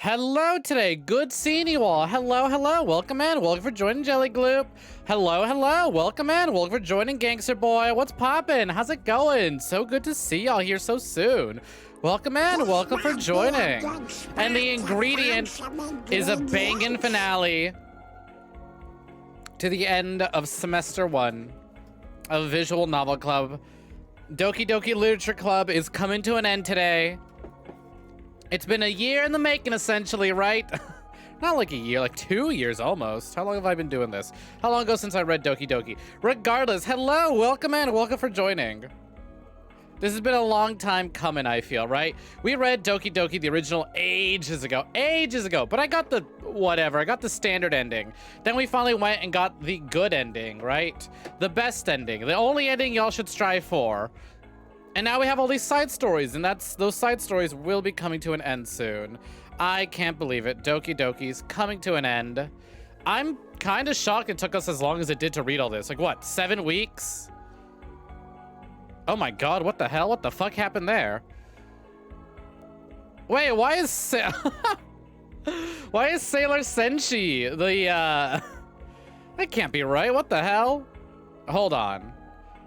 Hello today, good seeing you all. Hello, hello, welcome in, welcome for joining Jelly Gloop. Hello, hello, welcome in, welcome for joining Gangster Boy. What's poppin'? How's it going? So good to see y'all here so soon. Welcome in, welcome for joining. And the ingredient is a bangin' finale to the end of semester 1 of Visual Novel Club. Doki Doki Literature Club is coming to an end today. It's been a year in the making, essentially, right? Not like a year, like 2 years almost. How long have I been doing this? How long ago since I read Doki Doki? Regardless, hello, welcome in, welcome for joining. This has been a long time coming, I feel, right? We read Doki Doki, the original, ages ago, but I got the, whatever, I got the standard ending. Then we finally went and got the good ending, right? The best ending, the only ending y'all should strive for. And now we have all these side stories, and those side stories will be coming to an end soon. I can't believe it. Doki Doki's coming to an end. I'm kind of shocked it took us as long as it did to read all this. Like, what, 7 weeks? Oh my god, what the hell? What the fuck happened there? Wait, why is why is Sailor Senshi the, That can't be right. What the hell? Hold on.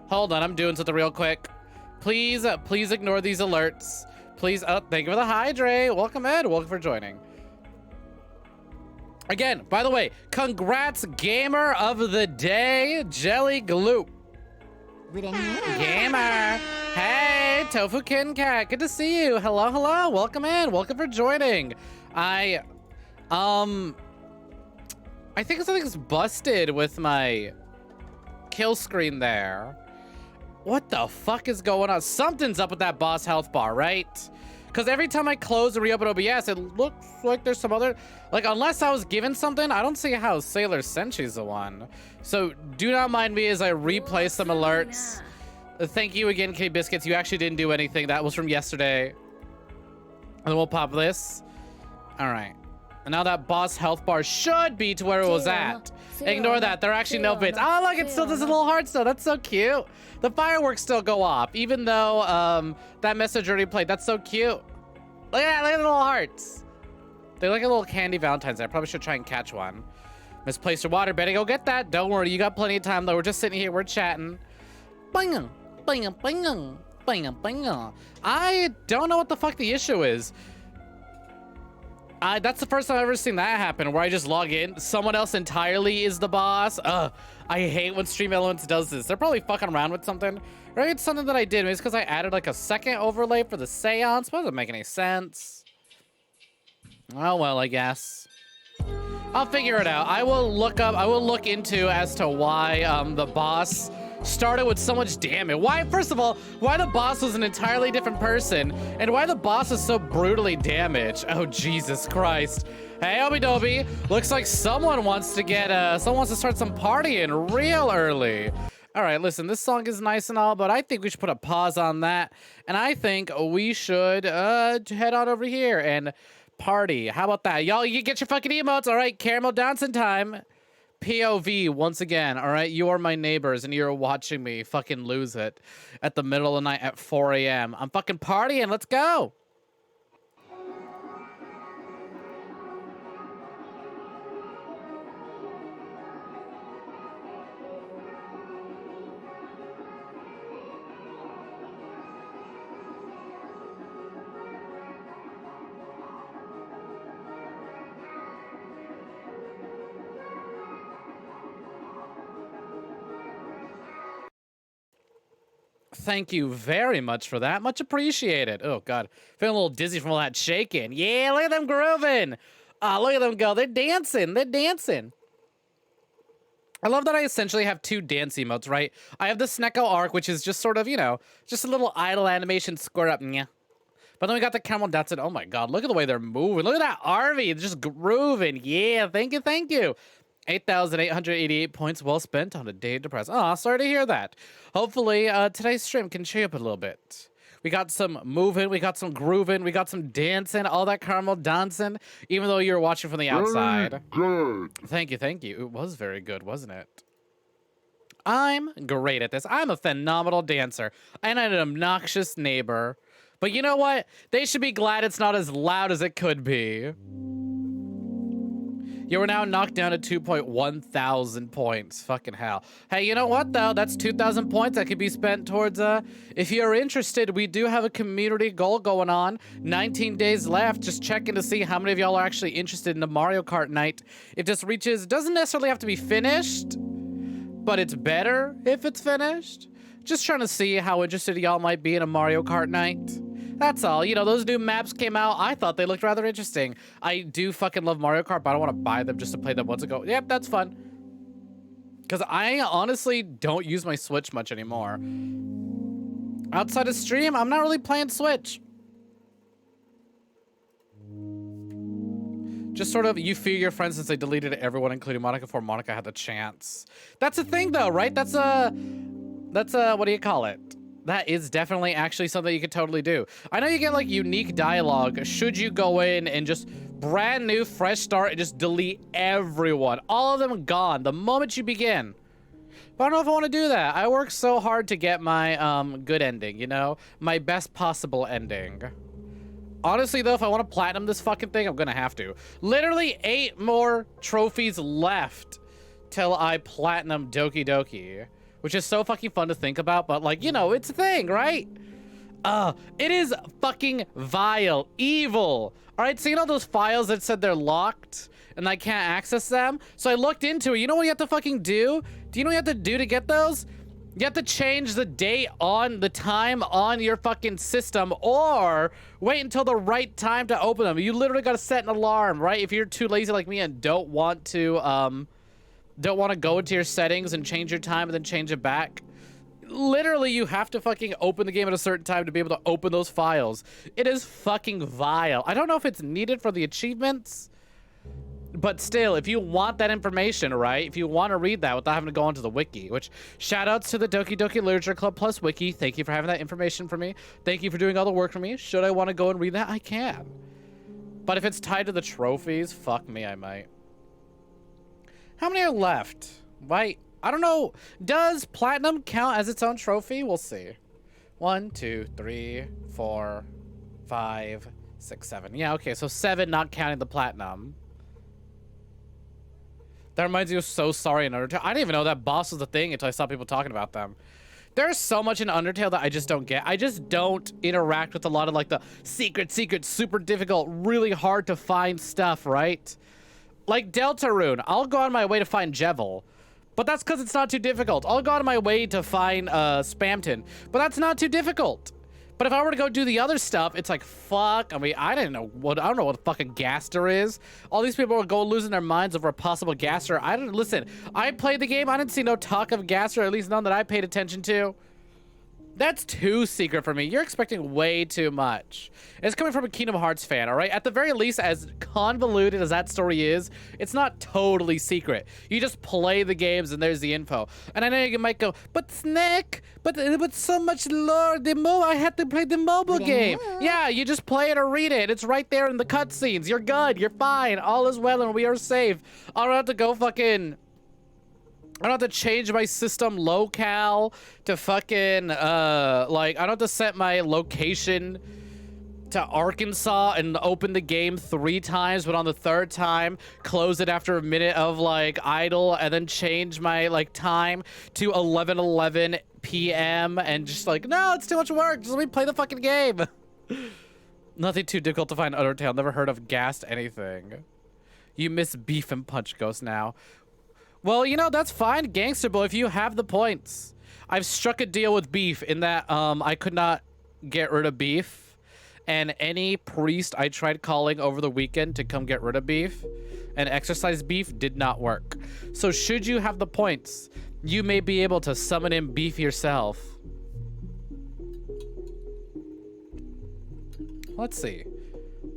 Hold on, I'm doing something real quick. Please, please ignore these alerts. Please, oh, thank you for the hydrate. Welcome in, welcome for joining. Again, by the way, congrats Gamer of the Day, Jelly Gloop. Gamer, hey, Tofu Kin Cat, good to see you. Hello, hello, welcome in, welcome for joining. I think something's busted with my kill screen there. What the fuck is going on? Something's up with that boss health bar, right? Because every time I close and reopen OBS, it looks like there's some other... Like, unless I was given something, I don't see how Sailor Senshi's the one. So, do not mind me as I replay some alerts. Thank you again, Kitty Biscuits. You actually didn't do anything. That was from yesterday. And then we'll pop this. Alright. And now that boss health bar should be to where it was at. Ignore that. There are actually no bits. Oh, look, it still does a little heart still. That's so cute. The fireworks still go off, even though that message already played. That's so cute. Look at that. Look at the little hearts. They're like a little candy Valentine's Day. I probably should try and catch one. Misplaced your water. Better go get that. Don't worry. You got plenty of time, though. We're just sitting here. We're chatting. Bing, bing, bing, bing, bing. I don't know what the fuck the issue is. That's the first time I've ever seen that happen, where I just log in, someone else entirely is the boss. Ugh, I hate when Stream Elements does this. They're probably fucking around with something. Maybe it's something that I did. Maybe it's because I added like a second overlay for the seance, but it doesn't make any sense. Oh, well, I guess. I'll figure it out. I will look into as to why the boss started with so much damage. Why, first of all, why the boss was an entirely different person, and why the boss is so brutally damaged. Oh, Jesus Christ. Hey, Obi-Dobi, looks like someone wants to get, someone wants to start some partying real early. All right, listen, this song is nice and all, but I think we should put a pause on that, and I think we should, head on over here and party. How about that? Y'all, you get your fucking emotes, all right? Caramel dancing time. POV once again, all right? You are my neighbors and you're watching me fucking lose it at the middle of the night at 4 a.m. I'm fucking partying. Let's go. Thank you very much for that. Much appreciated. Oh, God. Feeling a little dizzy from all that shaking. Yeah, look at them grooving. Oh, look at them go. They're dancing. They're dancing. I love that I essentially have 2 dance emotes, right? I have the Sneko arc, which is just sort of, you know, just a little idle animation square up. But then we got the caramel dancing. Oh, my God. Look at the way they're moving. Look at that RV. They're just grooving. Yeah, thank you, thank you. 8,888 points well spent on a day depressed. Oh, sorry to hear that. Hopefully, today's stream can cheer you up a little bit. We got some moving, we got some grooving, we got some dancing, all that caramel dancing, even though you were watching from the outside. Good. Thank you, thank you. It was very good, wasn't it? I'm great at this. I'm a phenomenal dancer. And I'm an obnoxious neighbor. But you know what? They should be glad it's not as loud as it could be. You were now knocked down to 2.1 thousand points. Fucking hell. Hey, you know what though? That's 2,000 points that could be spent towards, if you're interested, we do have a community goal going on. 19 days left. Just checking to see how many of y'all are actually interested in the Mario Kart night. It just reaches, doesn't necessarily have to be finished, but it's better if it's finished. Just trying to see how interested y'all might be in a Mario Kart night. That's all. You know, those new maps came out. I thought they looked rather interesting. I do fucking love Mario Kart, but I don't want to buy them just to play them once ago. Yep, that's fun. Because I honestly don't use my Switch much anymore. Outside of stream, I'm not really playing Switch. Just sort of, you fear your friends since they deleted everyone, including Monica, before Monica had the chance. That's a thing, though, right? That's a, what do you call it? That is definitely actually something you could totally do. I know you get like unique dialogue should you go in and just brand new fresh start and just delete everyone. All of them gone the moment you begin. But I don't know if I want to do that. I work so hard to get my good ending, you know? My best possible ending. Honestly though, if I want to platinum this fucking thing, I'm gonna have to. Literally 8 more trophies left till I platinum Doki Doki. Which is so fucking fun to think about, but like, you know, it's a thing, right? It is fucking vile, evil. All right, so you know those files that said they're locked and I can't access them? So I looked into it. You know what you have to fucking do? Do you know what you have to do to get those? You have to change the date on the time on your fucking system or wait until the right time to open them. You literally got to set an alarm, right? If you're too lazy like me and don't want to go into your settings and change your time and then change it back. Literally, you have to fucking open the game at a certain time to be able to open those files. It is fucking vile. I don't know if it's needed for the achievements, but still, if you want that information, right? If you want to read that without having to go onto the wiki, which shout outs to the Doki Doki Literature Club Plus wiki. Thank you for having that information for me. Thank you for doing all the work for me. Should I want to go and read that? I can. But if it's tied to the trophies, fuck me, I might. How many are left? Wait, I don't know. Does platinum count as its own trophy? We'll see. 1, 2, 3, 4, 5, 6, 7. Yeah, okay, so 7 not counting the platinum. That reminds me of So Sorry in Undertale. I didn't even know that boss was a thing until I saw people talking about them. There's so much in Undertale that I just don't get. I just don't interact with a lot of like the secret, super difficult, really hard to find stuff, right? Like Deltarune, I'll go on my way to find Jevil, but that's because it's not too difficult. I'll go on my way to find Spamton, but that's not too difficult. But if I were to go do the other stuff, it's like, fuck. I mean, I don't know what a fucking Gaster is. All these people are going losing their minds over a possible Gaster. Listen, I played the game. I didn't see no talk of Gaster, at least none that I paid attention to. That's too secret for me. You're expecting way too much. It's coming from a Kingdom Hearts fan, all right? At the very least, as convoluted as that story is, it's not totally secret. You just play the games and there's the info. And I know you might go, but Snek, but so much lore, I had to play the mobile game. Yeah, you just play it or read it. It's right there in the cutscenes. You're good. You're fine. All is well and we are safe. I don't have to go fucking... I don't have to change my system locale to fucking, like, I don't have to set my location to Arkansas and open the game 3 times, but on the 3rd time, close it after a minute of, like, idle, and then change my, like, time to 11:11 p.m. and just like, no, it's too much work. Just let me play the fucking game. Nothing too difficult to find Undertale. Never heard of Gassed anything. You miss Beef and Punch Ghost now. Well, you know, that's fine, Gangster Boy, if you have the points. I've struck a deal with Beef in that I could not get rid of Beef. And any priest I tried calling over the weekend to come get rid of Beef and exercise Beef did not work. So should you have the points, you may be able to summon in Beef yourself. Let's see.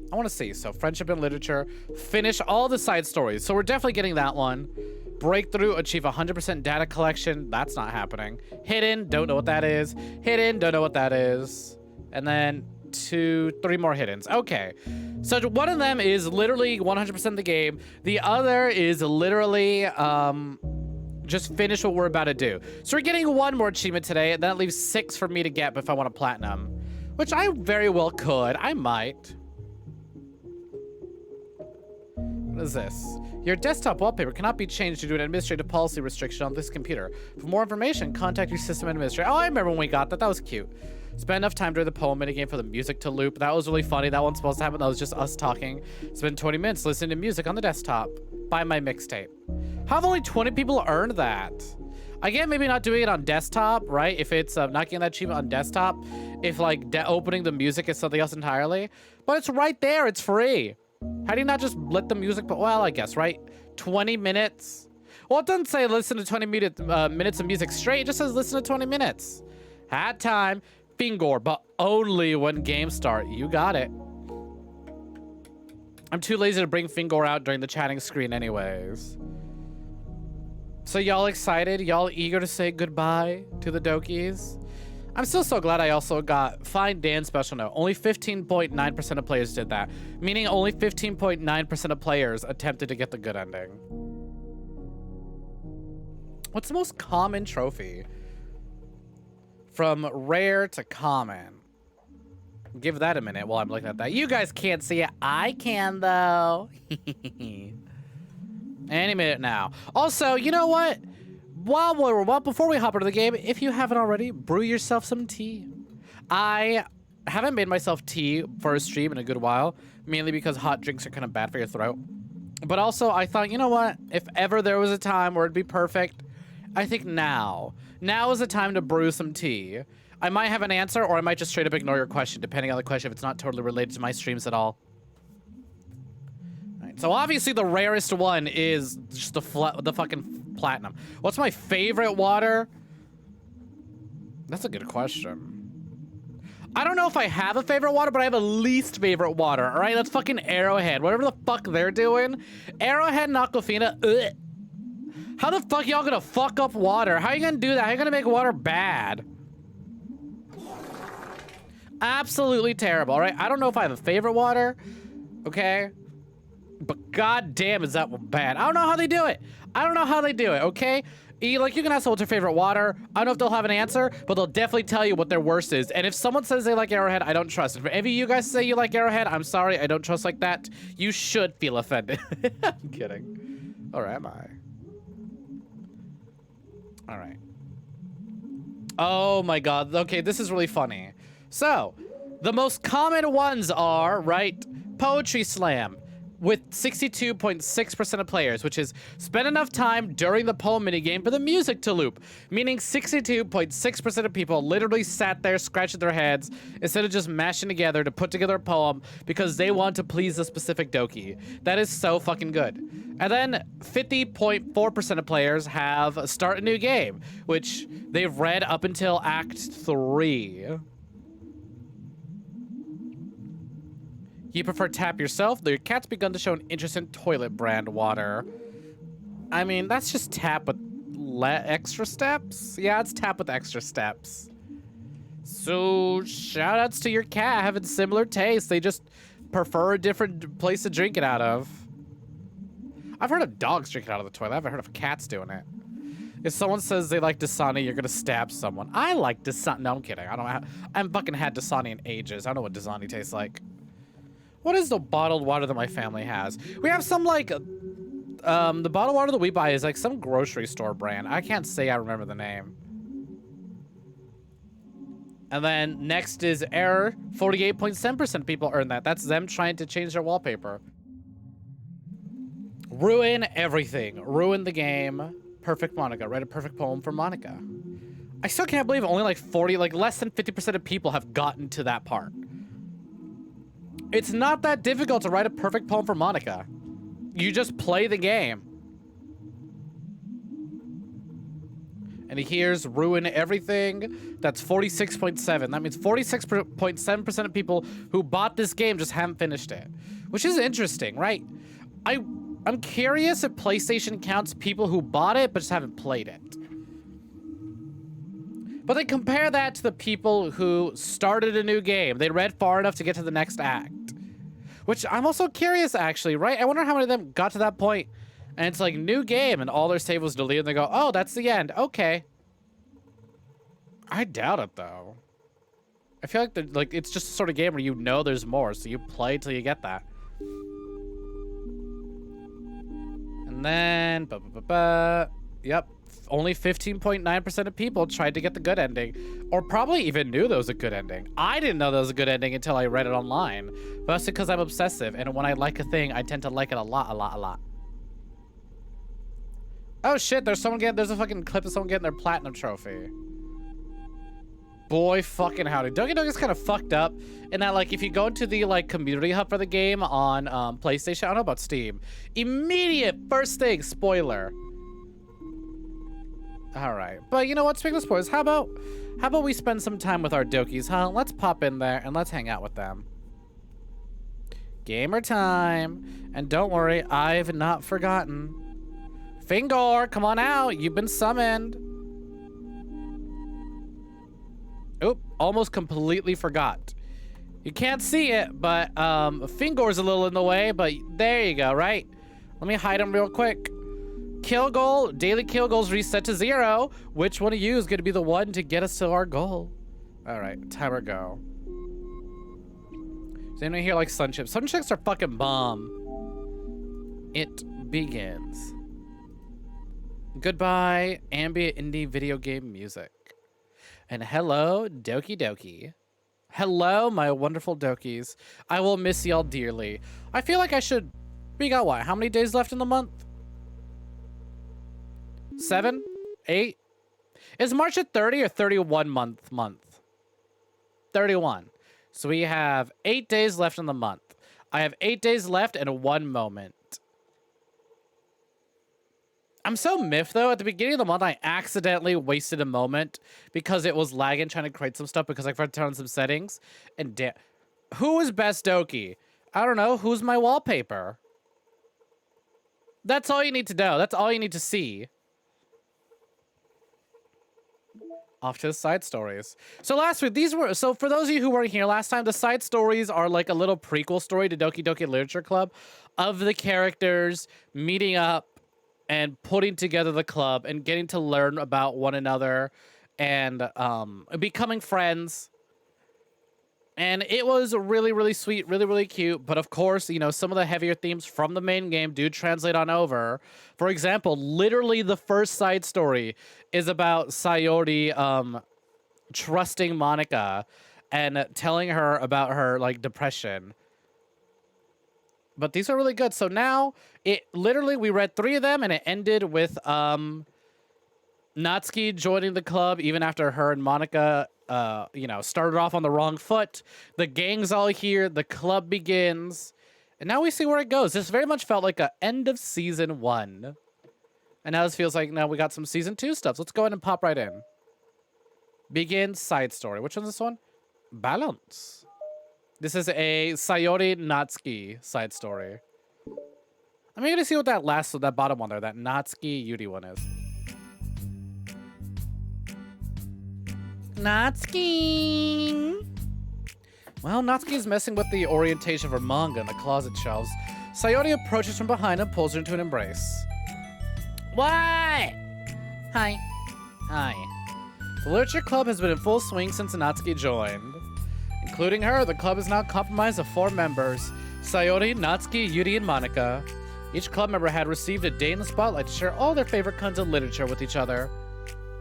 I want to see. So friendship and literature. Finish all the side stories. So we're definitely getting that one. Breakthrough, achieve 100% data collection. That's not happening. Hidden, don't know what that is. Hidden, don't know what that is. And then 3 more hiddens. Okay. So one of them is literally 100% of the game. The other is literally just finish what we're about to do. So we're getting 1 more achievement today, and that leaves 6 for me to get if I want to platinum. Which I very well could. I might. What is this? Your desktop wallpaper cannot be changed due to an administrative policy restriction on this computer. For more information, contact your system administrator. Oh, I remember when we got that. That was cute. Spend enough time during the poem minigame for the music to loop. That was really funny. That one's supposed to happen. That was just us talking. Spend 20 minutes listening to music on the desktop. Buy my mixtape. How have only 20 people earned that? I get maybe not doing it on desktop, right? If it's not getting that achievement on desktop. If like opening the music is something else entirely. But it's right there. It's free. How do you not just let the music, well, I guess, right? 20 minutes. Well, it doesn't say listen to 20 minutes of music straight. It just says listen to 20 minutes. Had time, finger, but only when games start. You got it. I'm too lazy to bring finger out during the chatting screen anyways. So y'all excited? Y'all eager to say goodbye to the Dokis? I'm still so glad I also got Find Dan special note. Only 15.9% of players did that. Meaning only 15.9% of players attempted to get the good ending. What's the most common trophy? From rare to common. Give that a minute while I'm looking at that. You guys can't see it. I can though. Any minute now. Also, you know what? Before we hop into the game, if you haven't already, brew yourself some tea. I haven't made myself tea for a stream in a good while, mainly because hot drinks are kind of bad for your throat. But also, I thought, you know what? If ever there was a time where it'd be perfect, I think now. Now is the time to brew some tea. I might have an answer, or I might just straight up ignore your question, depending on the question, if it's not totally related to my streams at all. So obviously the rarest one is just the fucking platinum. What's my favorite water? That's a good question. I don't know if I have a favorite water, but I have a least favorite water. All right, that's fucking Arrowhead. Whatever the fuck they're doing. Arrowhead and Aquafina. Ugh. How the fuck y'all gonna fuck up water? How are you gonna do that? How are you gonna make water bad? Absolutely terrible. All right, I don't know if I have a favorite water. Okay. But goddamn, is that one bad? I don't know how they do it. I don't know how they do it, okay? Like, you can ask them what's their favorite water. I don't know if they'll have an answer, but they'll definitely tell you what their worst is. And if someone says they like Arrowhead, I don't trust it. If any of you guys say you like Arrowhead, I'm sorry, I don't trust like that. You should feel offended. I'm kidding. Or am I? All right. Oh my god. Okay, this is really funny. So, the most common ones are, right, Poetry Slam. With 62.6% of players, which is spend enough time during the poem minigame for the music to loop. Meaning 62.6% of people literally sat there scratching their heads instead of just mashing together to put together a poem because they want to please a specific Doki. That is so fucking good. And then 50.4% of players have start a new game, which they've read up until Act 3. You prefer tap yourself? Your cat's begun to show an interest in toilet brand water. I mean, that's just tap with extra steps? Yeah, it's tap with extra steps. So, shout outs to your cat having similar tastes. They just prefer a different place to drink it out of. I've heard of dogs drinking out of the toilet. I haven't heard of cats doing it. If someone says they like Dasani, you're gonna stab someone. I like Dasani. No, I'm kidding. I haven't fucking had Dasani in ages. I don't know what Dasani tastes like. What is the bottled water that my family has? We have some, like, the bottled water that we buy is, like, some grocery store brand. I can't say I remember the name. And then next is Error. 48.7% people earn that. That's them trying to change their wallpaper. Ruin everything. Ruin the game. Perfect Monica. Write a perfect poem for Monica. I still can't believe only, like, less than 50% of people have gotten to that part. It's not that difficult to write a perfect poem for Monica. You just play the game. And here's ruin everything. That's 46.7. That means 46.7% of people who bought this game just haven't finished it. Which is interesting, right? I'm curious if PlayStation counts people who bought it but just haven't played it. But then compare that to the people who started a new game. They read far enough to get to the next act. Which I'm also curious, actually, right? I wonder how many of them got to that point, and it's like, new game, and all their save was deleted, and they go, oh, that's the end. Okay. I doubt it, though. I feel like it's just a sort of game where you know there's more, so you play till you get that. And then, yep, only 15.9% of people tried to get the good ending, or probably even knew there was a good ending. I didn't know there was a good ending until I read it online, but that's because I'm obsessive, and when I like a thing, I tend to like it a lot. Oh shit, there's a fucking clip of someone getting their platinum trophy. Boy fucking howdy. Doki Doki's kind of fucked up in that, like, if you go into the, like, community hub for the game on PlayStation, I don't know about Steam, immediate first thing, spoiler. All right, but you know what, speaking of spoilers, how about we spend some time with our Dokis, huh? Let's pop in there and let's hang out with them. Gamer time. And don't worry, I've not forgotten. Fingor, come on out. You've been summoned. Oop, almost completely forgot. You can't see it, but Fingor's a little in the way, but there you go, right? Let me hide him real quick. Kill goal, daily kill goals reset to 0. Which one of you is going to be the one to get us to our goal? All right, timer go. Does anyone here like sun chips? Sun chips are fucking bomb. It begins. Goodbye, ambient indie video game music. And hello, Doki Doki. Hello, my wonderful Dokis. I will miss y'all dearly. I feel like I should... We got what? How many days left in the month? 7? 8? Is March a 30 or 31 month? 31. So we have 8 days left in the month. I have 8 days left and 1 moment. I'm so miffed, though. At the beginning of the month, I accidentally wasted a moment because it was lagging trying to create some stuff because I forgot to turn on some settings. And who is best Doki? I don't know. Who's my wallpaper? That's all you need to know. That's all you need to see. Off to the side stories. So last week, so for those of you who weren't here last time, the side stories are like a little prequel story to Doki Doki Literature Club of the characters meeting up and putting together the club and getting to learn about one another and becoming friends. And it was really, really sweet, really, really cute. But of course, you know, some of the heavier themes from the main game do translate on over. For example, literally the first side story is about Sayori trusting Monica and telling her about her, like, depression. But these are really good. So now, we read 3 of them, and it ended with Natsuki joining the club even after her and Monica, you know, started off on the wrong foot. The gang's all here. The club begins. And now we see where it goes. This very much felt like an end of season 1. And now this feels like, now we got some season 2 stuff. So let's go ahead and pop right in. Begin side story. Which one's this one? Balance. This is a Sayori Natsuki side story. I'm going to see what that bottom one there, that Natsuki Yuri one is. Natsuki! Well, Natsuki is messing with the orientation of her manga in the closet shelves. Sayori approaches from behind and pulls her into an embrace. What? Hi. Hi. The Literature Club has been in full swing since Natsuki joined. Including her, the club is now comprised of 4 members: Sayori, Natsuki, Yuri, and Monica. Each club member had received a day in the spotlight to share all their favorite kinds of literature with each other.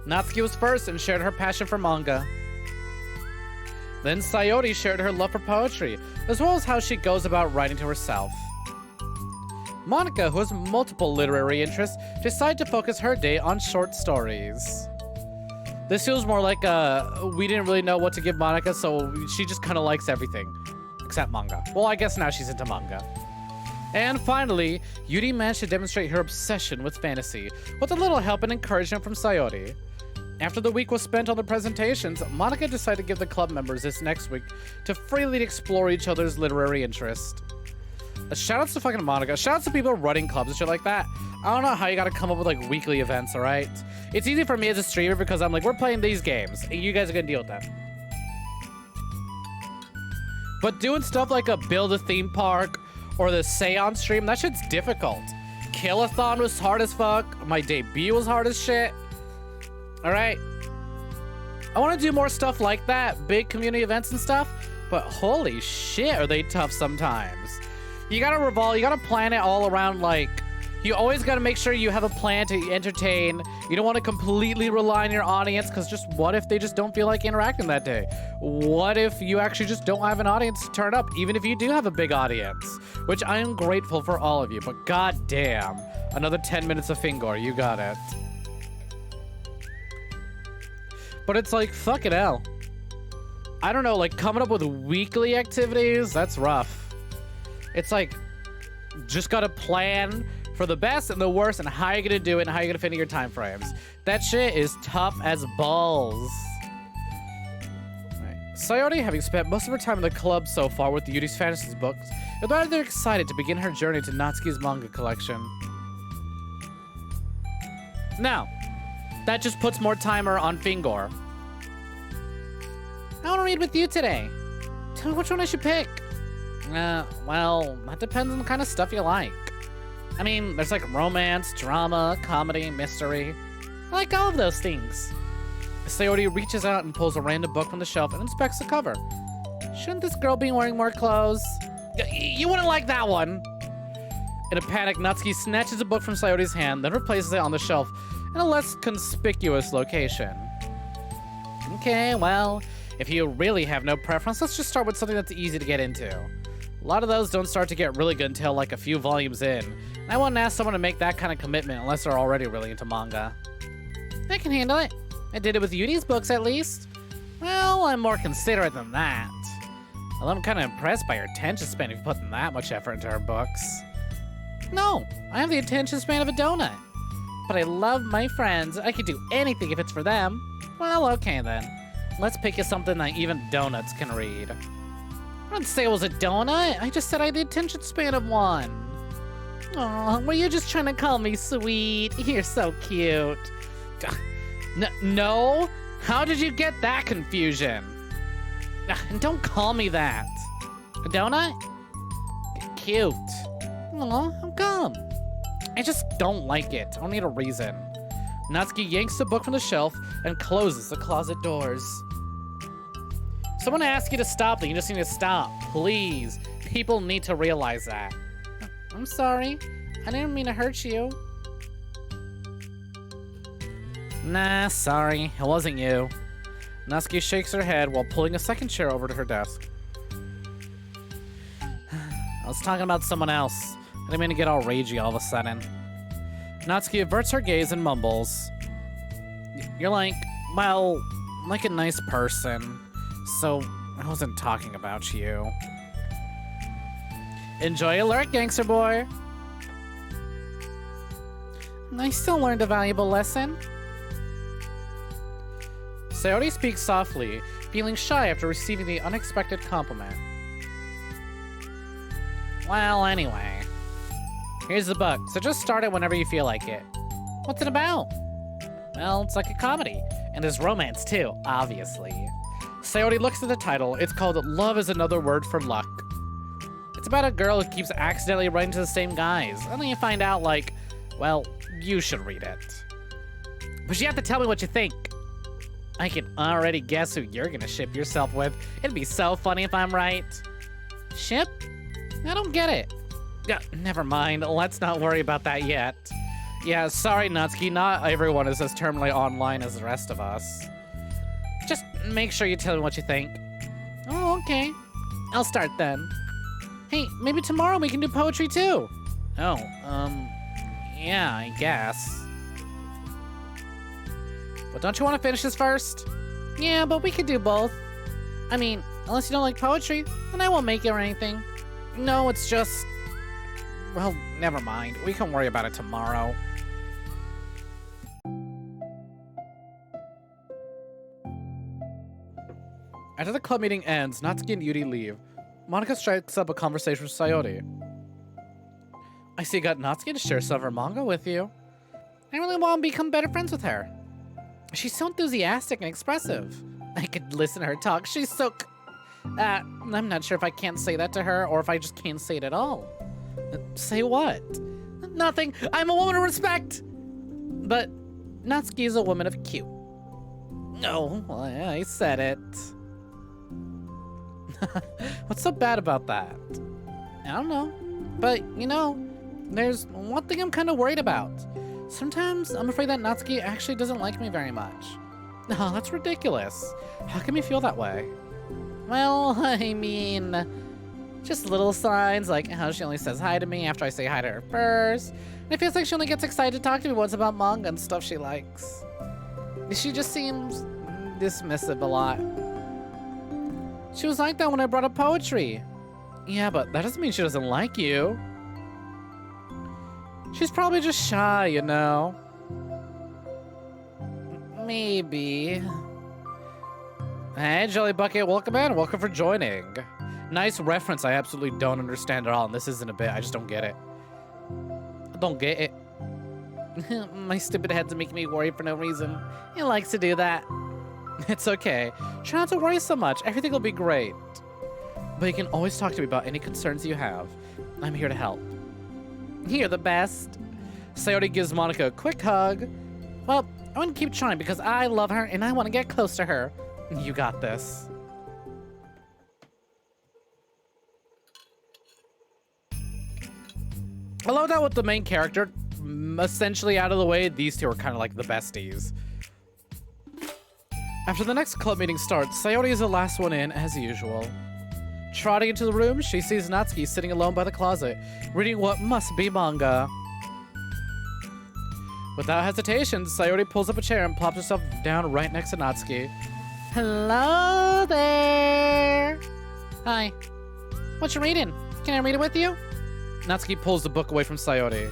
Natsuki was first and shared her passion for manga. Then Sayori shared her love for poetry, as well as how she goes about writing to herself. Monica, who has multiple literary interests, decided to focus her day on short stories. This feels more like we didn't really know what to give Monica, so she just kind of likes everything. Except manga. Well, I guess now she's into manga. And finally, Yuri managed to demonstrate her obsession with fantasy, with a little help and encouragement from Sayori. After the week was spent on the presentations, Monica decided to give the club members this next week to freely explore each other's literary interest. Shoutouts to fucking Monica. Shoutouts to people running clubs and shit like that. I don't know how you gotta come up with like weekly events, alright? It's easy for me as a streamer because I'm like, we're playing these games, and you guys are gonna deal with that. But doing stuff like a build a theme park or the seance stream, that shit's difficult. Killathon was hard as fuck. My debut was hard as shit. Alright. I want to do more stuff like that, big community events and stuff, but holy shit, are they tough sometimes. You gotta plan it all around, like, you always gotta make sure you have a plan to entertain. You don't want to completely rely on your audience, because just what if they just don't feel like interacting that day? What if you actually just don't have an audience to turn up, even if you do have a big audience? Which I am grateful for all of you, but goddamn, another 10 minutes of Fingor, you got it. But it's like, fucking hell. I don't know, like, coming up with weekly activities, that's rough. It's like, just gotta plan for the best and the worst and how you're gonna do it and how you're gonna fit in your time frames. That shit is tough as balls. Right. Sayori, having spent most of her time in the club so far with the Yuri's fantasy books, is rather excited to begin her journey to Natsuki's manga collection. Now, that just puts more timer on Fingor. I want to read with you today. Tell me which one I should pick. Well, that depends on the kind of stuff you like. I mean, there's like romance, drama, comedy, mystery. I like all of those things. Sayori reaches out and pulls a random book from the shelf and inspects the cover. Shouldn't this girl be wearing more clothes? You wouldn't like that one. In a panic, Natsuki snatches a book from Sayori's hand, then replaces it on the shelf in a less conspicuous location. Okay, well, if you really have no preference, let's just start with something that's easy to get into. A lot of those don't start to get really good until like a few volumes in. And I wouldn't ask someone to make that kind of commitment unless they're already really into manga. I can handle it. I did it with Yuri's books at least. Well, I'm more considerate than that. Although I'm kind of impressed by your attention span if you're putting that much effort into her books. No, I have the attention span of a donut. But I love my friends. I could do anything if it's for them. Well, okay then. Let's pick you something that even donuts can read. I didn't say it was a donut. I just said I had the attention span of one. Aw, were you just trying to call me sweet? You're so cute. No? How did you get that confusion? And don't call me that. A donut? Cute. Aw, how come? I just don't like it. I don't need a reason. Natsuki yanks the book from the shelf and closes the closet doors. Someone asks you to stop, then you just need to stop. Please. People need to realize that. I'm sorry. I didn't mean to hurt you. Nah, sorry. It wasn't you. Natsuki shakes her head while pulling a second chair over to her desk. I was talking about someone else. I didn't mean to get all ragey all of a sudden. Natsuki averts her gaze and mumbles. You're like, well, like a nice person. So, I wasn't talking about you. Enjoy alert, gangster boy. I still learned a valuable lesson. Sayori speaks softly, feeling shy after receiving the unexpected compliment. Well, anyway. Here's the book, so just start it whenever you feel like it. What's it about? Well, it's like a comedy. And there's romance too, obviously. Sayori looks at the title. It's called Love is Another Word for Luck. It's about a girl who keeps accidentally running to the same guys. And then you find out, like, well, you should read it. But you have to tell me what you think. I can already guess who you're gonna ship yourself with. It'd be so funny if I'm right. Ship? I don't get it. Yeah, never mind. Let's not worry about that yet. Yeah, sorry, Natsuki. Not everyone is as terminally online as the rest of us. Just make sure you tell me what you think. Oh, okay. I'll start then. Hey, maybe tomorrow we can do poetry too. Oh, yeah, I guess. But don't you want to finish this first? Yeah, but we could do both. I mean, unless you don't like poetry, then I won't make it or anything. No, it's just... Well, never mind. We can worry about it tomorrow. After the club meeting ends, Natsuki and Yuri leave. Monika strikes up a conversation with Sayori. I see you got Natsuki to share some of her manga with you. I really want to become better friends with her. She's so enthusiastic and expressive. I could listen to her talk. She's so... I'm not sure if I can't say that to her or if I just can't say it at all. Say what? Nothing. I'm a woman of respect. But Natsuki is a woman of cute. No, well, yeah, I said it. What's so bad about that? I don't know. But, you know, there's one thing I'm kind of worried about. Sometimes I'm afraid that Natsuki actually doesn't like me very much. No, that's ridiculous. How can you feel that way? Well, I mean, just little signs like how she only says hi to me after I say hi to her first. And it feels like she only gets excited to talk to me once about manga and stuff she likes. She just seems dismissive a lot. She was like that when I brought up poetry. Yeah, but that doesn't mean she doesn't like you. She's probably just shy, you know. Maybe. Hey, Jelly Bucket, welcome in. Welcome for joining. Nice reference I absolutely don't understand at all, and this isn't a bit. I just don't get it. I don't get it. My stupid head's making me worry for no reason. It likes to do that. It's okay. Try not to worry so much. Everything will be great. But you can always talk to me about any concerns you have. I'm here to help. You're the best. Sayori gives Monica a quick hug. Well, I want to keep trying because I love her and I want to get close to her. You got this. I love that with the main character essentially out of the way, these two are kind of like the besties. After the next club meeting starts, Sayori is the last one in, as usual. Trotting into the room, she sees Natsuki sitting alone by the closet, reading what must be manga. Without hesitation, Sayori pulls up a chair and plops herself down right next to Natsuki. Hello there! Hi. What you reading? Can I read it with you? Natsuki pulls the book away from Sayori.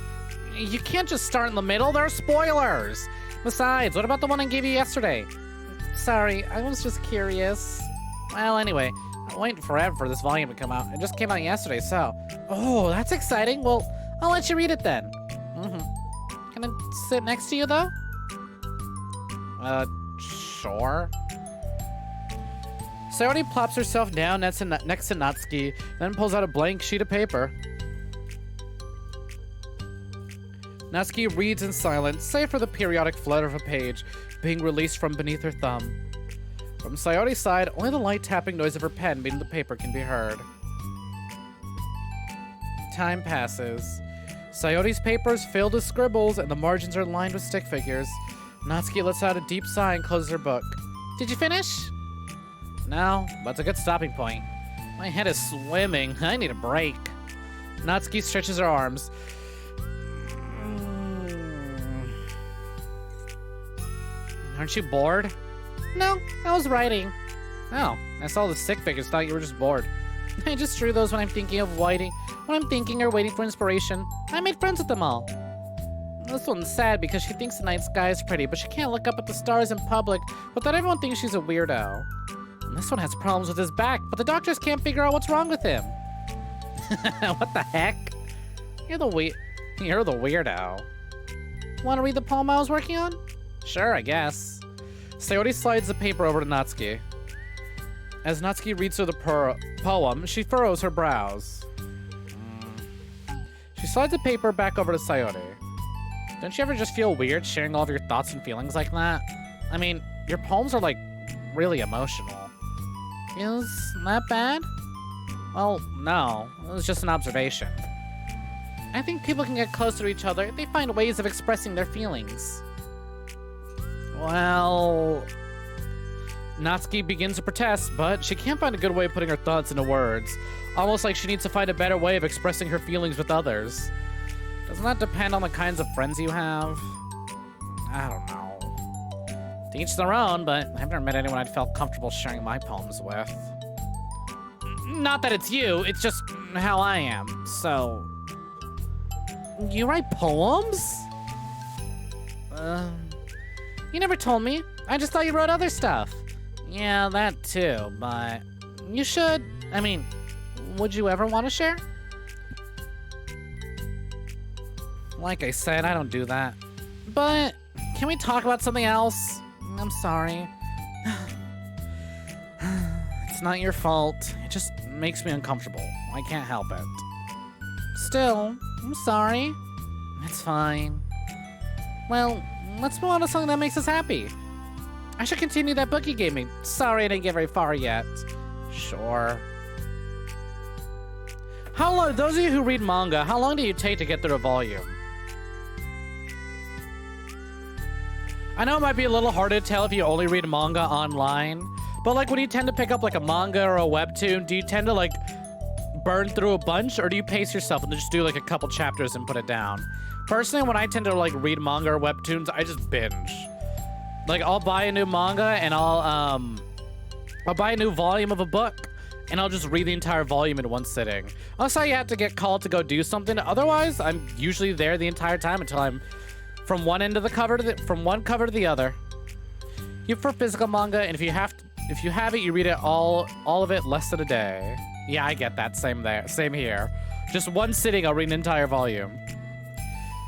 You can't just start in the middle, there are spoilers! Besides, what about the one I gave you yesterday? Sorry, I was just curious. Well, anyway, I'm waiting forever for this volume to come out. It just came out yesterday, so... Oh, that's exciting. Well, I'll let you read it then. Can I sit next to you, though? Sure. Sayori plops herself down next to Natsuki, then pulls out a blank sheet of paper. Natsuki reads in silence, save for the periodic flutter of a page being released from beneath her thumb. From Sayori's side, only the light tapping noise of her pen beating the paper can be heard. Time passes. Sayori's paper is filled with scribbles and the margins are lined with stick figures. Natsuki lets out a deep sigh and closes her book. Did you finish? No, but it's a good stopping point. My head is swimming. I need a break. Natsuki stretches her arms. Aren't you bored? No, I was writing. Oh, I saw the stick figures, thought you were just bored. I just drew those when I'm thinking of waiting, when I'm thinking or waiting for inspiration. I made friends with them all. This one's sad because she thinks the night sky is pretty, but she can't look up at the stars in public without everyone thinking she's a weirdo. And this one has problems with his back, but the doctors can't figure out what's wrong with him. What the heck? You're the weirdo. Want to read the poem I was working on? Sure, I guess. Sayori slides the paper over to Natsuki. As Natsuki reads through the poem, she furrows her brows. She slides the paper back over to Sayori. Don't you ever just feel weird sharing all of your thoughts and feelings like that? I mean, your poems are like really emotional. Is that bad? Well, no. It was just an observation. I think people can get closer to each other if they find ways of expressing their feelings. Well... Natsuki begins to protest, but she can't find a good way of putting her thoughts into words. Almost like she needs to find a better way of expressing her feelings with others. Doesn't that depend on the kinds of friends you have? I don't know. To each their own, but I've never met anyone I'd felt comfortable sharing my poems with. Not that it's you, it's just how I am, so... You write poems? You never told me. I just thought you wrote other stuff. Yeah, that too, but you should. I mean, would you ever want to share? Like I said, I don't do that. But can we talk about something else? I'm sorry. It's not your fault. It just makes me uncomfortable. I can't help it. Still, I'm sorry. It's fine. Well, let's move on to something that makes us happy. I should continue that book you gave me. Sorry I didn't get very far yet. Sure. How long, those of you who read manga, how long do you take to get through a volume? I know it might be a little hard to tell if you only read manga online, but like when you tend to pick up like a manga or a webtoon, do you tend to like burn through a bunch, or do you pace yourself and just do like a couple chapters and put it down? Personally, when I tend to like read manga or webtoons, I just binge. Like I'll buy a new manga and I'll buy a new volume of a book and I'll just read the entire volume in one sitting. Unless I have to get called to go do something. Otherwise, I'm usually there the entire time until I'm from one end of the cover to from one cover to the other. You for physical manga, and if you have it, you read it all of it less than a day. Yeah, I get that. Same there. Same here. Just one sitting, I'll read an entire volume.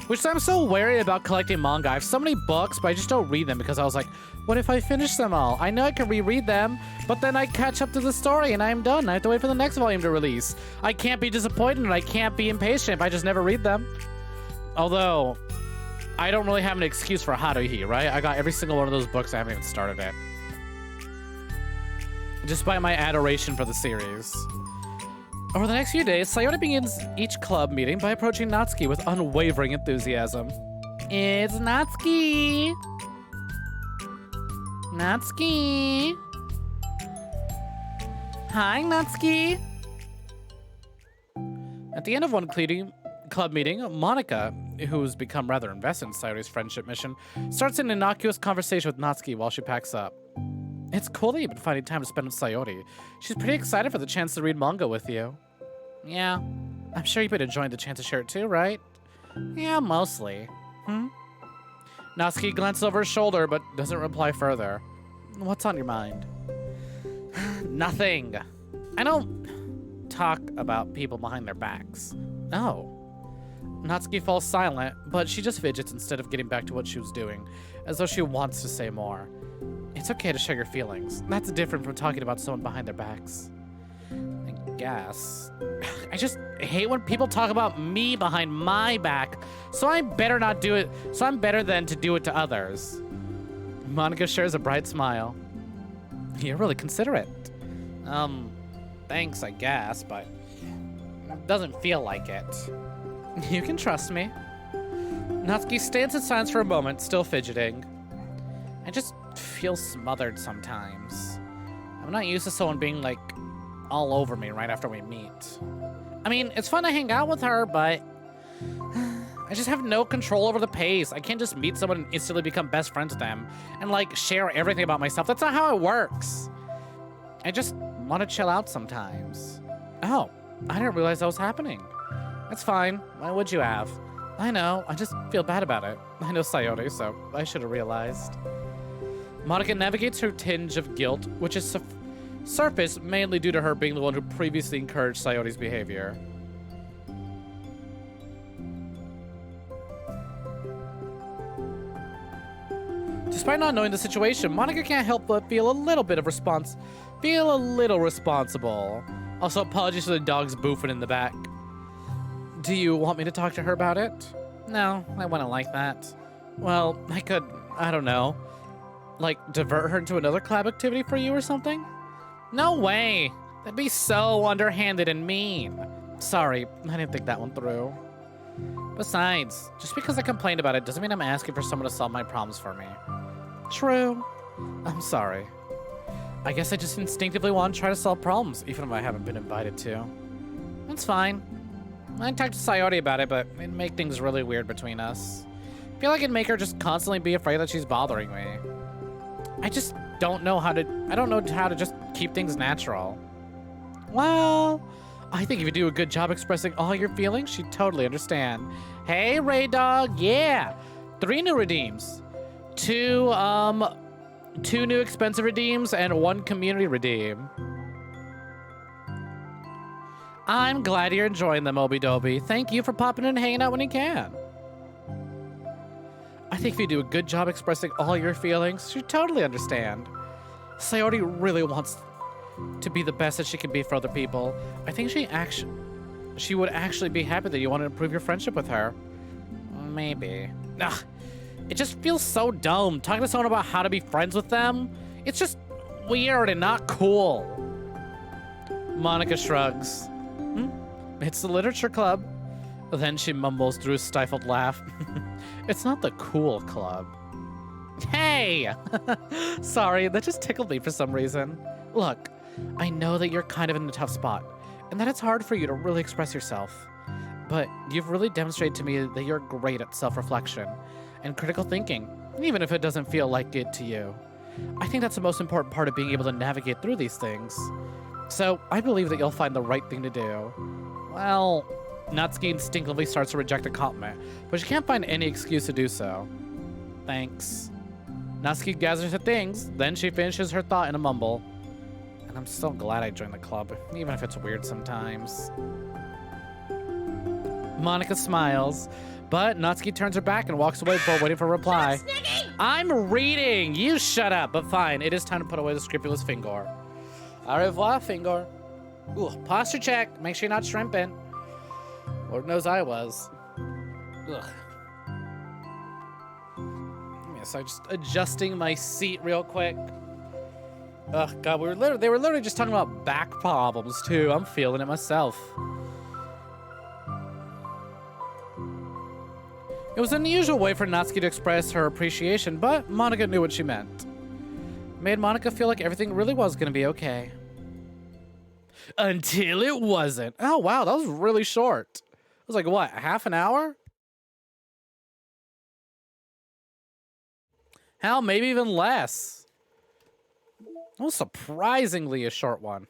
Which I'm so wary about collecting manga. I have so many books, but I just don't read them because I was like, what if I finish them all? I know I can reread them, but then I catch up to the story and I'm done. I have to wait for the next volume to release. I can't be disappointed and I can't be impatient if I just never read them. Although, I don't really have an excuse for Haruhi, right? I got every single one of those books. I haven't even started it. Despite my adoration for the series. Over the next few days, Sayori begins each club meeting by approaching Natsuki with unwavering enthusiasm. It's Natsuki! Natsuki! Hi, Natsuki! At the end of one club meeting, Monica, who's become rather invested in Sayori's friendship mission, starts an innocuous conversation with Natsuki while she packs up. It's cool that you've been finding time to spend with Sayori. She's pretty excited for the chance to read manga with you. Yeah, I'm sure you've been enjoying the chance to share it too, right? Yeah, mostly. Natsuki glances over his shoulder, but doesn't reply further. What's on your mind? Nothing. I don't talk about people behind their backs. Oh. Natsuki falls silent, but she just fidgets instead of getting back to what she was doing, as though she wants to say more. It's okay to share your feelings. That's different from talking about someone behind their backs. I guess. I just hate when people talk about me behind my back, so I better not do it. So I'm better than to do it to others. Monica shares a bright smile. You're really considerate. Thanks, I guess, but it doesn't feel like it. You can trust me. Natsuki stands in silence for a moment, still fidgeting. I just feel smothered sometimes. I'm not used to someone being like all over me right after we meet. I mean, it's fun to hang out with her, but I just have no control over the pace. I can't just meet someone and instantly become best friends with them and like share everything about myself. That's not how it works. I just want to chill out sometimes. Oh, I didn't realize that was happening. That's fine. Why would you have? I know. I just feel bad about it. I know Sayori, so I should have realized. Monica navigates her tinge of guilt, which is surfaced mainly due to her being the one who previously encouraged Sayori's behavior. Despite not knowing the situation, Monica can't help but feel a little responsible. Also, apologies for the dogs boofing in the back. Do you want me to talk to her about it? No, I wouldn't like that. Well, I could, I don't know, like divert her into another club activity for you or something? No way! That'd be so underhanded and mean. Sorry, I didn't think that one through. Besides, just because I complained about it doesn't mean I'm asking for someone to solve my problems for me. True. I'm sorry. I guess I just instinctively want to try to solve problems, even if I haven't been invited to. That's fine. I talked to Sayori about it, but it'd make things really weird between us. I feel like it'd make her just constantly be afraid that she's bothering me. I just don't know how to just keep things natural. Well, I think if you do a good job expressing all your feelings, she'd totally understand. Hey, Ray Dog, yeah! 3 new redeems. 2 new expensive redeems and 1 community redeem. I'm glad you're enjoying them, Obi-Dobi. Thank you for popping in and hanging out when you can. I think if you do a good job expressing all your feelings, she'd totally understand. Sayori really wants to be the best that she can be for other people. I think she would actually be happy that you want to improve your friendship with her. Maybe. Ugh. It just feels so dumb. Talking to someone about how to be friends with them, it's just weird and not cool. Monica shrugs. It's the literature club. Then she mumbles through a stifled laugh. It's not the cool club. Hey! Sorry, that just tickled me for some reason. Look, I know that you're kind of in a tough spot, and that it's hard for you to really express yourself. But you've really demonstrated to me that you're great at self-reflection and critical thinking, even if it doesn't feel like it to you. I think that's the most important part of being able to navigate through these things. So I believe that you'll find the right thing to do. Well, Natsuki instinctively starts to reject a compliment, but she can't find any excuse to do so. Thanks. Natsuki gathers her things, then she finishes her thought in a mumble. And I'm so glad I joined the club, even if it's weird sometimes. Monica smiles, but Natsuki turns her back and walks away before waiting for a reply. I'm reading! You shut up, but fine. It is time to put away the scrupulous finger. Au revoir, finger. Ooh, posture check. Make sure you're not shrimping. Lord knows I was. Ugh. Yeah, so just adjusting my seat real quick. Ugh, God, they were literally just talking about back problems too. I'm feeling it myself. It was an unusual way for Natsuki to express her appreciation, but Monica knew what she meant. It made Monica feel like everything really was going to be okay. Until it wasn't. Oh, wow, that was really short. It was like, what, half an hour? Hell, maybe even less. That was surprisingly a short one.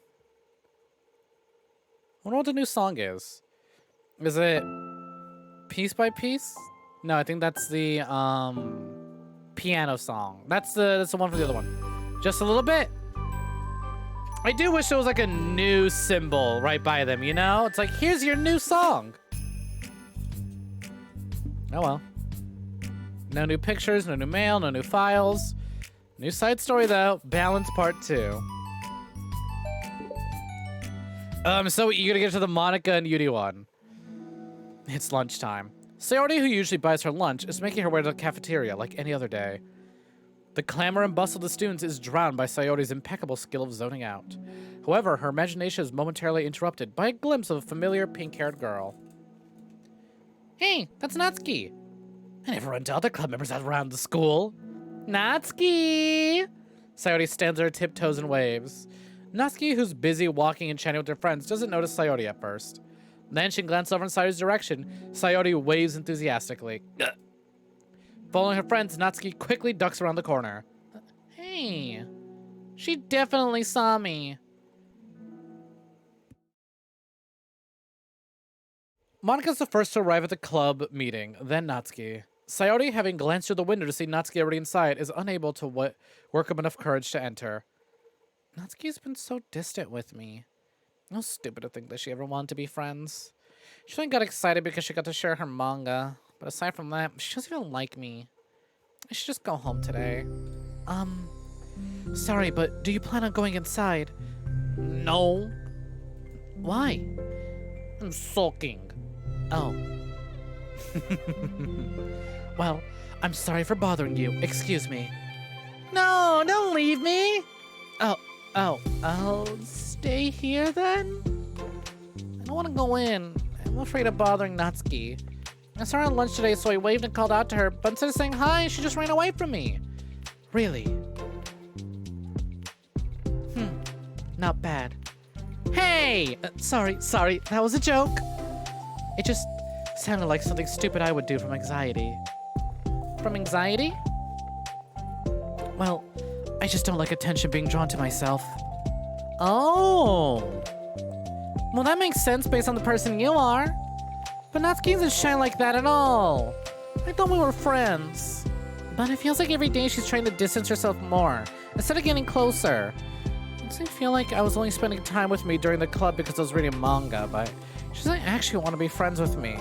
I wonder what the new song is. Is it Piece by Piece? No, I think that's the piano song. That's the one from the other one. Just a little bit. I do wish there was like a new symbol right by them, you know? It's like, here's your new song. Oh well. No new pictures, no new mail, no new files. New side story though. Balance part 2. I'm so eager to get to the Monica and Yuri one. It's lunchtime. Sayori, who usually buys her lunch, is making her way to the cafeteria like any other day. The clamor and bustle of the students is drowned by Sayori's impeccable skill of zoning out. However, her imagination is momentarily interrupted by a glimpse of a familiar pink-haired girl. Hey, that's Natsuki. I never run into other club members out around the school. Natsuki! Sayori stands on her tiptoes and waves. Natsuki, who's busy walking and chatting with her friends, doesn't notice Sayori at first. Then she glances over in Sayori's direction. Sayori waves enthusiastically. Following her friends, Natsuki quickly ducks around the corner. Hey, she definitely saw me. Monika's the first to arrive at the club meeting, then Natsuki. Sayori, having glanced through the window to see Natsuki already inside, is unable to work up enough courage to enter. Natsuki's been so distant with me. How stupid to think that she ever wanted to be friends. She only got excited because she got to share her manga. But aside from that, she doesn't even like me. I should just go home today. Sorry, but do you plan on going inside? No. Why? I'm sulking. Oh. Well, I'm sorry for bothering you. Excuse me. No, don't leave me. Oh, I'll stay here then? I don't want to go in. I'm afraid of bothering Natsuki. I saw her on lunch today, so I waved and called out to her, but instead of saying hi, she just ran away from me. Really? Not bad. Hey! Sorry, that was a joke. It just sounded like something stupid I would do from anxiety. From anxiety? Well, I just don't like attention being drawn to myself. Oh. Well, that makes sense based on the person you are. But Natsuki doesn't shine like that at all. I thought we were friends. But it feels like every day she's trying to distance herself more, instead of getting closer. It doesn't feel like I was only spending time with me during the club because I was reading manga, but she doesn't actually want to be friends with me.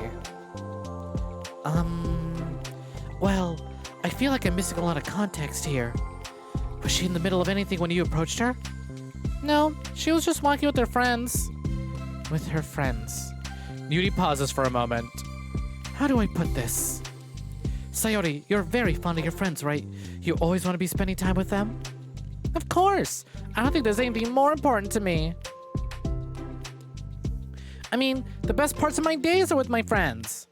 Well, I feel like I'm missing a lot of context here. Was she in the middle of anything when you approached her? No, she was just walking with her friends. With her friends. Yuri pauses for a moment. How do I put this? Sayori, you're very fond of your friends, right? You always want to be spending time with them? Of course! I don't think there's anything more important to me. I mean, the best parts of my days are with my friends.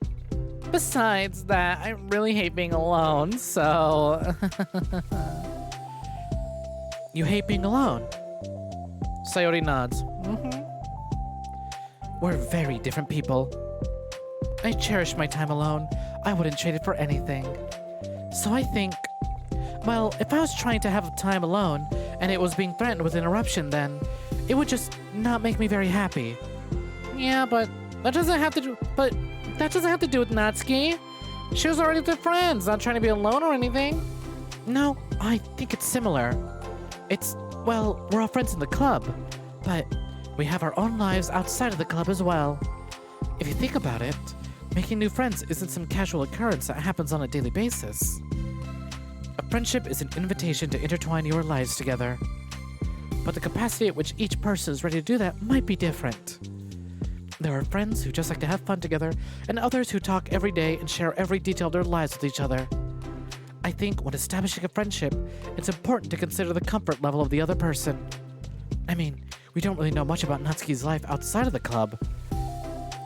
Besides that, I really hate being alone, so... You hate being alone? Sayori nods. We're very different people. I cherish my time alone. I wouldn't trade it for anything. So I think... Well, if I was trying to have time alone, and it was being threatened with interruption, then it would just not make me very happy. Yeah, but that doesn't have to do with Natsuki. She was already with her friends, not trying to be alone or anything. No, I think it's similar. Well, we're all friends in the club, but we have our own lives outside of the club as well. If you think about it, making new friends isn't some casual occurrence that happens on a daily basis. A friendship is an invitation to intertwine your lives together. But the capacity at which each person is ready to do that might be different. There are friends who just like to have fun together, and others who talk every day and share every detail of their lives with each other. I think when establishing a friendship, it's important to consider the comfort level of the other person. I mean, we don't really know much about Natsuki's life outside of the club.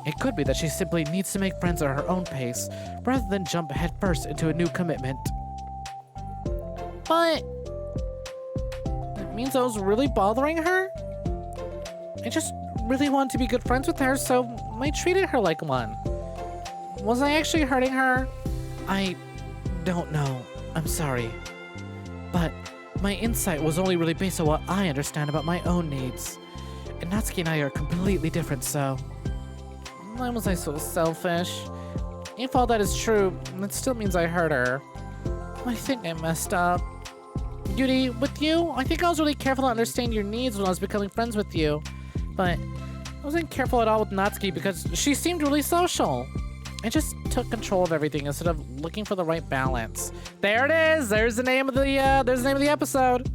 It could be that she simply needs to make friends at her own pace, rather than jump headfirst into a new commitment. But... that means I was really bothering her? I just really wanted to be good friends with her, so I treated her like one. Was I actually hurting her? I don't know. I'm sorry. But my insight was only really based on what I understand about my own needs. And Natsuki and I are completely different, so... Why was I so selfish? If all that is true, it still means I hurt her. I think I messed up. Yuri, with you, I think I was really careful to understand your needs when I was becoming friends with you. But I wasn't careful at all with Natsuki because she seemed really social. I just took control of everything instead of looking for the right balance. There it is! There's the name of the episode.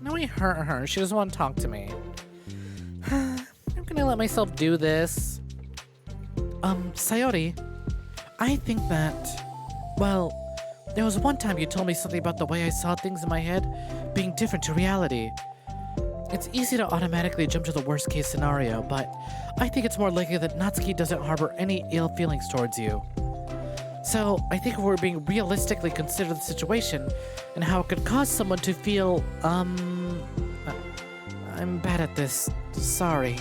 Now I hurt her. She doesn't want to talk to me. I'm gonna let myself do this. Sayori, I think that... Well, there was one time you told me something about the way I saw things in my head being different to reality. It's easy to automatically jump to the worst case scenario, but I think it's more likely that Natsuki doesn't harbor any ill feelings towards you. So, I think if we're being realistically consider the situation and how it could cause someone to feel, I'm bad at this. Sorry.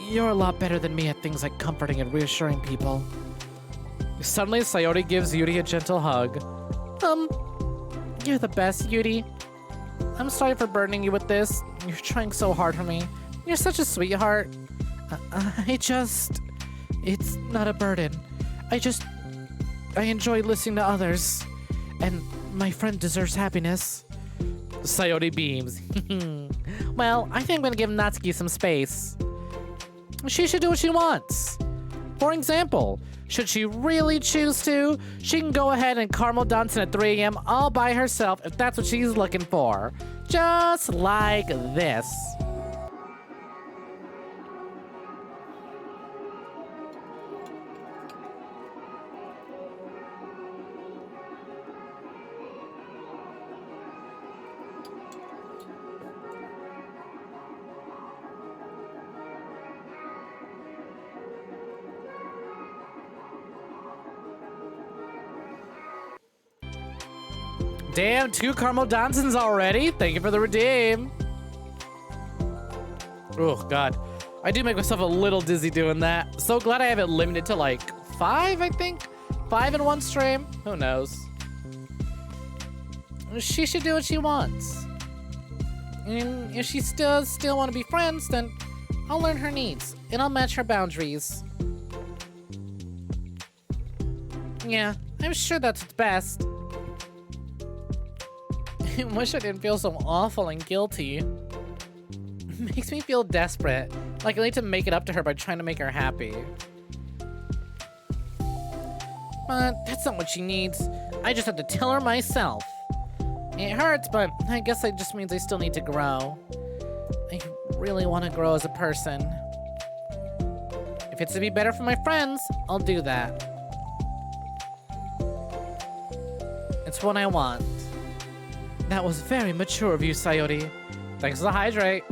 You're a lot better than me at things like comforting and reassuring people. Suddenly, Sayori gives Yuri a gentle hug. You're the best, Yuri. I'm sorry for burdening you with this. You're trying so hard for me. You're such a sweetheart. It's not a burden. I enjoy listening to others. And my friend deserves happiness. Sayori beams. Well, I think I'm gonna give Natsuki some space. She should do what she wants. For example, should she really choose to, she can go ahead and caramel dance at 3 a.m. all by herself if that's what she's looking for. Just like this. Damn, 2 caramel dancings already? Thank you for the redeem. Oh, God. I do make myself a little dizzy doing that. So glad I have it limited to like 5, I think? 5 in one stream? Who knows? She should do what she wants. And if she still want to be friends, then I'll learn her needs. And I'll match her boundaries. Yeah, I'm sure that's what's best. I wish I didn't feel so awful and guilty. It makes me feel desperate. Like I need to make it up to her by trying to make her happy. But that's not what she needs. I just have to tell her myself. It hurts, but I guess it just means I still need to grow. I really want to grow as a person. If If it's to be better for my friends, I'll do that. It's what I want. That was very mature of you, Sayori. Thanks for the hydrate.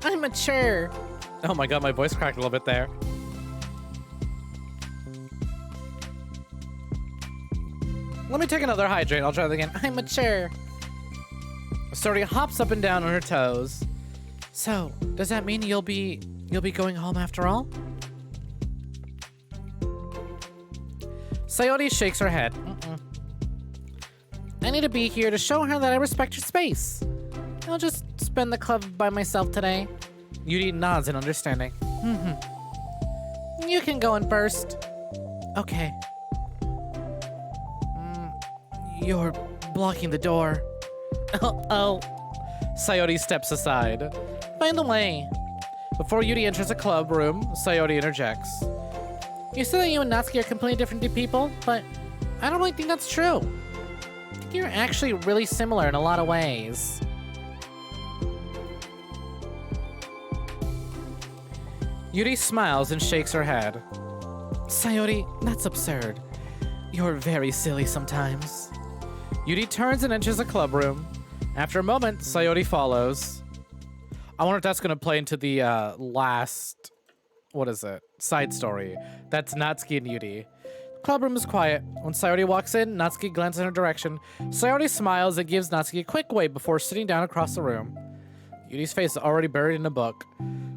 I'm mature. Oh my god, my voice cracked a little bit there. Let me take another hydrate. I'll try that again. I'm mature. Sayori hops up and down on her toes. So, does that mean you'll be going home after all? Sayori shakes her head. I need to be here to show her that I respect her space. I'll just spend the club by myself today. Yuri nods in understanding. You can go in first. Okay. You're blocking the door. Oh. Sayori steps aside. By the way, before Yuri enters the club room, Sayori interjects. You said that you and Natsuki are completely different people, but I don't really think that's true. I think you're actually really similar in a lot of ways. Yuri smiles and shakes her head. Sayori, that's absurd. You're very silly sometimes. Yuri turns and enters the club room. After a moment, Sayori follows. I wonder if that's going to play into the last, side story. That's Natsuki and Yuri. The club room is quiet. When Sayori walks in, Natsuki glances in her direction. Sayori smiles and gives Natsuki a quick wave before sitting down across the room. Yuri's face is already buried in a book.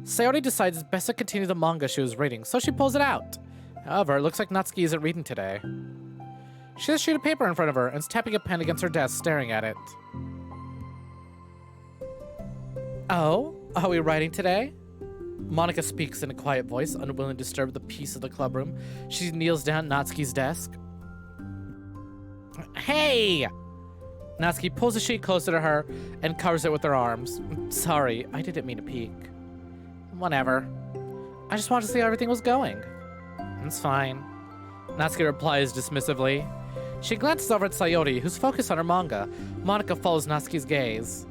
Sayori decides it's best to continue the manga she was reading, so she pulls it out. However, it looks like Natsuki isn't reading today. She has a sheet of paper in front of her and is tapping a pen against her desk, staring at it. Oh, are we writing today? Monika speaks in a quiet voice, unwilling to disturb the peace of the club room. She kneels down at Natsuki's desk. Hey! Natsuki pulls the sheet closer to her and covers it with her arms. Sorry, I didn't mean to peek. Whatever. I just wanted to see how everything was going. It's fine. Natsuki replies dismissively. She glances over at Sayori, who's focused on her manga. Monika follows Natsuki's gaze.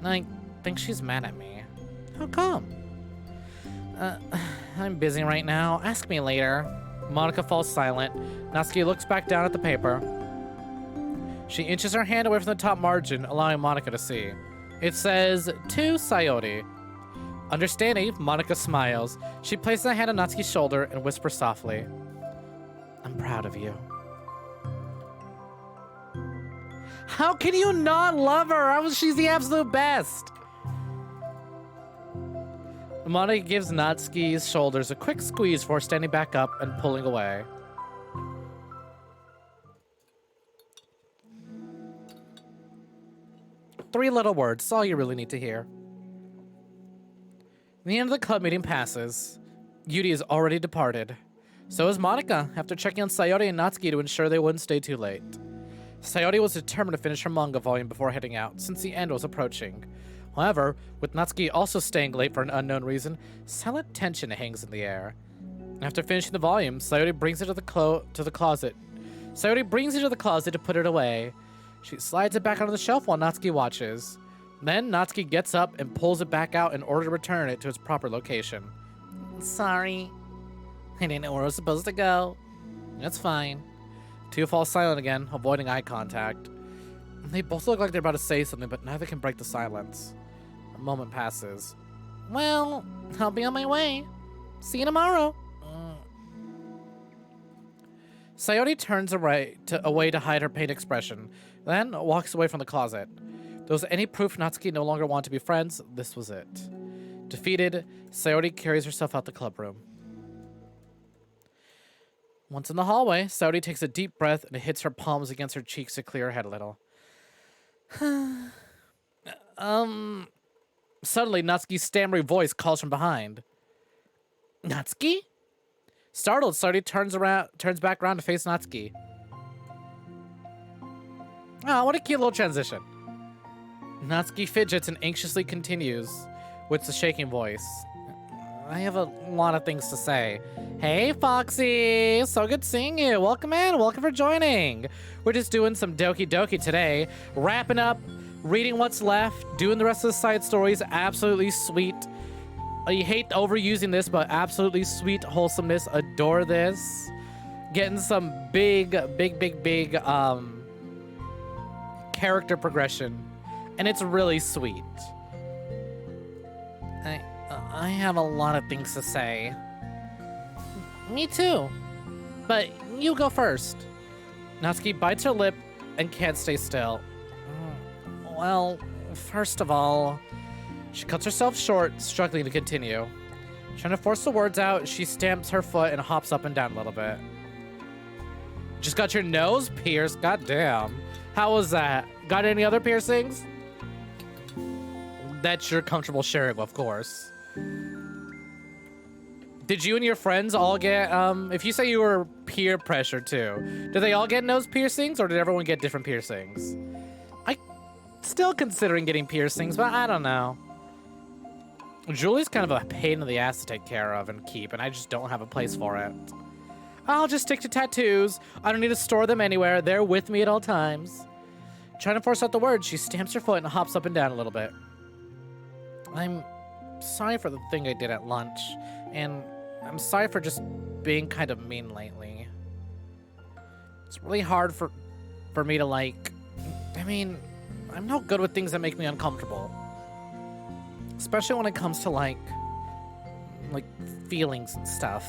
I think she's mad at me. How come? I'm busy right now. Ask me later. Monika falls silent. Natsuki looks back down at the paper. She inches her hand away from the top margin, allowing Monika to see. It says, to Sayori. Understanding, Monika smiles. She places a hand on Natsuki's shoulder and whispers softly, I'm proud of you. How can you not love her? She's the absolute best. Monika gives Natsuki's shoulders a quick squeeze before standing back up and pulling away. Three little words, that's all you really need to hear. The end of the club meeting passes. Yuri is already departed. So is Monika, after checking on Sayori and Natsuki to ensure they wouldn't stay too late. Sayori was determined to finish her manga volume before heading out, since the end was approaching. However, with Natsuki also staying late for an unknown reason, silent tension hangs in the air. After finishing the volume, Sayori brings it to the closet. Sayori brings it to the closet to put it away. She slides it back onto the shelf while Natsuki watches. Then Natsuki gets up and pulls it back out in order to return it to its proper location. Sorry. I didn't know where it was supposed to go. That's fine. Two fall silent again, avoiding eye contact. They both look like they're about to say something, but neither can break the silence. A moment passes. Well, I'll be on my way. See you tomorrow. Sayori turns away to hide her pained expression, then walks away from the closet. If there was any proof Natsuki no longer wanted to be friends, this was it. Defeated, Sayori carries herself out the club room. Once in the hallway, Sayori takes a deep breath and hits her palms against her cheeks to clear her head a little. Suddenly, Natsuki's stammering voice calls from behind. Natsuki? Startled, Sayori turns back around to face Natsuki. Oh, what a cute little transition. Natsuki fidgets and anxiously continues with the shaking voice. I have a lot of things to say. Hey, Foxy! So good seeing you. Welcome in. Welcome for joining. We're just doing some Doki Doki today. Wrapping up, reading what's left, doing the rest of the side stories. Absolutely sweet. I hate overusing this, but absolutely sweet wholesomeness. Adore this. Getting some big character progression. And it's really sweet. I have a lot of things to say. Me too. But you go first. Natsuki bites her lip and can't stay still. Well, first of all, she cuts herself short, struggling to continue. Trying to force the words out, she stamps her foot and hops up and down a little bit. Just got your nose pierced? Goddamn. How was that? Got any other piercings? That you're comfortable sharing, of course. Did you and your friends all get, if you say you were peer pressure too, did they all get nose piercings or did everyone get different piercings? I still considering getting piercings, but I don't know. Julie's kind of a pain in the ass to take care of and keep, and I just don't have a place for it. I'll just stick to tattoos. I don't need to store them anywhere. They're with me at all times. Trying to force out the words, she stamps her foot and hops up and down a little bit. I'm sorry for the thing I did at lunch, and I'm sorry for just being kind of mean lately. It's really hard for me to I mean, I'm no good with things that make me uncomfortable. Especially when it comes to like feelings and stuff.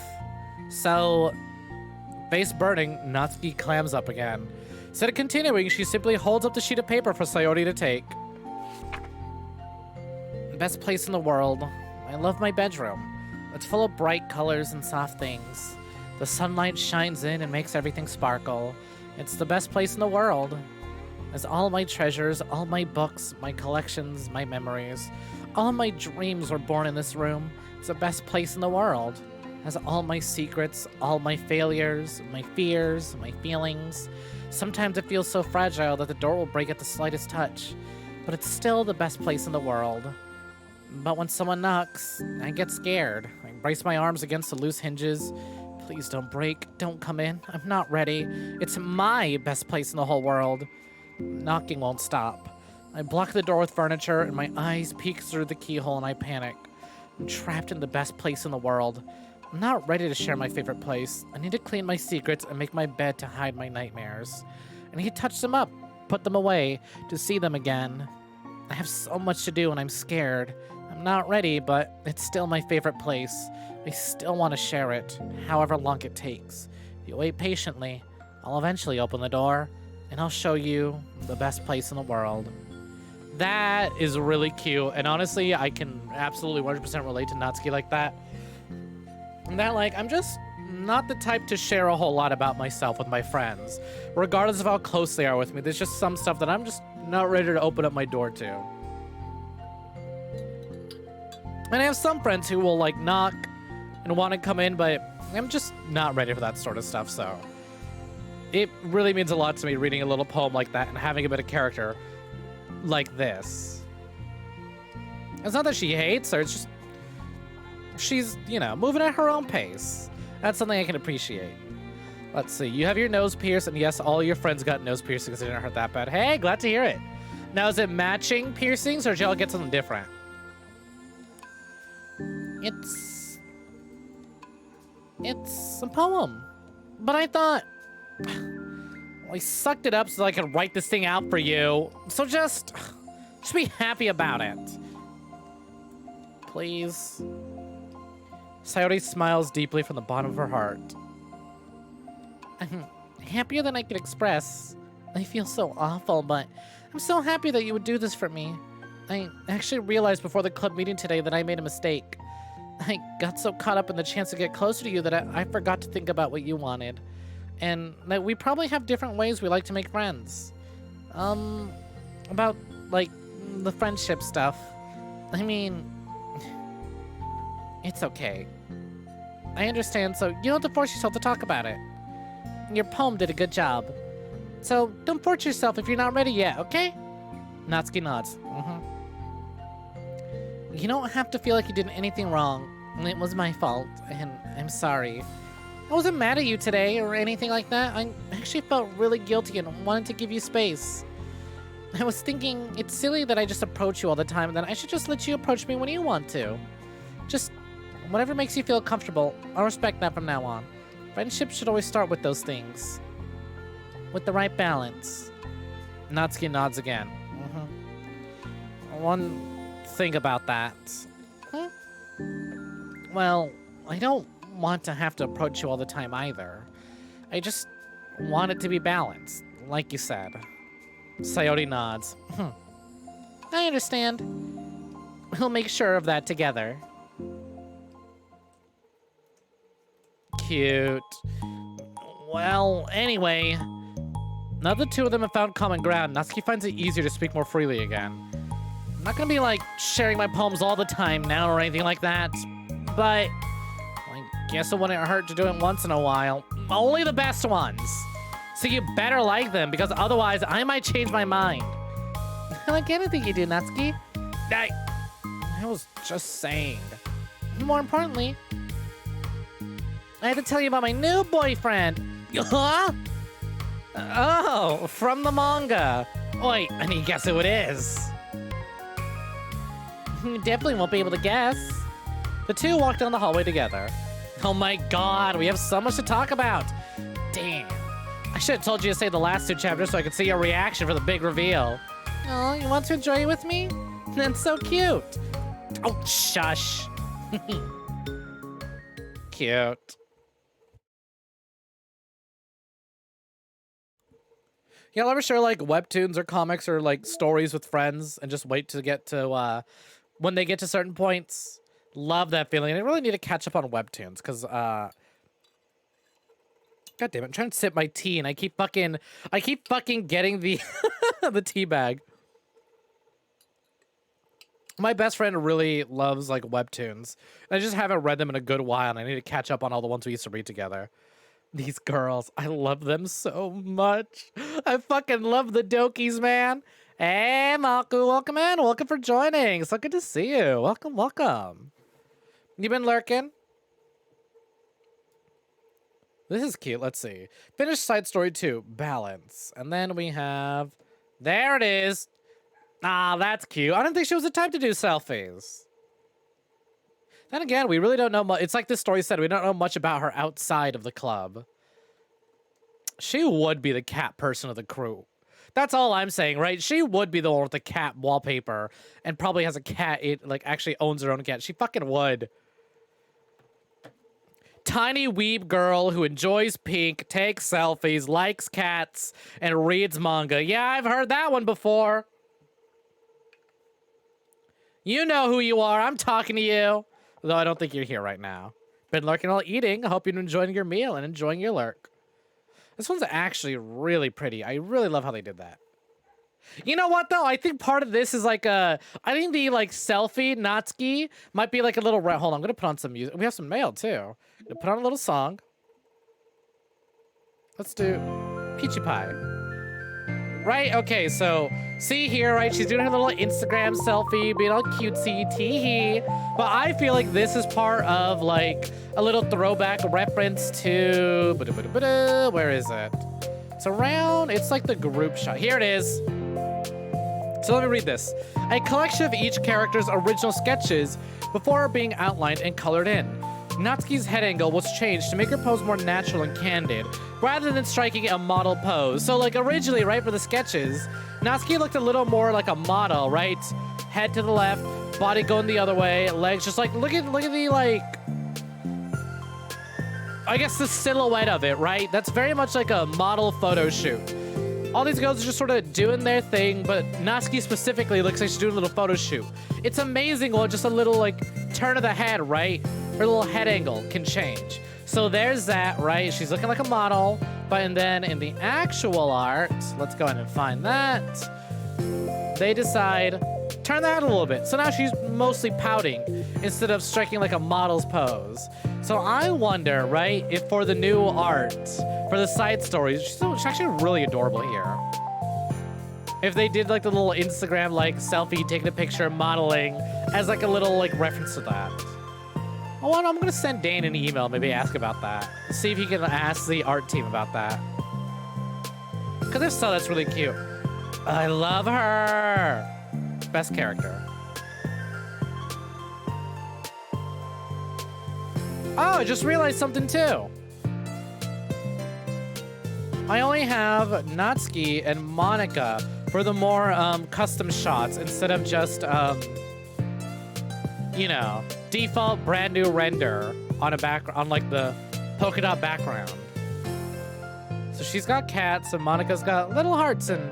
So, face burning, Natsuki clams up again. Instead of continuing, she simply holds up the sheet of paper for Sayori to take. Best place in the world. I love my bedroom. It's full of bright colors and soft things. The sunlight shines in and makes everything sparkle. It's the best place in the world. As all my treasures, all my books, my collections, my memories, all my dreams were born in this room. It's the best place in the world. Has all my secrets, all my failures, my fears, my feelings. Sometimes it feels so fragile that the door will break at the slightest touch. But it's still the best place in the world. But when someone knocks, I get scared. I brace my arms against the loose hinges. Please don't break. Don't come in. I'm not ready. It's my best place in the whole world. Knocking won't stop. I block the door with furniture, and my eyes peek through the keyhole, and I panic. I'm trapped in the best place in the world. I'm not ready to share my favorite place. I need to clean my secrets and make my bed to hide my nightmares. I need to touch them up, put them away, to see them again. I have so much to do, and I'm scared. I'm not ready, but it's still my favorite place. I still want to share it, however long it takes. If you wait patiently, I'll eventually open the door, and I'll show you the best place in the world. That is really cute, and honestly, I can absolutely 100% relate to Natsuki like that. And that, I'm just not the type to share a whole lot about myself with my friends. Regardless of how close they are with me, there's just some stuff that I'm just not ready to open up my door to. And I have some friends who will knock and want to come in, but I'm just not ready for that sort of stuff, so. It really means a lot to me reading a little poem like that and having a bit of character like this. It's not that she hates her, it's just she's, moving at her own pace. That's something I can appreciate. Let's see, you have your nose pierced, and yes, all your friends got nose piercings. It didn't hurt that bad. Hey, glad to hear it. Now, is it matching piercings, or did y'all get something different? It's a poem. But I thought, I sucked it up so I could write this thing out for you. So just be happy about it. Please. Sayori smiles deeply from the bottom of her heart. I'm happier than I could express. I feel so awful, but I'm so happy that you would do this for me. I actually realized before the club meeting today that I made a mistake. I got so caught up in the chance to get closer to you that I forgot to think about what you wanted. And that we probably have different ways we like to make friends. About, the friendship stuff. I mean, it's okay. I understand, so you don't have to force yourself to talk about it. Your poem did a good job. So don't force yourself if you're not ready yet, okay? Natsuki nods. You don't have to feel like you did anything wrong. It was my fault, and I'm sorry. I wasn't mad at you today or anything like that. I actually felt really guilty and wanted to give you space. I was thinking it's silly that I just approach you all the time, and that I should just let you approach me when you want to. Just whatever makes you feel comfortable. I'll respect that from now on. Friendship should always start with those things. With the right balance. Natsuki nods again. One thing about that. Well, I don't want to have to approach you all the time either. I just want it to be balanced, like you said. Sayori nods. I understand. We'll make sure of that together. Cute. Well, anyway, now the two of them have found common ground, Natsuki finds it easier to speak more freely again. I'm not gonna be like sharing my poems all the time now or anything like that, but I guess it wouldn't hurt to do it once in a while. Only the best ones. So you better like them, because otherwise I might change my mind. I like anything you do, Natsuki. I was just saying. More importantly, I have to tell you about my new boyfriend. Huh? Oh, from the manga. Wait, I need to guess who it is. You definitely won't be able to guess. The two walk down the hallway together. Oh my god, we have so much to talk about. Damn. I should have told you to say the last two chapters so I could see your reaction for the big reveal. Oh, you want to enjoy it with me? That's so cute. Oh, shush. Cute. Y'all ever share like webtoons or comics or like stories with friends and just wait to get to when they get to certain points? Love that feeling. And I really need to catch up on webtoons because god damn it, I'm trying to sip my tea and I keep fucking getting the the tea bag. My best friend really loves like webtoons. And I just haven't read them in a good while, and I need to catch up on all the ones we used to read together. These girls, I love them so much. I fucking love the Dokis, man. Hey, Maku, welcome in. Welcome for joining. So good to see you. Welcome, welcome. You been lurking? This is cute. Let's see. Finish side story 2, balance. And then we have... There it is. Ah, that's cute. I didn't think she was the type to do selfies. Then again, we really don't know much. It's like this story said, we don't know much about her outside of the club. She would be the cat person of the crew. That's all I'm saying, right? She would be the one with the cat wallpaper and probably has a cat, like actually owns her own cat. She fucking would. Tiny weeb girl who enjoys pink, takes selfies, likes cats, and reads manga. Yeah, I've heard that one before. You know who you are. I'm talking to you. Though I don't think you're here right now. Been lurking while eating. I hope you're enjoying your meal and enjoying your lurk. This one's actually really pretty. I really love how they did that. You know what, though? I think part of this is like I think the like selfie Natsuki might be like a little... Hold on, I'm going to put on some music. We have some mail, too. I'm going to put on a little song. Let's do Peachy Pie. Right? Okay, so see here, right? She's doing her little Instagram selfie, being all cutesy, tee-hee. But I feel like this is part of like a little throwback reference to... Where is it? It's around... It's like the group shot. Here it is. So let me read this. A collection of each character's original sketches before being outlined and colored in. Natsuki's head angle was changed to make her pose more natural and candid, rather than striking a model pose. So like originally, right, for the sketches, Natsuki looked a little more like a model, right? Head to the left, body going the other way, legs just like, look at the like, I guess the silhouette of it, right? That's very much like a model photo shoot. All these girls are just sort of doing their thing, but Natsuki specifically looks like she's doing a little photo shoot. It's amazing, well, just a little like turn of the head, right? Her little head angle can change. So there's that, right? She's looking like a model, but and then in the actual art, let's go ahead and find that. They decide, turn that a little bit. So now she's mostly pouting instead of striking like a model's pose. So I wonder, right, if for the new art, for the side stories, she's actually really adorable here. If they did like the little Instagram like selfie, taking a picture, modeling as like a little like reference to that. Oh, well, I'm gonna send Dane an email, maybe ask about that. See if he can ask the art team about that. Because if so, that's really cute. I love her. Best character. Oh, I just realized something too. I only have Natsuki and Monica for the more custom shots instead of just, you know, default brand new render on on like the polka dot background. So she's got cats and Monica's got little hearts and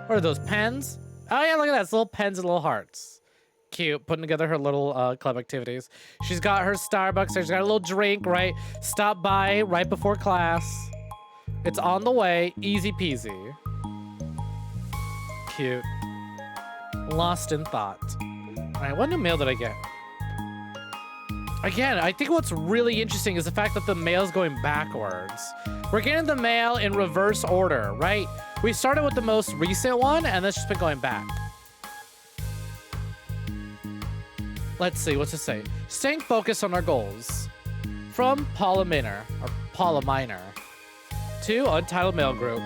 what are those, pens? Oh yeah, look at that, it's little pens and little hearts. Cute, putting together her little club activities. She's got her Starbucks, she's got a little drink, right? Stop by right before class. It's on the way, easy peasy. Cute. Lost in thought. All right, what new mail did I get? Again, I think what's really interesting is the fact that the mail's going backwards. We're getting the mail in reverse order, right? We started with the most recent one, and that's just been going back. Let's see, what's it say? Staying focused on our goals. From Paula Minor, or Paula Minor. To Untitled Mail Group.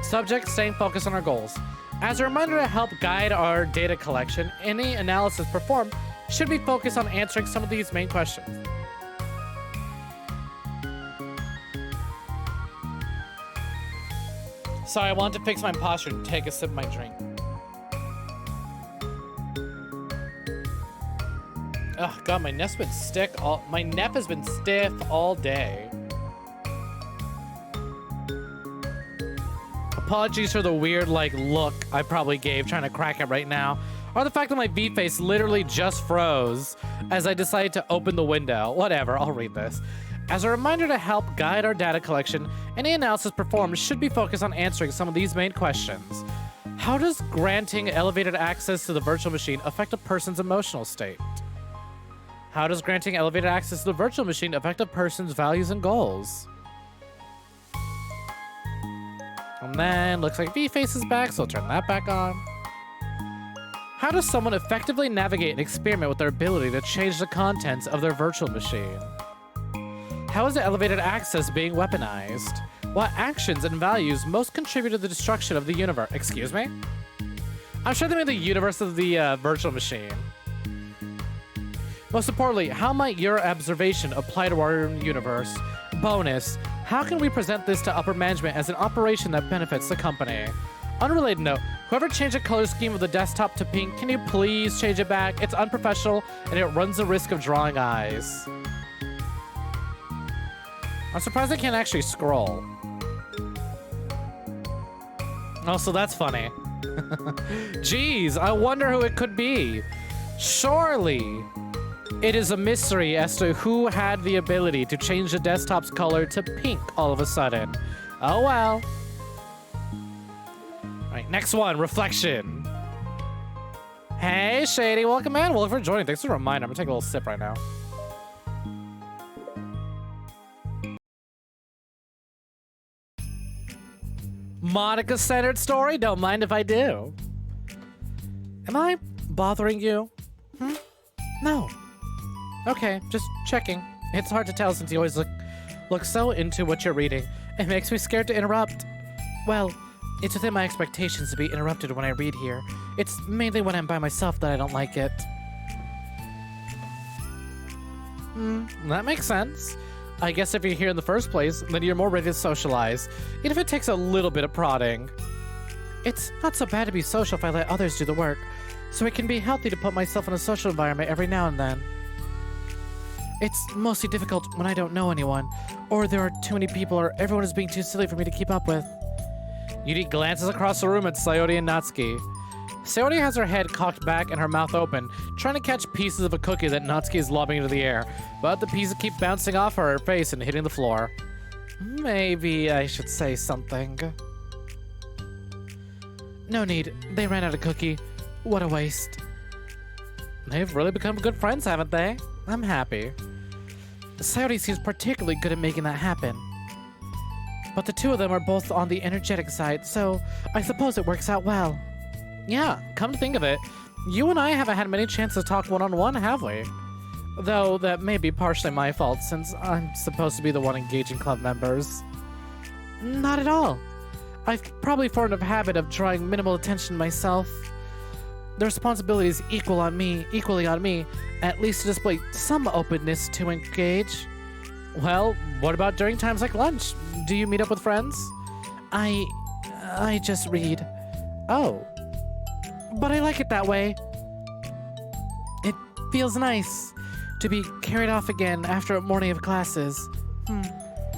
Subject, staying focused on our goals. As a reminder to help guide our data collection, any analysis performed should be focused on answering some of these main questions. Sorry, I wanted to fix my posture and take a sip of my drink. Oh god, my neck's been my neck has been stiff all day. Apologies for the weird, like, look I probably gave trying to crack it right now. Or the fact that my V-face literally just froze as I decided to open the window. Whatever, I'll read this. As a reminder to help guide our data collection, any analysis performed should be focused on answering some of these main questions. How does granting elevated access to the virtual machine affect a person's emotional state? How does granting elevated access to the virtual machine affect a person's values and goals? And then, looks like V-Face is back, so I'll turn that back on. How does someone effectively navigate and experiment with their ability to change the contents of their virtual machine? How is the elevated access being weaponized? What actions and values most contribute to the destruction of the universe? Excuse me? I'm sure they mean the universe of the virtual machine. Most importantly, how might your observation apply to our universe? Bonus, how can we present this to upper management as an operation that benefits the company? Unrelated note, whoever changed the color scheme of the desktop to pink, can you please change it back? It's unprofessional and it runs the risk of drawing eyes. I'm surprised I can't actually scroll. Oh, so that's funny. Jeez, I wonder who it could be. Surely it is a mystery as to who had the ability to change the desktop's color to pink all of a sudden. Oh well. All right, next one, reflection. Hey, Shady, welcome in. Welcome for joining. Thanks for the reminder. I'm gonna take a little sip right now. Monica-centered story? Don't mind if I do. Am I bothering you? No. Okay, just checking. It's hard to tell since you always look so into what you're reading. It makes me scared to interrupt. Well, it's within my expectations to be interrupted when I read here. It's mainly when I'm by myself that I don't like it. That makes sense. I guess if you're here in the first place, then you're more ready to socialize, even if it takes a little bit of prodding. It's not so bad to be social if I let others do the work, so it can be healthy to put myself in a social environment every now and then. It's mostly difficult when I don't know anyone, or there are too many people, or everyone is being too silly for me to keep up with. Yuri glances across the room at Sayori and Natsuki. Sayori has her head cocked back and her mouth open, trying to catch pieces of a cookie that Natsuki is lobbing into the air, but the pieces keep bouncing off her face and hitting the floor. Maybe I should say something. No need. They ran out of cookie. What a waste. They've really become good friends, haven't they? I'm happy. Sayori seems particularly good at making that happen. But the two of them are both on the energetic side, so I suppose it works out well. Yeah, come to think of it, you and I haven't had many chances to talk one-on-one, have we? Though that may be partially my fault since I'm supposed to be the one engaging club members. Not at all. I've probably formed a habit of drawing minimal attention myself. The responsibility is equally on me, at least to display some openness to engage. Well, what about during times like lunch? Do you meet up with friends? I just read. Oh. But I like it that way. It feels nice to be carried off again after a morning of classes.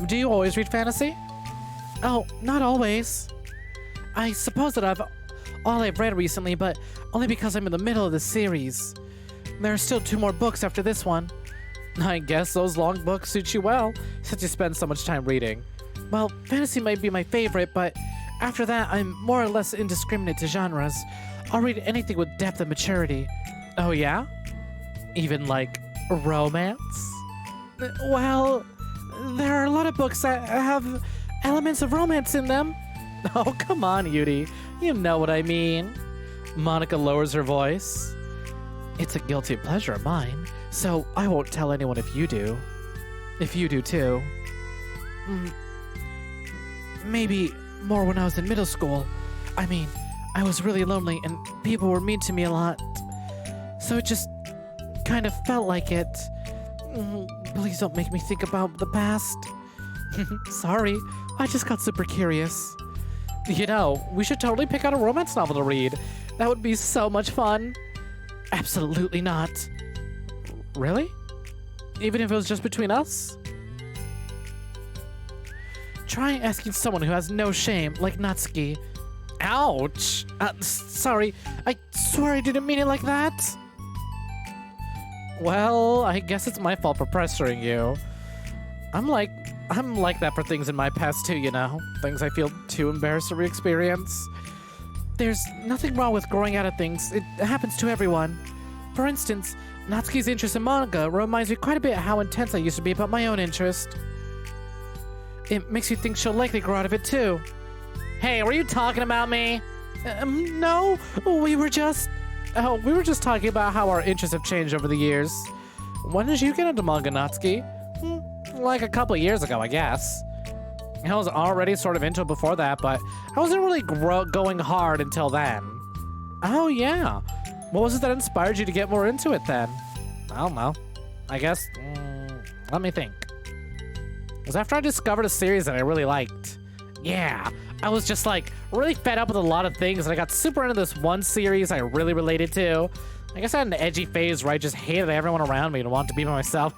Do you always read fantasy? Oh, not always. I suppose that all I've read recently, but only because I'm in the middle of the series. There are still 2 more books after this one. I guess those long books suit you well, since you spend so much time reading. Well, fantasy might be my favorite, but after that, I'm more or less indiscriminate to genres. I'll read anything with depth and maturity. Oh yeah? Even like romance? Well, there are a lot of books that have elements of romance in them. Oh, come on, Yuri. You know what I mean. Monica lowers her voice. It's a guilty pleasure of mine, so I won't tell anyone if you do. If you do too. Maybe more when I was in middle school. I mean, I was really lonely and people were mean to me a lot. So it just kind of felt like it. Please don't make me think about the past. Sorry, I just got super curious. You know, we should totally pick out a romance novel to read. That would be so much fun. Absolutely not. Really? Even if it was just between us? Try asking someone who has no shame, like Natsuki. Ouch! Sorry, I swear I didn't mean it like that. Well, I guess it's my fault for pressuring you. I'm like that for things in my past too, you know? Things I feel too embarrassed to re-experience. There's nothing wrong with growing out of things. It happens to everyone. For instance, Natsuki's interest in manga reminds me quite a bit of how intense I used to be about my own interest. It makes you think she'll likely grow out of it too. Hey, were you talking about me? No, we were just talking about how our interests have changed over the years. When did you get into manga, Natsuki? Like a couple of years ago, I guess. I was already sort of into it before that, but I wasn't really going hard until then. Oh, yeah. What was it that inspired you to get more into it then? I don't know. I guess, let me think. It was after I discovered a series that I really liked. Yeah, I was just like really fed up with a lot of things and I got super into this one series I really related to. I guess I had an edgy phase where I just hated everyone around me and wanted to be by myself.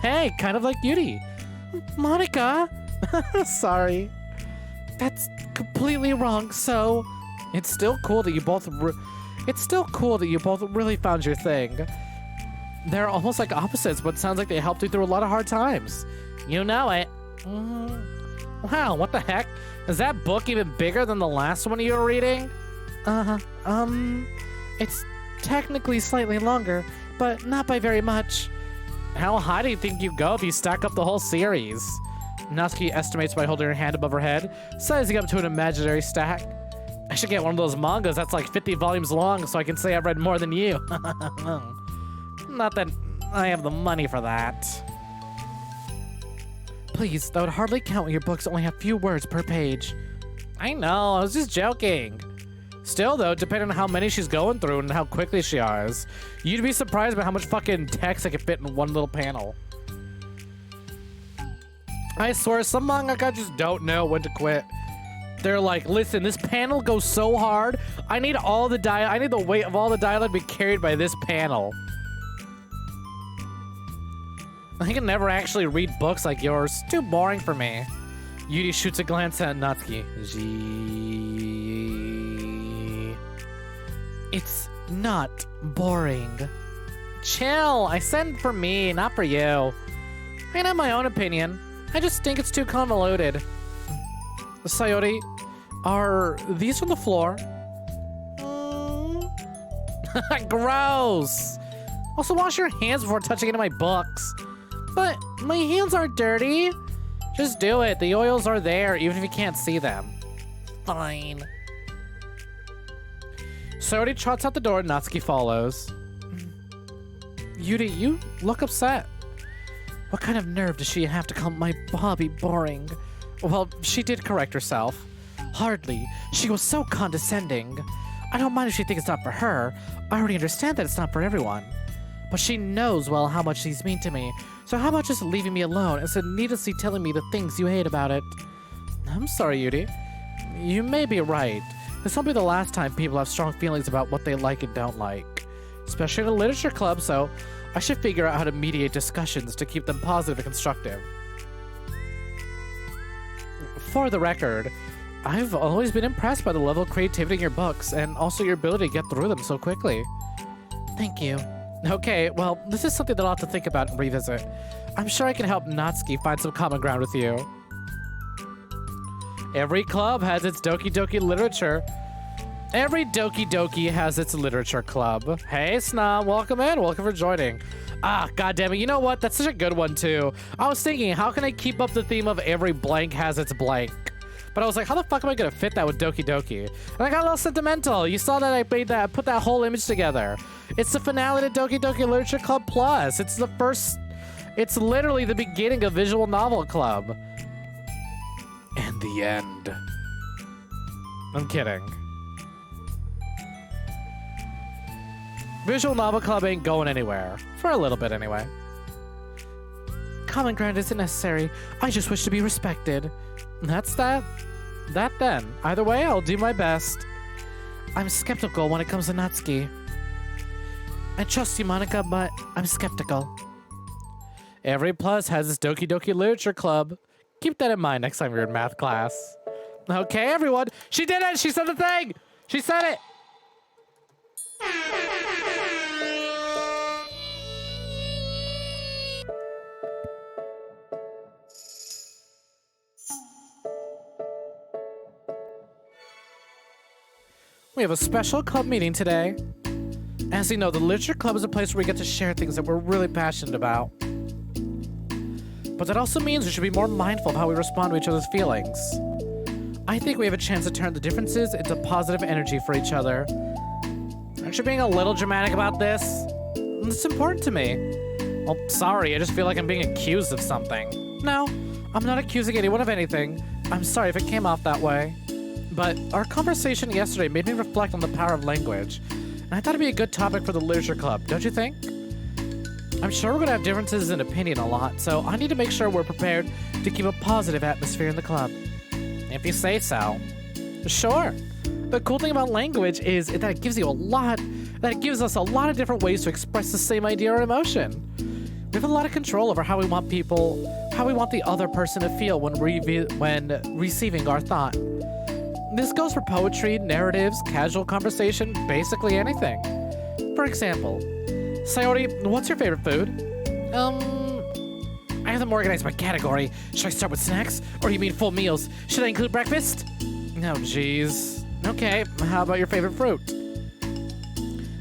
Hey, kind of like Yuri. Monica! Sorry. That's completely wrong, so it's still cool that you both really found your thing. They're almost like opposites, but it sounds like they helped you through a lot of hard times. You know it. Wow, what the heck? Is that book even bigger than the last one you were reading? It's technically slightly longer, but not by very much. How high do you think you go if you stack up the whole series? Natsuki estimates by holding her hand above her head, sizing up to an imaginary stack. I should get one of those mangas that's like 50 volumes long so I can say I've read more than you. Not that I have the money for that. Please, that would hardly count when your books only have few words per page. I know, I was just joking. Still though, depending on how many she's going through and how quickly she is, you'd be surprised by how much fucking text I can fit in one little panel. I swear, some mangaka just don't know when to quit. They're like, listen, this panel goes so hard, I need the weight of all the dialogue to be carried by this panel. I can never actually read books like yours. It's too boring for me. Yuri shoots a glance at Natsuki. It's not boring. Chill, I said it for me, not for you. I can have my own opinion. I just think it's too convoluted. Sayori, are these on the floor? Gross! Also, wash your hands before touching any of my books. But my hands aren't dirty. Just do it. The oils are there, even if you can't see them. Fine. Sayori trots out the door and Natsuki follows. Yuri, you look upset. What kind of nerve does she have to call my hobby boring? Well, she did correct herself. Hardly. She was so condescending. I don't mind if she thinks it's not for her. I already understand that it's not for everyone. But she knows well how much these mean to me. So how about just leaving me alone instead of needlessly telling me the things you hate about it? I'm sorry, Yuri. You may be right. This won't be the last time people have strong feelings about what they like and don't like. Especially in a literature club, so I should figure out how to mediate discussions to keep them positive and constructive. For the record, I've always been impressed by the level of creativity in your books and also your ability to get through them so quickly. Thank you. Okay, well, this is something that I'll have to think about and revisit. I'm sure I can help Natsuki find some common ground with you. Every club has its Doki Doki literature. Every Doki Doki has its literature club. Hey, Snob, welcome in. Welcome for joining. Ah, goddammit, you know what? That's such a good one, too. I was thinking, how can I keep up the theme of every blank has its blank? But I was like, how the fuck am I gonna fit that with Doki Doki? And I got a little sentimental. You saw that I put that whole image together. It's the finale to Doki Doki Literature Club Plus. It's the first, it's literally the beginning of Visual Novel Club. And the end. I'm kidding. Visual Novel Club ain't going anywhere. For a little bit, anyway. Common ground isn't necessary. I just wish to be respected. That's that. That then. Either way, I'll do my best. I'm skeptical when it comes to Natsuki. I trust you, Monica, but I'm skeptical. Every plus has its Doki Doki Literature Club. Keep that in mind next time you're in math class. Okay, everyone. She did it! She said the thing! She said it! We have a special club meeting today. As you know, the Literature Club is a place where we get to share things that we're really passionate about. But that also means we should be more mindful of how we respond to each other's feelings. I think we have a chance to turn the differences into positive energy for each other. Aren't you being a little dramatic about this? It's important to me. Well, sorry, I just feel like I'm being accused of something. No, I'm not accusing anyone of anything. I'm sorry if it came off that way. But our conversation yesterday made me reflect on the power of language, and I thought it'd be a good topic for the Literature Club, don't you think? I'm sure we're gonna have differences in opinion a lot, so I need to make sure we're prepared to keep a positive atmosphere in the club. If you say so. Sure. The cool thing about language is that it gives us a lot of different ways to express the same idea or emotion. We have a lot of control over how we want the other person to feel when receiving our thought. This goes for poetry, narratives, casual conversation, basically anything. For example, Sayori, what's your favorite food? I haven't organized by category. Should I start with snacks? Or you mean full meals? Should I include breakfast? No, jeez. Okay, how about your favorite fruit?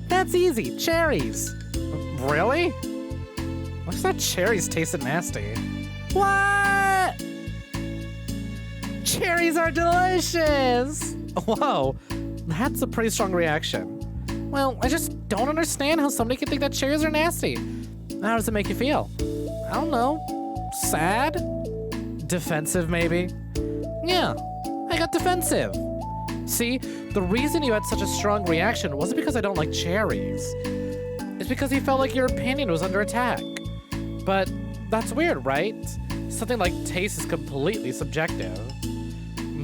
That's easy, cherries. Really? What's that cherries tasting nasty? What? Cherries are delicious! Whoa, that's a pretty strong reaction. Well, I just don't understand how somebody can think that cherries are nasty. How does it make you feel? I don't know. Sad? Defensive, maybe? Yeah, I got defensive. See, the reason you had such a strong reaction wasn't because I don't like cherries. It's because you felt like your opinion was under attack. But that's weird, right? Something like taste is completely subjective.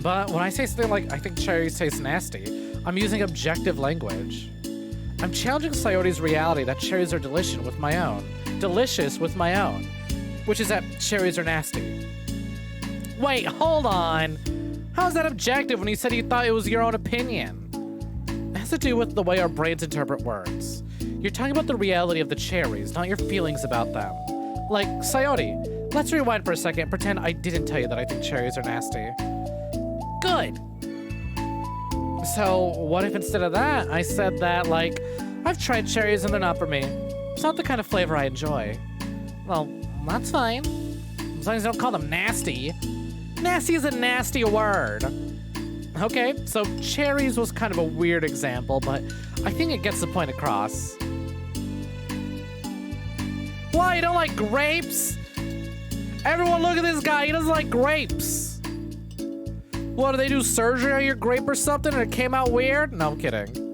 But when I say something like, I think cherries taste nasty, I'm using objective language. I'm challenging Sayori's reality that cherries are delicious with my own, which is that cherries are nasty. Wait, hold on. How is that objective when you said you thought it was your own opinion? It has to do with the way our brains interpret words. You're talking about the reality of the cherries, not your feelings about them. Like, Sayori, let's rewind for a second and pretend I didn't tell you that I think cherries are nasty. Good. So, what if instead of that, I said that, like, I've tried cherries and they're not for me. It's not the kind of flavor I enjoy. Well, that's fine. As long as you don't call them nasty. Nasty is a nasty word. Okay, so cherries was kind of a weird example, but I think it gets the point across. Why, you don't like grapes? Everyone look at this guy, he doesn't like grapes. What, do they do surgery on your grape or something and it came out weird? No, I'm kidding.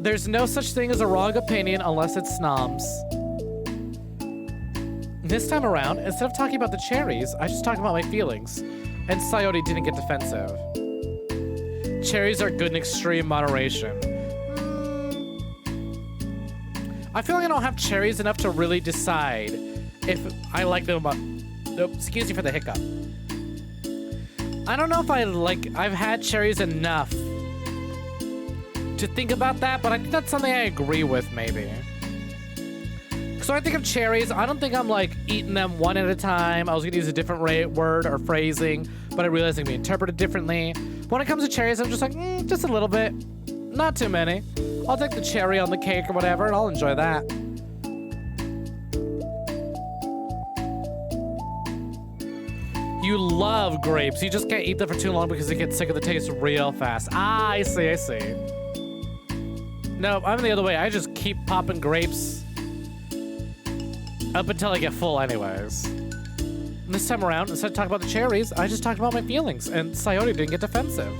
There's no such thing as a wrong opinion unless it's snoms. This time around, instead of talking about the cherries, I just talked about my feelings. And Sayori didn't get defensive. Cherries are good in extreme moderation. I feel like I don't have cherries enough to really decide if I like them. Nope, excuse me for the hiccup. I don't know if I've had cherries enough to think about that, but I think that's something I agree with, maybe. So I think of cherries, I don't think I'm like eating them one at a time. I was gonna use a different word or phrasing, but I realized they can be interpreted differently. When it comes to cherries, I'm just like, just a little bit. Not too many. I'll take the cherry on the cake or whatever, and I'll enjoy that. You love grapes. You just can't eat them for too long because you get sick of the taste real fast. Ah, I see, I see. No, I'm the other way. I just keep popping grapes up until I get full anyways. And this time around, instead of talking about the cherries, I just talked about my feelings, and Sayori didn't get defensive.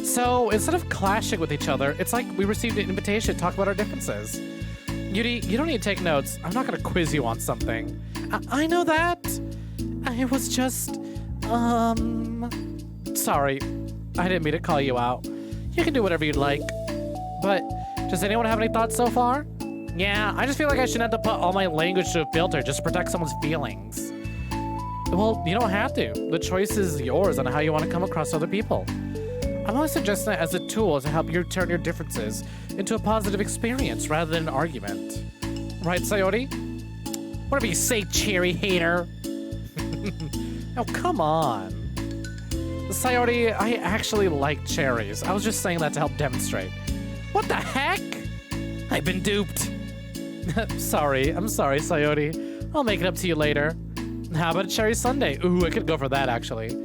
So instead of clashing with each other, it's like we received an invitation to talk about our differences. Yuri, you don't need to take notes. I'm not gonna quiz you on something. I know that. I was just, sorry. I didn't mean to call you out. You can do whatever you'd like. But does anyone have any thoughts so far? Yeah, I just feel like I shouldn't have to put all my language to a filter just to protect someone's feelings. Well, you don't have to. The choice is yours on how you want to come across other people. I'm only suggesting it as a tool to help you turn your differences into a positive experience rather than an argument. Right, Sayori? Whatever you say, cherry hater. Oh, come on. Sayori, I actually like cherries. I was just saying that to help demonstrate. What the heck? I've been duped. I'm sorry, Sayori. I'll make it up to you later. How about a cherry sundae? Ooh, I could go for that, actually.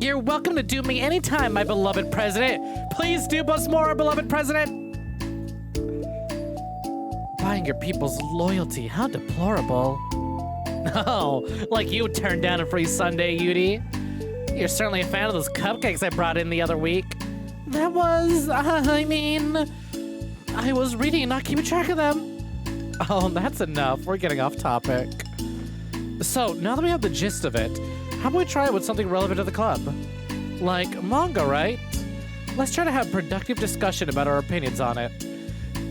You're welcome to dupe me anytime, my beloved president. Please dupe us more, beloved president. Buying your people's loyalty, how deplorable. Oh, like you turned down a free sundae, Yuri. You're certainly a fan of those cupcakes I brought in the other week. That was, I was reading and not keeping track of them. Oh, that's enough. We're getting off topic. So, now that we have the gist of it, how about we try it with something relevant to the club? Like manga, right? Let's try to have productive discussion about our opinions on it.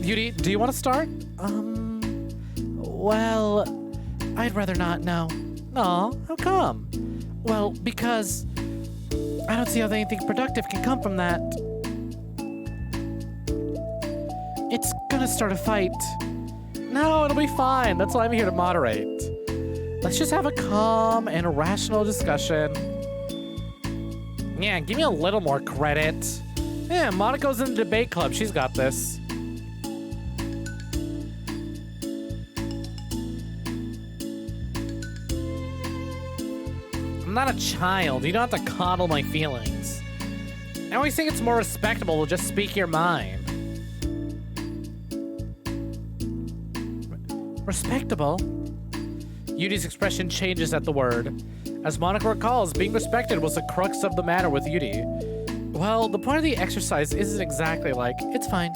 Yuri, do you want to start? Well, I'd rather not, no. Aw, how come? Well, because I don't see how anything productive can come from that. It's gonna start a fight. No, it'll be fine. That's why I'm here to moderate. Let's just have a calm and rational discussion. Yeah, give me a little more credit. Yeah, Monaco's in the debate club. She's got this. I'm not a child. You don't have to coddle my feelings. I always think it's more respectable to just speak your mind. Respectable? Yuri's expression changes at the word. As Monaco recalls, being respected was the crux of the matter with Yuri. Well, the point of the exercise isn't exactly like, it's fine.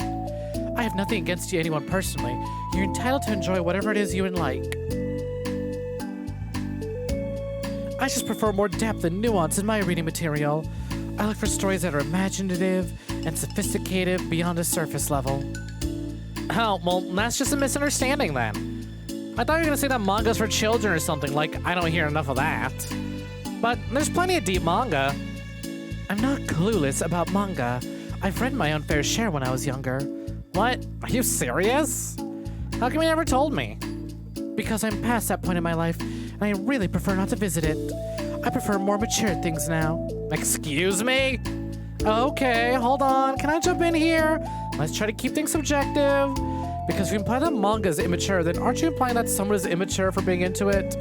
I have nothing against you, anyone personally. You're entitled to enjoy whatever it is you would like. I just prefer more depth and nuance in my reading material. I look for stories that are imaginative and sophisticated beyond a surface level. Oh, well, that's just a misunderstanding then. I thought you were gonna say that manga's for children or something, like I don't hear enough of that. But there's plenty of deep manga. I'm not clueless about manga. I've read my own fair share when I was younger. What? Are you serious? How come you never told me? Because I'm past that point in my life, and I really prefer not to visit it. I prefer more mature things now. Excuse me? Okay, hold on. Can I jump in here? Let's try to keep things subjective. Because if you imply that manga is immature, then aren't you implying that someone is immature for being into it?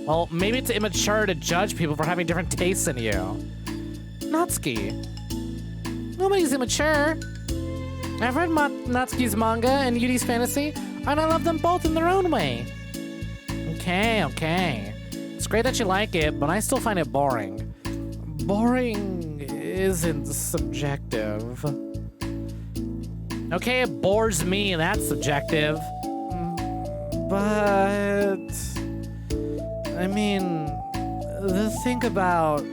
Well, maybe it's immature to judge people for having different tastes than you. Natsuki. Nobody's immature. I've read Natsuki's manga and Yudi's fantasy, and I love them both in their own way. Okay. It's great that you like it, but I still find it boring. Boring isn't subjective. Okay, it bores me, that's subjective. But... I mean... think about...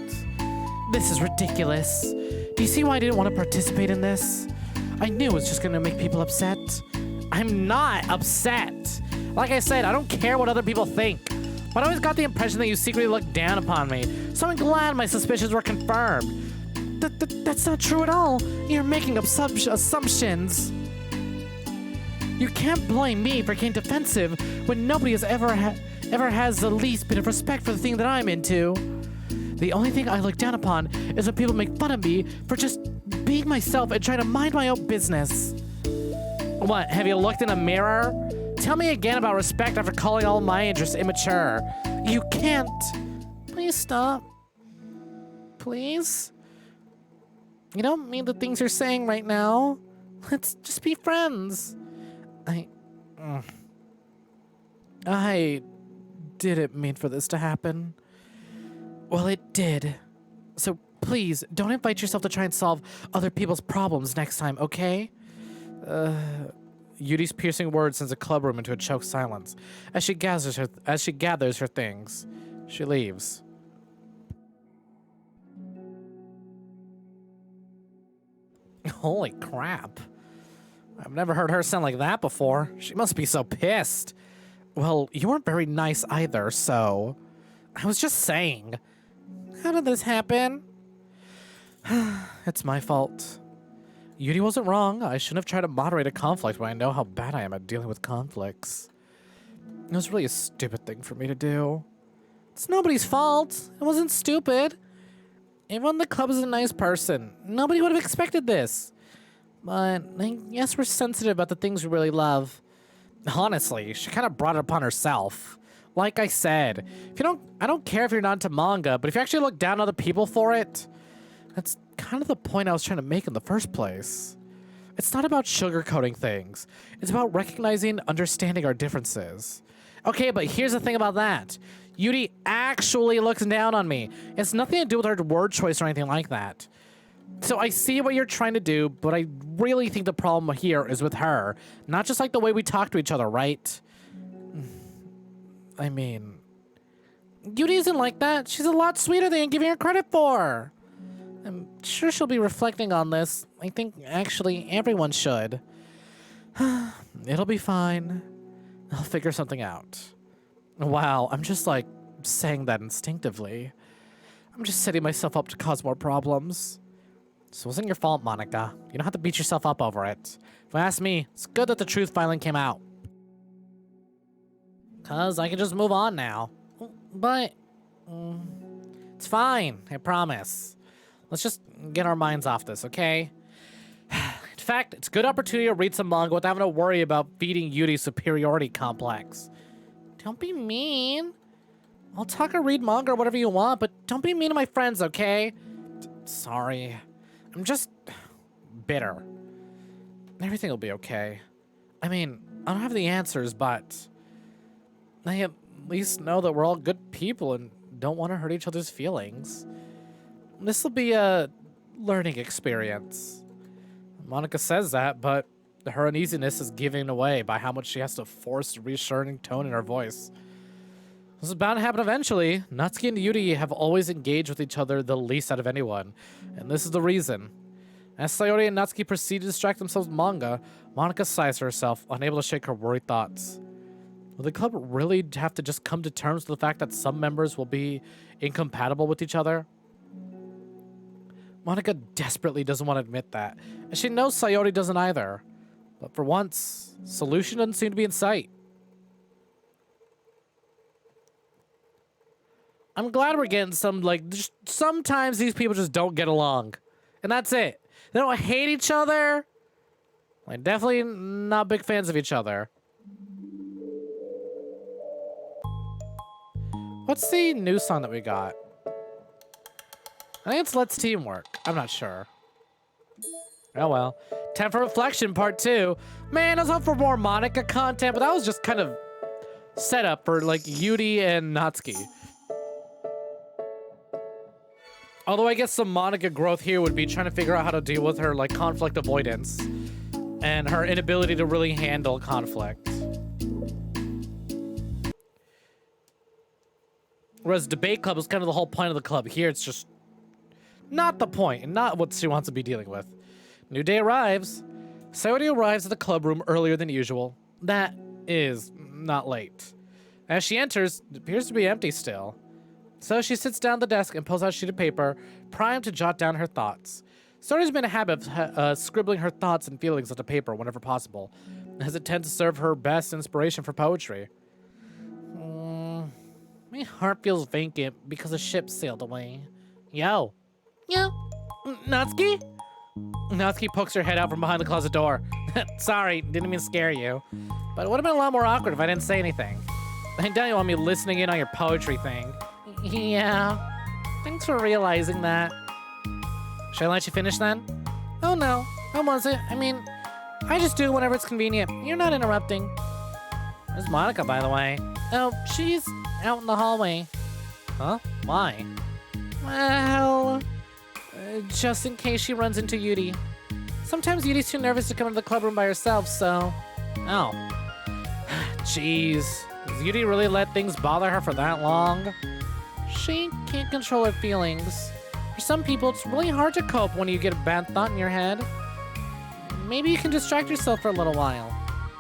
This is ridiculous. Do you see why I didn't want to participate in this? I knew it was just gonna make people upset. I'm not upset. Like I said, I don't care what other people think. But I always got the impression that you secretly looked down upon me. So I'm glad my suspicions were confirmed. That's not true at all. You're making up assumptions. You can't blame me for getting defensive when nobody has ever has the least bit of respect for the thing that I'm into. The only thing I look down upon is when people make fun of me for just being myself and trying to mind my own business. What, have you looked in a mirror? Tell me again about respect after calling all my interests immature. You can't. Please stop. Please? You don't mean the things you're saying right now. Let's just be friends. I didn't mean for this to happen. Well, it did. So please, don't invite yourself to try and solve other people's problems next time, okay? Yudi's piercing words sends a club room into a choked silence. As she gathers her things, she leaves. Holy crap. I've never heard her sound like that before. She must be so pissed. Well, you weren't very nice either, so... I was just saying. How did this happen? It's my fault. Yudi wasn't wrong. I shouldn't have tried to moderate a conflict when I know how bad I am at dealing with conflicts. It was really a stupid thing for me to do. It's nobody's fault. It wasn't stupid. Everyone in the club is a nice person. Nobody would have expected this. But I guess we're sensitive about the things we really love. Honestly, she kind of brought it upon herself. Like I said, I don't care if you're not into manga, but if you actually look down on other people for it, that's kind of the point I was trying to make in the first place. It's not about sugarcoating things. It's about recognizing, understanding our differences. Okay, but here's the thing about that. Yudi actually looks down on me. It's nothing to do with her word choice or anything like that. So I see what you're trying to do, but I really think the problem here is with her. Not just like the way we talk to each other, right? I mean... Yudi isn't like that. She's a lot sweeter than you're giving her credit for. I'm sure she'll be reflecting on this. I think, actually, everyone should. It'll be fine. I'll figure something out. Wow, I'm just, like, saying that instinctively. I'm just setting myself up to cause more problems. This wasn't your fault, Monica. You don't have to beat yourself up over it. If you ask me, it's good that the truth finally came out. 'Cause I can just move on now. But... it's fine, I promise. Let's just get our minds off this, okay? In fact, it's a good opportunity to read some manga without having to worry about feeding Yudi's superiority complex. Don't be mean. I'll talk or read manga or whatever you want, but don't be mean to my friends, okay? Sorry. I'm just... bitter. Everything will be okay. I mean, I don't have the answers, but... I at least know that we're all good people and don't want to hurt each other's feelings. This will be a learning experience. Monica says that, but her uneasiness is giving away by how much she has to force a reassuring tone in her voice. This is bound to happen eventually. Natsuki and Yudi have always engaged with each other the least out of anyone, and this is the reason. As Sayori and Natsuki proceed to distract themselves with manga, Monica sighs to herself, unable to shake her worried thoughts. Will the club really have to just come to terms with the fact that some members will be incompatible with each other? Monica desperately doesn't want to admit that, and she knows Sayori doesn't either. But for once, solution doesn't seem to be in sight. I'm glad we're getting some, like, just sometimes these people just don't get along. And that's it. They don't hate each other. Like, definitely not big fans of each other. What's the new song that we got? I think it's Let's Teamwork. I'm not sure. Oh well. Time for reflection, part 2. Man, I was hoping for more Monica content, but that was just kind of set up for like Yuri and Natsuki. Although I guess some Monica growth here would be trying to figure out how to deal with her like conflict avoidance and her inability to really handle conflict. Whereas debate club was kind of the whole point of the club. Here it's just not the point and not what she wants to be dealing with. New day arrives. Sayori arrives at the club room earlier than usual. That is not late. As she enters, it appears to be empty still. So she sits down at the desk and pulls out a sheet of paper, primed to jot down her thoughts. Sayori's made a habit of scribbling her thoughts and feelings onto paper whenever possible, as it tends to serve her best inspiration for poetry. My heart feels vacant because the ship sailed away. Yo. Natsuki? Natsuki pokes her head out from behind the closet door. Sorry, didn't mean to scare you. But it would have been a lot more awkward if I didn't say anything. I doubt you want me listening in on your poetry thing. Yeah. Thanks for realizing that. Should I let you finish then? Oh no, I wasn't. I mean, I just do it whenever it's convenient. You're not interrupting. Where's Monica, by the way? Oh, she's out in the hallway. Huh? Why? Well, just in case she runs into Yuri. Sometimes Yuri's too nervous to come into the clubroom by herself, so... Oh. Jeez. Does Yuri really let things bother her for that long? She can't control her feelings. For some people, it's really hard to cope when you get a bad thought in your head. Maybe you can distract yourself for a little while.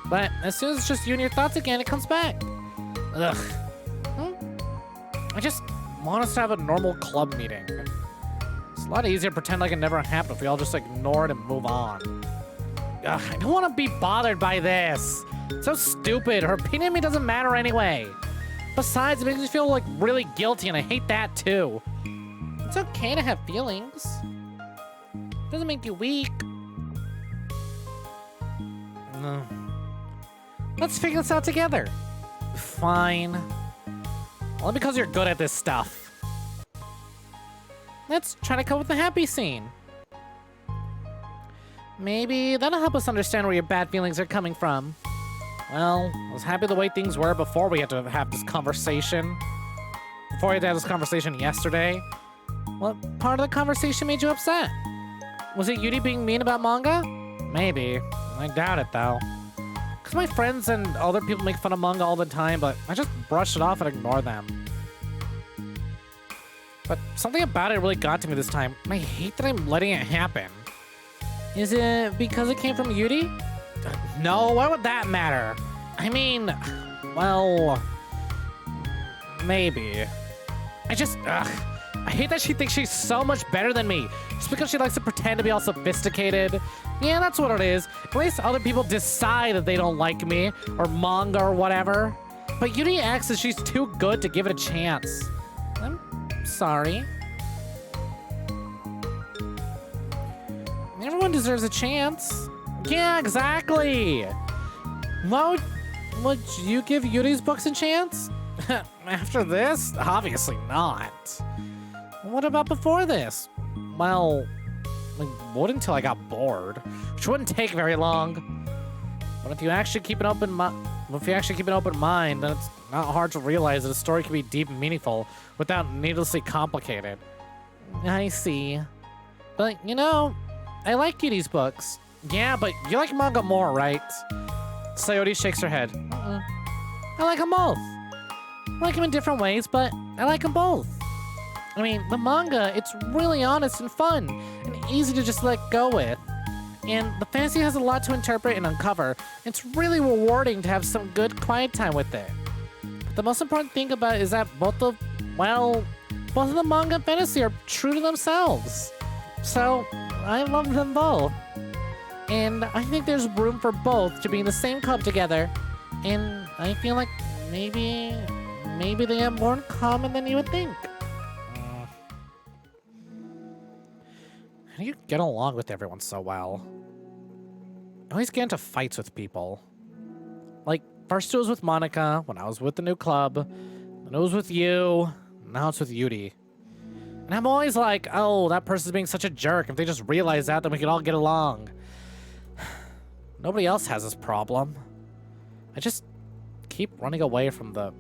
But as soon as it's just you and your thoughts again, it comes back. Ugh. I just want us to have a normal club meeting. It's a lot easier to pretend like it never happened if we all just ignore it and move on. Ugh, I don't want to be bothered by this. It's so stupid. Her opinion of me doesn't matter anyway. Besides, it makes me feel like really guilty, and I hate that too. It's okay to have feelings. It doesn't make you weak. Let's figure this out together. Fine. Only because you're good at this stuff. Let's try to come up with a happy scene. Maybe that'll help us understand where your bad feelings are coming from. Well, I was happy the way things were before we had to have this conversation. Before we had to have this conversation yesterday. What part of the conversation made you upset? Was it Yuri being mean about manga? Maybe. I doubt it, though. Because my friends and other people make fun of manga all the time, but I just brush it off and ignore them. But something about it really got to me this time. I hate that I'm letting it happen. Is it because it came from Yuri? No, why would that matter? I mean, well, maybe. I hate that she thinks she's so much better than me. Just because she likes to pretend to be all sophisticated. Yeah, that's what it is. At least other people decide that they don't like me, or manga, or whatever. But Yuri acts as she's too good to give it a chance. I'm sorry. Everyone deserves a chance. Yeah, exactly. Why would you give Yuri's books a chance? After this? Obviously not. What about before this? Well, I would until I got bored, which wouldn't take very long. But if you actually keep an open mind, then it's not hard to realize that a story can be deep and meaningful without needlessly complicated. I see. But you know, I like Yuri's books. Yeah, but you like manga more, right? Sayori shakes her head. I like them both. I like them in different ways, but I like them both. I mean, the manga, it's really honest and fun, and easy to just let go with. And the fantasy has a lot to interpret and uncover. It's really rewarding to have some good quiet time with it. But the most important thing about it is that both of the manga and fantasy are true to themselves. So, I love them both. And I think there's room for both to be in the same club together. And I feel like maybe they have more in common than you would think. How do you get along with everyone so well? I always get into fights with people. Like, first it was with Monica, when I was with the new club. Then it was with you. Now it's with Yuri. And I'm always like, oh, that person's being such a jerk. If they just realize that, then we can all get along. Nobody else has this problem. I just keep running away from the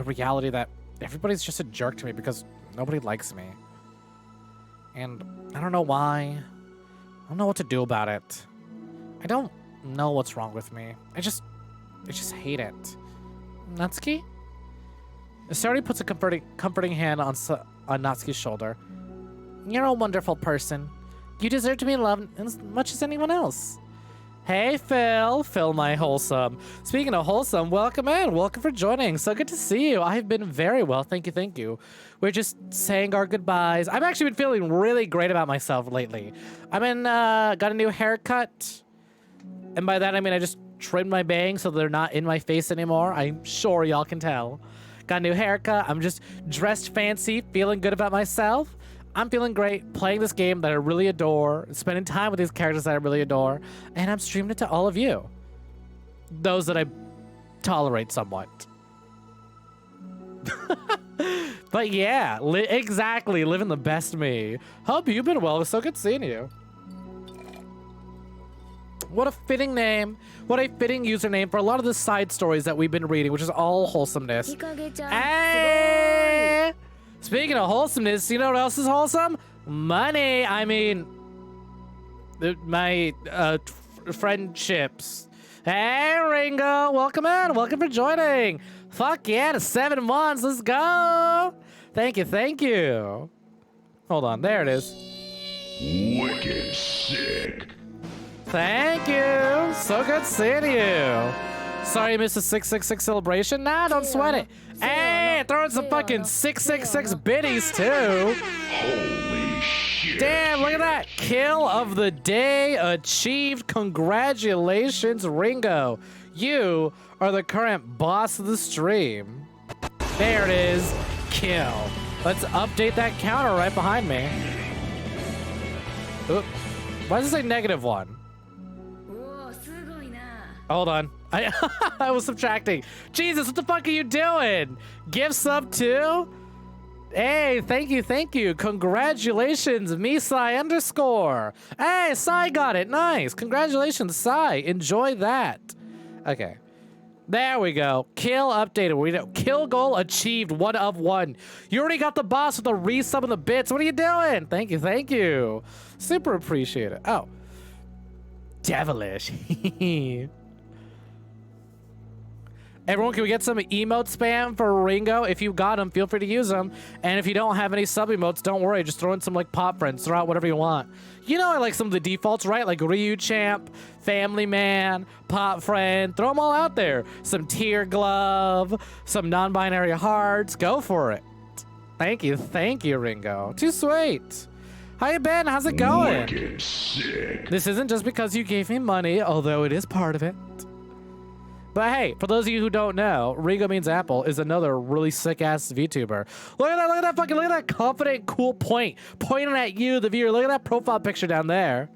reality that everybody's just a jerk to me because nobody likes me. And I don't know why. I don't know what to do about it. I don't know what's wrong with me. I just hate it. Natsuki? Sarori puts a comforting hand on Natsuki's shoulder. You're a wonderful person. You deserve to be loved as much as anyone else. Hey, Phil. Phil, my wholesome. Speaking of wholesome, welcome in. Welcome for joining. So good to see you. I've been very well. Thank you. Thank you. We're just saying our goodbyes. I've actually been feeling really great about myself lately. got a new haircut. And by that, I mean I just trimmed my bangs so they're not in my face anymore. I'm sure y'all can tell. Got a new haircut. I'm just dressed fancy, feeling good about myself. I'm feeling great playing this game that I really adore, spending time with these characters that I really adore, and I'm streaming it to all of you. Those that I tolerate somewhat. But yeah, exactly, living the best me. Hope you've been well. It's so good seeing you. What a fitting name. What a fitting username for a lot of the side stories that we've been reading, which is all wholesomeness. Hey! Speaking of wholesomeness, you know what else is wholesome? Money. I mean, my friendships. Hey, Ringo. Welcome in. Welcome for joining. Fuck yeah, to 7 months. Let's go. Thank you. Thank you. Hold on. There it is. Wicked sick. Thank you. So good seeing you. Sorry you missed the 666 celebration. Nah, don't sweat it. Hey, throwing some fucking 666 biddies too. Holy shit. Damn, look at that. Kill of the day achieved. Congratulations, Ringo. You are the current boss of the stream. There it is. Kill. Let's update that counter right behind me. Oop. Why does it say -1? Hold on. I was subtracting. Jesus, what the fuck are you doing? Give sub too? Hey, thank you, thank you. Congratulations, Misai _. Hey, Sai got it. Nice. Congratulations, Sai. Enjoy that. Okay. There we go. Kill updated. We know. Kill goal achieved. 1 of 1. You already got the boss with the resub of the bits. What are you doing? Thank you, thank you. Super appreciate it. Oh. Devilish. Everyone, can we get some emote spam for Ringo? If you got them, feel free to use them. And if you don't have any sub emotes, don't worry. Just throw in some like pop friends. Throw out whatever you want. You know I like some of the defaults, right? Like Ryu Champ, Family Man, Pop Friend. Throw them all out there. Some Tear Glove, some non-binary hearts. Go for it. Thank you, Ringo. Too sweet. How you been? How's it going? Wicked sick. This isn't just because you gave me money, although it is part of it. But hey, for those of you who don't know, Ringo Means Apple is another really sick-ass VTuber. Look at that confident, cool pointing at you, the viewer. Look at that profile picture down there.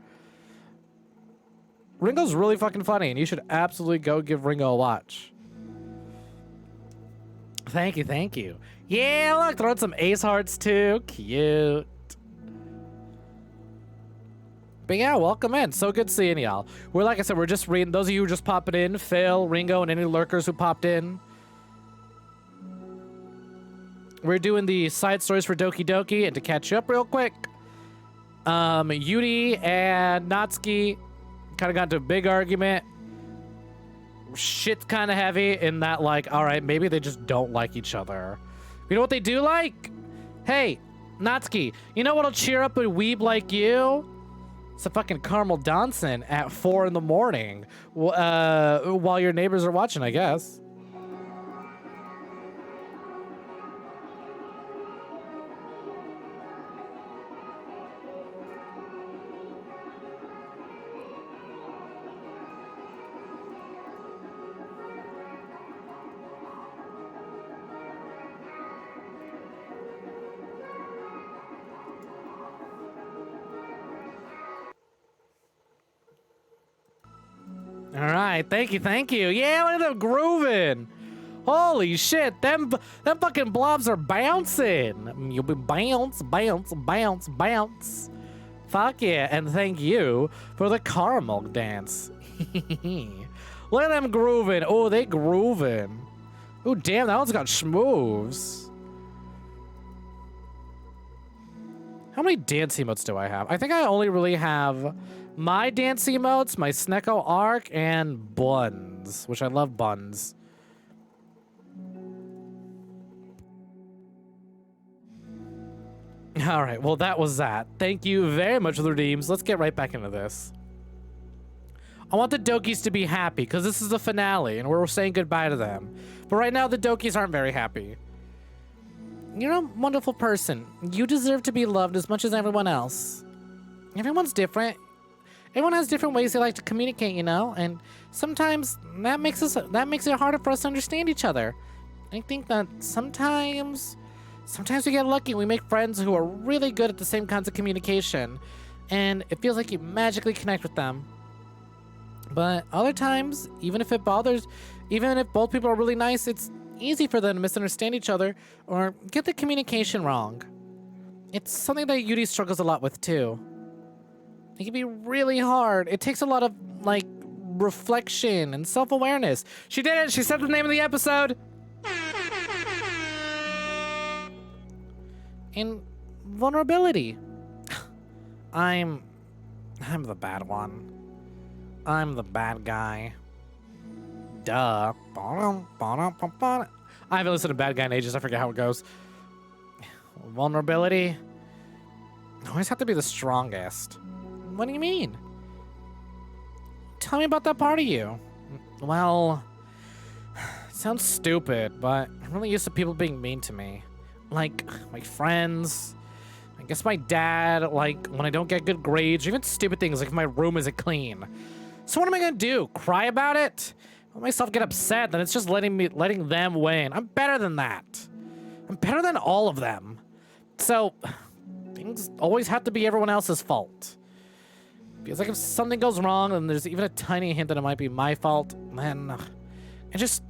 Ringo's really fucking funny, and you should absolutely go give Ringo a watch. Thank you, thank you. Yeah, look, throwing some ace hearts too. Cute. But yeah, welcome in. So good seeing y'all. We're, like I said, we're just reading. Those of you who are just popping in, Phil, Ringo, and any lurkers who popped in. We're doing the side stories for Doki Doki, and to catch you up real quick, Yuri and Natsuki kind of got into a big argument. Shit's kind of heavy in that, like, all right, maybe they just don't like each other. You know what they do like? Hey, Natsuki, you know what'll cheer up a weeb like you? It's a fucking caramel dancing at 4 in the morning while your neighbors are watching, I guess. All right, thank you. Yeah, look at them grooving. Holy shit, them fucking blobs are bouncing. You'll be bounce, bounce, bounce, bounce. Fuck yeah, and thank you for the caramel dance. Look at them grooving. Oh, they grooving. Oh, damn, that one's got schmoves. How many dance emotes do I have? I think I only really have my dance emotes, my Sneko arc, and buns, which I love buns. All right, well, that was that. Thank you very much for the redeems. Let's get right back into this. I want the Dokis to be happy, because this is the finale, and we're saying goodbye to them. But right now, the Dokis aren't very happy. You're a wonderful person. You deserve to be loved as much as everyone else. Everyone's different. Everyone has different ways they like to communicate, you know? And sometimes that makes it harder for us to understand each other. I think that sometimes we get lucky and we make friends who are really good at the same kinds of communication. And it feels like you magically connect with them. But other times, even if both people are really nice, it's easy for them to misunderstand each other or get the communication wrong. It's something that Yuri struggles a lot with too. It can be really hard. It takes a lot of, like, reflection and self-awareness. She did it! She said the name of the episode! And vulnerability. I'm the bad one. I'm the bad guy. Duh. I haven't listened to Bad Guy in ages. I forget how it goes. Vulnerability. I always have to be the strongest. What do you mean? Tell me about that part of you. Well, it sounds stupid, but I'm really used to people being mean to me. Like, my friends. I guess my dad, like, when I don't get good grades, or even stupid things like if my room isn't clean. So what am I gonna do? Cry about it? Let myself get upset, then it's just letting them win. I'm better than that. I'm better than all of them. So, things always have to be everyone else's fault. Feels like if something goes wrong and there's even a tiny hint that it might be my fault, then I just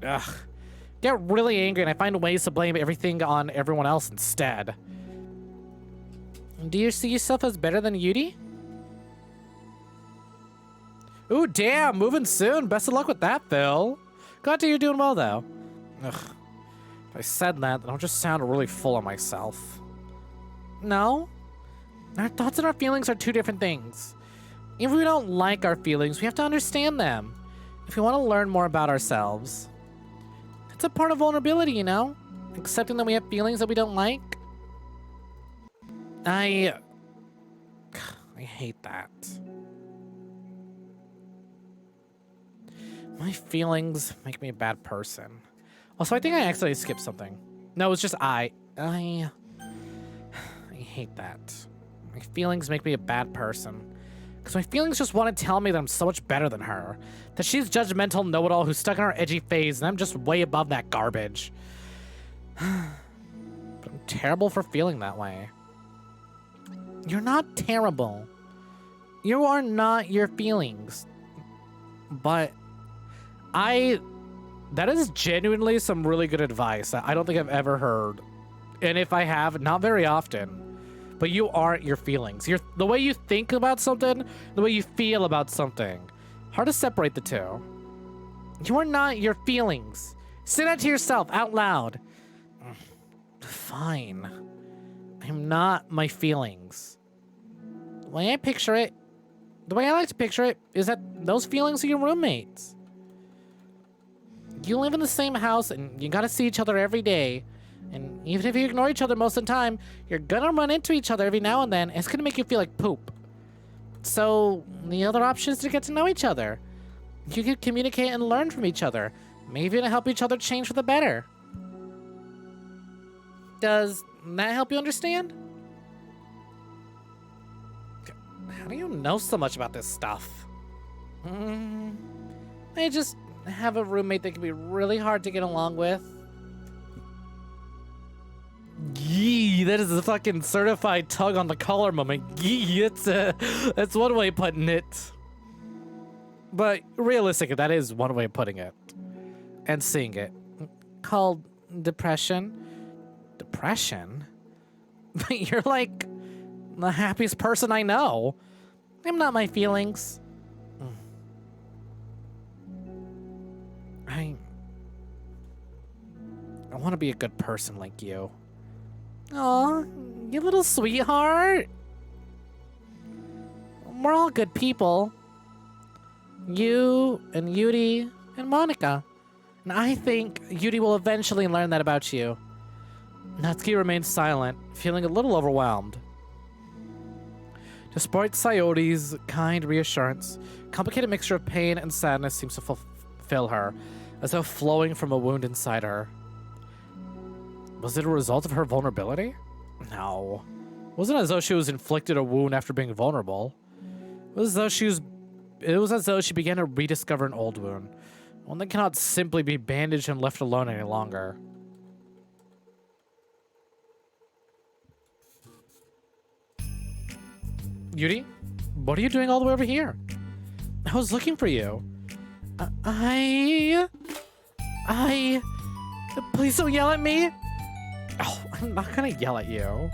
get really angry and I find ways to blame everything on everyone else instead. Do you see yourself as better than Yuri? Ooh, damn, moving soon. Best of luck with that, Phil. Glad to hear you're doing well, though. Ugh. If I said that, then I'll just sound really full of myself. No. Our thoughts and our feelings are two different things. If we don't like our feelings, we have to understand them. If we want to learn more about ourselves. It's a part of vulnerability, you know? Accepting that we have feelings that we don't like. I hate that. My feelings make me a bad person. Also, I think I accidentally skipped something. No, it's just I hate that. My feelings make me a bad person. Because my feelings just want to tell me that I'm so much better than her. That she's judgmental know-it-all who's stuck in her edgy phase, and I'm just way above that garbage. But I'm terrible for feeling that way. You're not terrible. You are not your feelings. But that is genuinely some really good advice that I don't think I've ever heard. And if I have, not very often. But you aren't your feelings. The way you think about something, the way you feel about something. Hard to separate the two. You are not your feelings. Say that to yourself out loud. Fine. I'm not my feelings. The way I picture it, the way I like to picture it, is that those feelings are your roommates. You live in the same house and you gotta see each other every day. And even if you ignore each other most of the time, you're gonna run into each other every now and then. And it's gonna make you feel like poop. So the other option is to get to know each other. You can communicate and learn from each other. Maybe to help each other change for the better. Does that help you understand? How do you know so much about this stuff? I just have a roommate that can be really hard to get along with. Yee, that is a fucking certified tug on the collar moment. Yee, that's one way of putting it. But realistically, that is one way of putting it. And seeing it. Called depression. Depression? But you're like the happiest person I know. I'm not my feelings. I want to be a good person like you. Aw, you little sweetheart. We're all good people. You and Yuri and Monica. And I think Yuri will eventually learn that about you. Natsuki remains silent, feeling a little overwhelmed. Despite Sayori's kind reassurance, a complicated mixture of pain and sadness seems to fulfill her, as though flowing from a wound inside her. Was it a result of her vulnerability? No. It wasn't as though she was inflicted a wound after being vulnerable. It was as though she began to rediscover an old wound, one that cannot simply be bandaged and left alone any longer. Yuri, what are you doing all the way over here? I was looking for you. Please don't yell at me. Oh, I'm not gonna yell at you.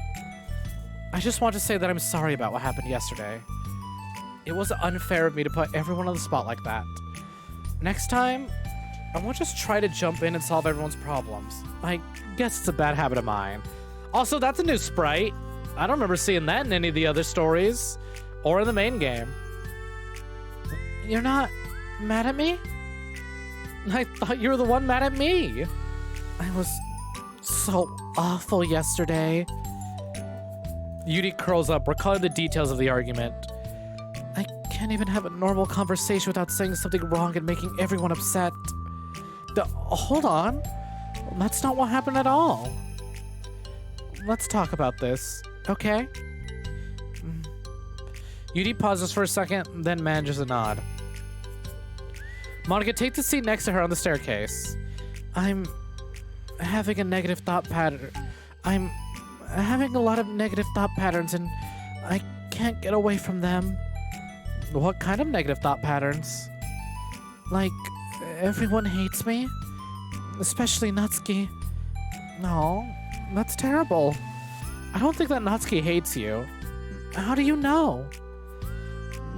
I just want to say that I'm sorry about what happened yesterday. It was unfair of me to put everyone on the spot like that. Next time, I won't just try to jump in and solve everyone's problems. I guess it's a bad habit of mine. Also, that's a new sprite. I don't remember seeing that in any of the other stories or in the main game. You're not mad at me? I thought you were the one mad at me. I was so awful yesterday. Yuri curls up, recalling the details of the argument. I can't even have a normal conversation without saying something wrong and making everyone upset. Hold on. That's not what happened at all. Let's talk about this, okay? Yuri pauses for a second, then manages a nod. Monica takes a seat next to her on the staircase. I'm having a negative thought pattern. I'm having a lot of negative thought patterns and I can't get away from them. What kind of negative thought patterns? Like, everyone hates me? Especially Natsuki. No, that's terrible. I don't think that Natsuki hates you. How do you know?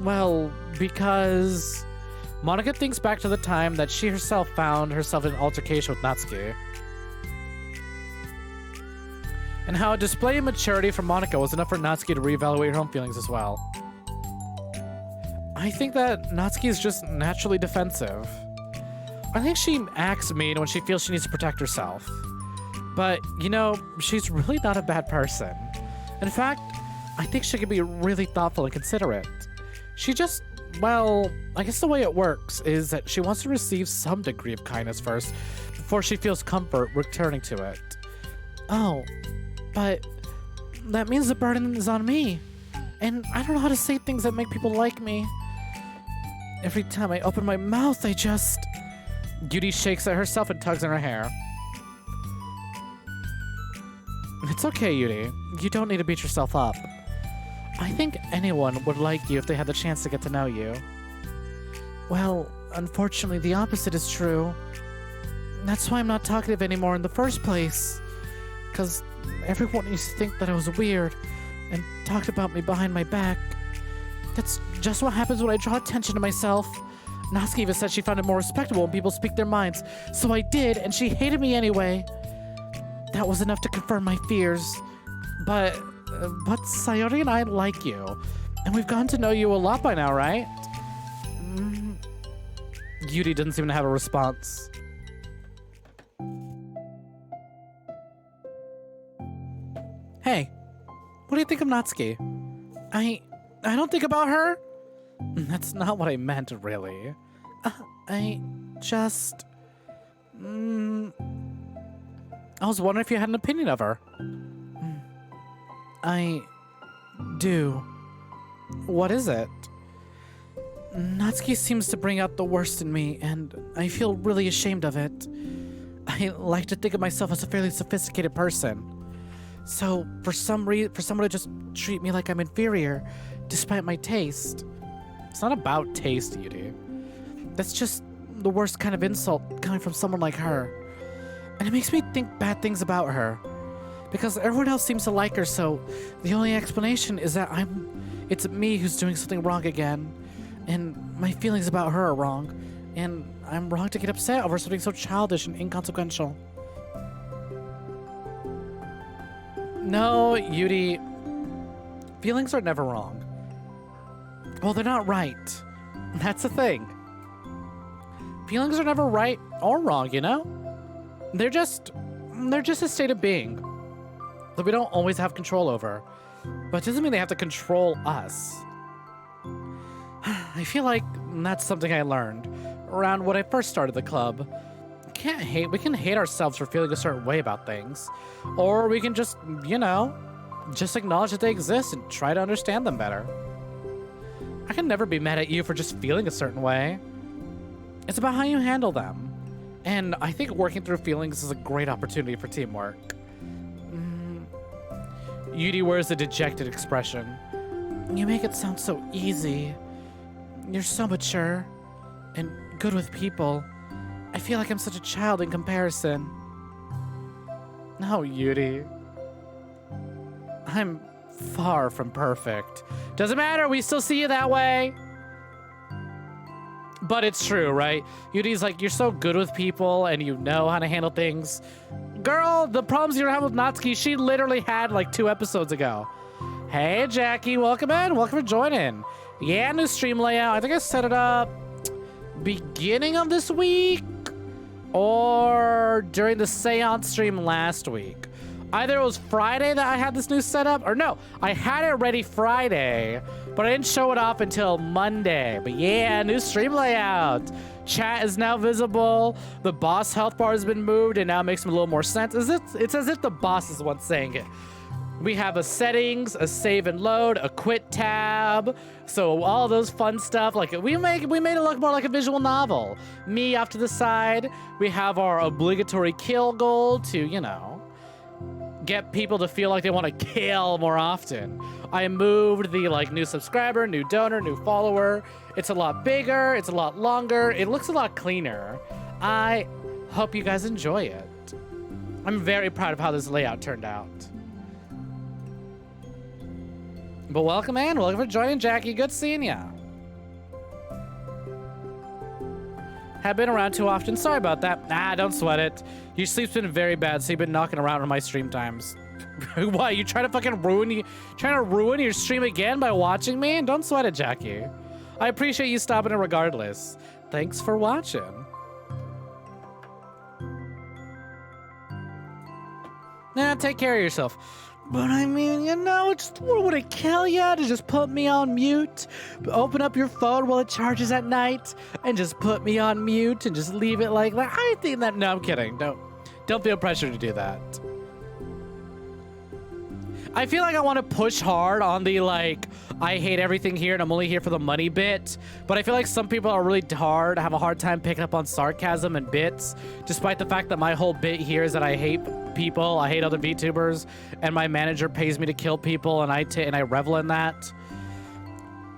Well, because Monica thinks back to the time that she herself found herself in an altercation with Natsuki. And how a display of maturity from Monica was enough for Natsuki to reevaluate her own feelings as well. I think that Natsuki is just naturally defensive. I think she acts mean when she feels she needs to protect herself. But, you know, she's really not a bad person. In fact, I think she can be really thoughtful and considerate. She just, well, I guess the way it works is that she wants to receive some degree of kindness first before she feels comfort returning to it. Oh, but that means the burden is on me. And I don't know how to say things that make people like me. Every time I open my mouth, I just... Yuri shakes at herself and tugs in her hair. It's okay, Yuri. You don't need to beat yourself up. I think anyone would like you if they had the chance to get to know you. Well, unfortunately, the opposite is true. That's why I'm not talkative anymore in the first place. Because everyone used to think that I was weird and talked about me behind my back. That's just what happens when I draw attention to myself. Natsuki even said she found it more respectable when people speak their minds. So I did, and she hated me anyway. That was enough to confirm my fears. But Sayori and I like you. And we've gotten to know you a lot by now, right? Yuri doesn't seem to have a response. Hey, what do you think of Natsuki? I don't think about her. That's not what I meant, really. I just... I was wondering if you had an opinion of her. I do. What is it? Natsuki seems to bring out the worst in me, and I feel really ashamed of it. I like to think of myself as a fairly sophisticated person. So, for someone to just treat me like I'm inferior, despite my taste... It's not about taste, Yuri. That's just the worst kind of insult coming from someone like her. And it makes me think bad things about her. Because everyone else seems to like her, so the only explanation is that it's me who's doing something wrong again. And my feelings about her are wrong. And I'm wrong to get upset over something so childish and inconsequential. No, Yuri. Feelings are never wrong. Well, they're not right. That's the thing. Feelings are never right or wrong, you know? They're just a state of being that we don't always have control over. But it doesn't mean they have to control us. I feel like that's something I learned around when I first started the club. We can hate ourselves for feeling a certain way about things. Or we can just, just acknowledge that they exist and try to understand them better. I can never be mad at you for just feeling a certain way. It's about how you handle them. And I think working through feelings is a great opportunity for teamwork. Yuri wears a dejected expression. You make it sound so easy. You're so mature and good with people. I feel like I'm such a child in comparison. No, Yuri. I'm far from perfect. Doesn't matter, we still see you that way. But it's true, right? Yuri's like, you're so good with people and you know how to handle things. Girl, the problems you have with Natsuki, she literally had like 2 episodes ago. Hey, Jackie, welcome in. Welcome for joining. Yeah, new stream layout. I think I set it up beginning of this week or during the seance stream last week. Either it was Friday that I had this new setup, or no, I had it ready Friday, but I didn't show it off until Monday. But yeah, new stream layout. Chat is now visible. The boss health bar has been moved and now it makes a little more sense. It's as if the boss is the one saying it. We have a settings, a save and load, a quit tab. So all those fun stuff, like we made it look more like a visual novel. Me off to the side. We have our obligatory kill goal to, get people to feel like they want to kill more often. I moved the new subscriber, new donor, new follower. It's a lot bigger, it's a lot longer, it looks a lot cleaner. I hope you guys enjoy it. I'm very proud of how this layout turned out. But welcome in, welcome for joining, Jackie, good seeing ya. Have been around too often, sorry about that. Nah, don't sweat it. Your sleep's been very bad, so you've been knocking around on my stream times. Why, you trying to fucking ruin your stream again by watching me? Don't sweat it, Jackie. I appreciate you stopping in regardless. Thanks for watching. Nah, take care of yourself. But I mean, just would it kill ya to just put me on mute? Open up your phone while it charges at night and just put me on mute and just leave it like that? I think that, no, I'm kidding. Don't feel pressure to do that. I feel like I want to push hard on the I hate everything here and I'm only here for the money bit. But I feel like some people are really hard, have a hard time picking up on sarcasm and bits, despite the fact that my whole bit here is that I hate people, I hate other VTubers, and my manager pays me to kill people, and I revel in that.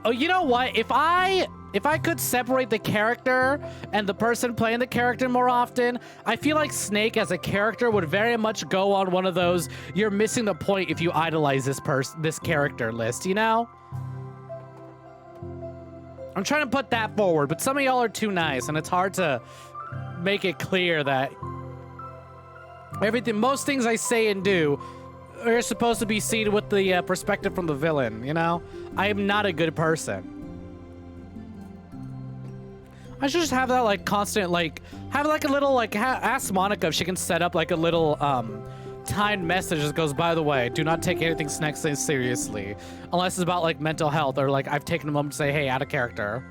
Oh, you know what? If I could separate the character and the person playing the character more often, I feel like Snek as a character would very much go on one of those you're missing the point if you idolize this character list, I'm trying to put that forward, but some of y'all are too nice, and it's hard to make it clear that most things I say and do are supposed to be seen with the perspective from the villain, I am not a good person. I should just have that constant have a little ask Monica if she can set up a little timed message that goes, by the way, do not take anything Snek says seriously unless it's about mental health or I've taken a moment to say, hey, out of character.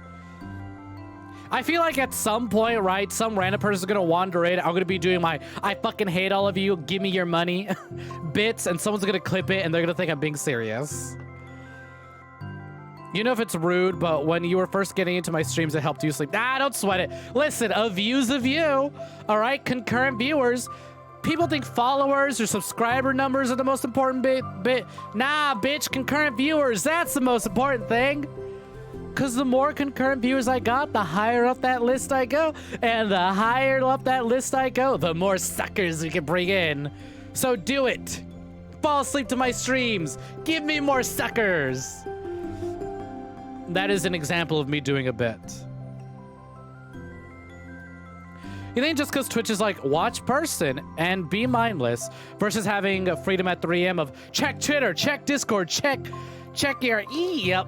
I feel like at some point, right, some random person is gonna wander in. I'm gonna be doing my I fucking hate all of you, give me your money bits, and someone's gonna clip it and they're gonna think I'm being serious. You know if it's rude, but when you were first getting into my streams, it helped you sleep. Nah, don't sweat it. Listen, a view's a view. All right, concurrent viewers. People think followers or subscriber numbers are the most important bit. Nah, bitch, concurrent viewers, that's the most important thing. Because the more concurrent viewers I got, the higher up that list I go. And the higher up that list I go, the more suckers we can bring in. So do it. Fall asleep to my streams. Give me more suckers. That is an example of me doing a bit. You think just because Twitch is like, watch person and be mindless versus having freedom at 3 a.m. of check Twitter, check Discord, check your Yep.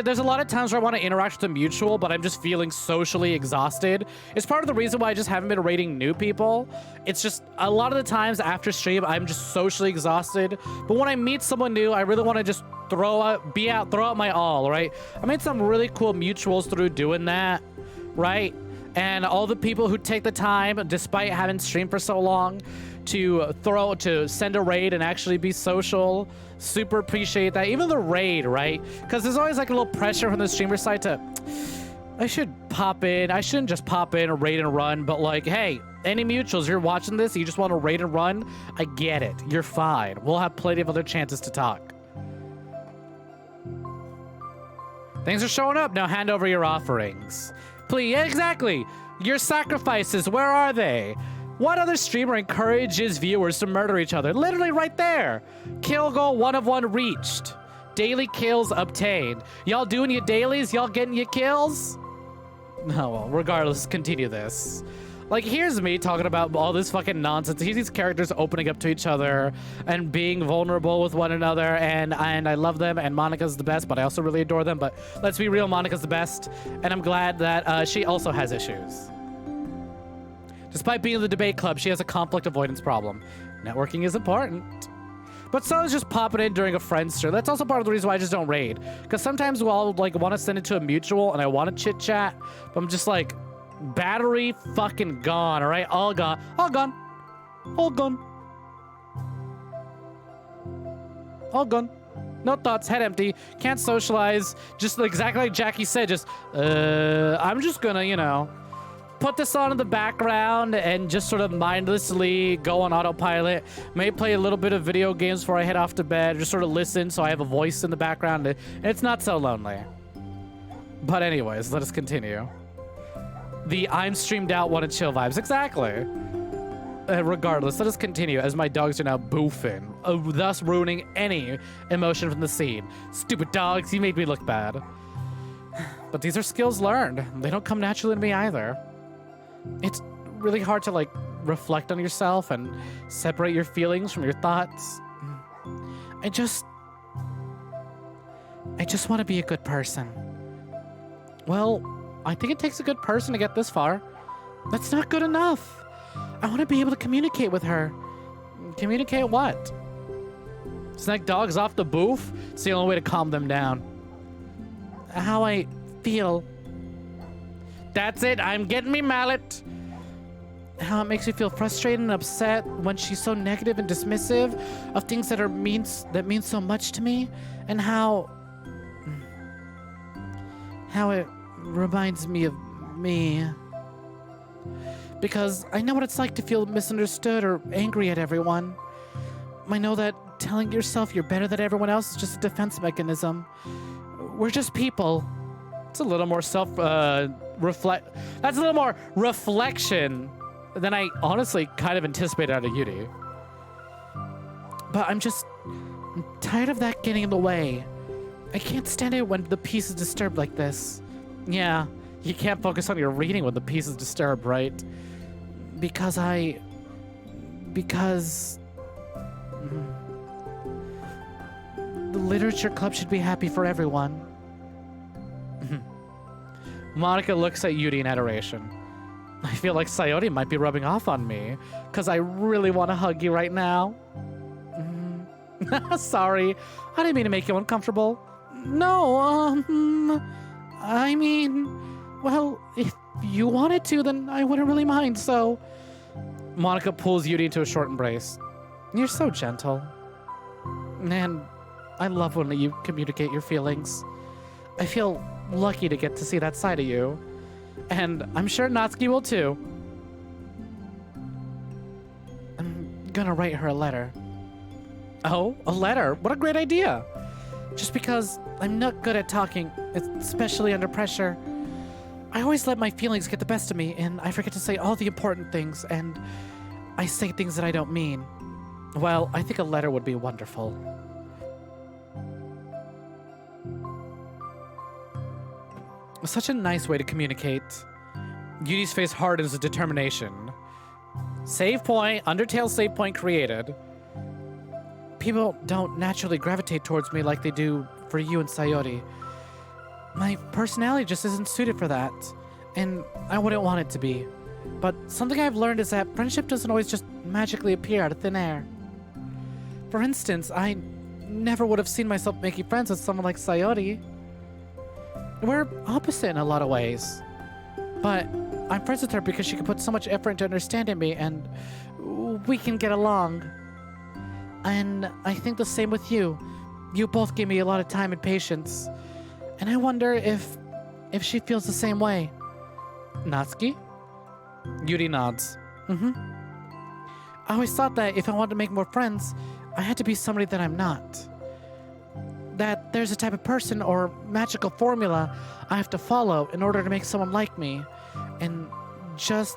There's a lot of times where I want to interact with a mutual, but I'm just feeling socially exhausted. It's part of the reason why I just haven't been raiding new people. It's just a lot of the times after stream, I'm just socially exhausted. But when I meet someone new, I really want to just throw out my all, right? I made some really cool mutuals through doing that, right? And all the people who take the time, despite having streamed for so long, to send a raid and actually be social, super appreciate that. Even the raid, right? Because there's always like a little pressure from the streamer side to, I should pop in. I shouldn't just pop in or raid and run, but like, hey, any mutuals, you're watching this, you just want to raid and run, I get it. You're fine. We'll have plenty of other chances to talk. Things are showing up. Now hand over your offerings. Please, exactly. Your sacrifices, where are they? What other streamer encourages viewers to murder each other? Literally right there. Kill goal 1 of 1 reached. Daily kills obtained. Y'all doing your dailies? Y'all getting your kills? No, well, regardless, continue this. Like, here's me talking about all this fucking nonsense. Here's these characters opening up to each other and being vulnerable with one another, and I love them, and Monica's the best, but I also really adore them. But let's be real, Monica's the best, and I'm glad that she also has issues. Despite being in the debate club, she has a conflict avoidance problem. Networking is important. But so is just popping in during a friend stream. That's also part of the reason why I just don't raid. Because sometimes I'll like want to send it to a mutual and I want to chit chat, but I'm just like, battery fucking gone, all right? All gone. All gone. All gone. All gone. No thoughts, head empty, can't socialize. Just exactly like Jackie said, just, I'm just gonna, you know, put this on in the background and just sort of mindlessly go on autopilot. May play a little bit of video games before I head off to bed. Just sort of listen so I have a voice in the background. And it's not so lonely. But anyways, let us continue. The I'm streamed out, want to chill vibes. Exactly. Regardless, let us continue as my dogs are now boofing, thus ruining any emotion from the scene. Stupid dogs, you made me look bad. But these are skills learned. They don't come naturally to me either. It's really hard to like reflect on yourself and separate your feelings from your thoughts. I just want to be a good person. Well, I think it takes a good person to get this far. That's not good enough. I want to be able to communicate with her. Communicate what? Snek dogs off the booth? It's the only way to calm them down. How I feel. That's it, I'm getting me mallet. How it makes me feel frustrated and upset when she's so negative and dismissive of things that mean so much to me, and how it reminds me of me. Because I know what it's like to feel misunderstood or angry at everyone. I know that telling yourself you're better than everyone else is just a defense mechanism. We're just people. It's a little more That's a little more reflection than I honestly kind of anticipated out of Yudi. But I'm tired of that getting in the way. I can't stand it when the peace is disturbed like this. Yeah, you can't focus on your reading when the peace is disturbed, right? Because the literature club should be happy for everyone. Monica looks at Yudi in adoration. I feel like Sayori might be rubbing off on me, because I really want to hug you right now. Sorry, I didn't mean to make you uncomfortable. No, I mean, well, if you wanted to, then I wouldn't really mind, so... Monica pulls Yudi into a short embrace. You're so gentle. And I love when you communicate your feelings. I feel lucky to get to see that side of you. And I'm sure Natsuki will too. I'm gonna write her a letter. Oh, a letter? What a great idea! Just because I'm not good at talking, especially under pressure. I always let my feelings get the best of me, and I forget to say all the important things, and I say things that I don't mean. Well, I think a letter would be wonderful. Such a nice way to communicate. Yudi's face hardens with determination. Save point, Undertale save point created. People don't naturally gravitate towards me like they do for you and Sayori. My personality just isn't suited for that, and I wouldn't want it to be. But something I've learned is that friendship doesn't always just magically appear out of thin air. For instance, I never would have seen myself making friends with someone like Sayori. We're opposite in a lot of ways, but I'm friends with her because she can put so much effort into understanding me, and we can get along. And I think the same with you. You both gave me a lot of time and patience, and I wonder if she feels the same way. Natsuki? Yuri nods. I always thought that if I wanted to make more friends, I had to be somebody that I'm not. That there's a type of person or magical formula I have to follow in order to make someone like me. And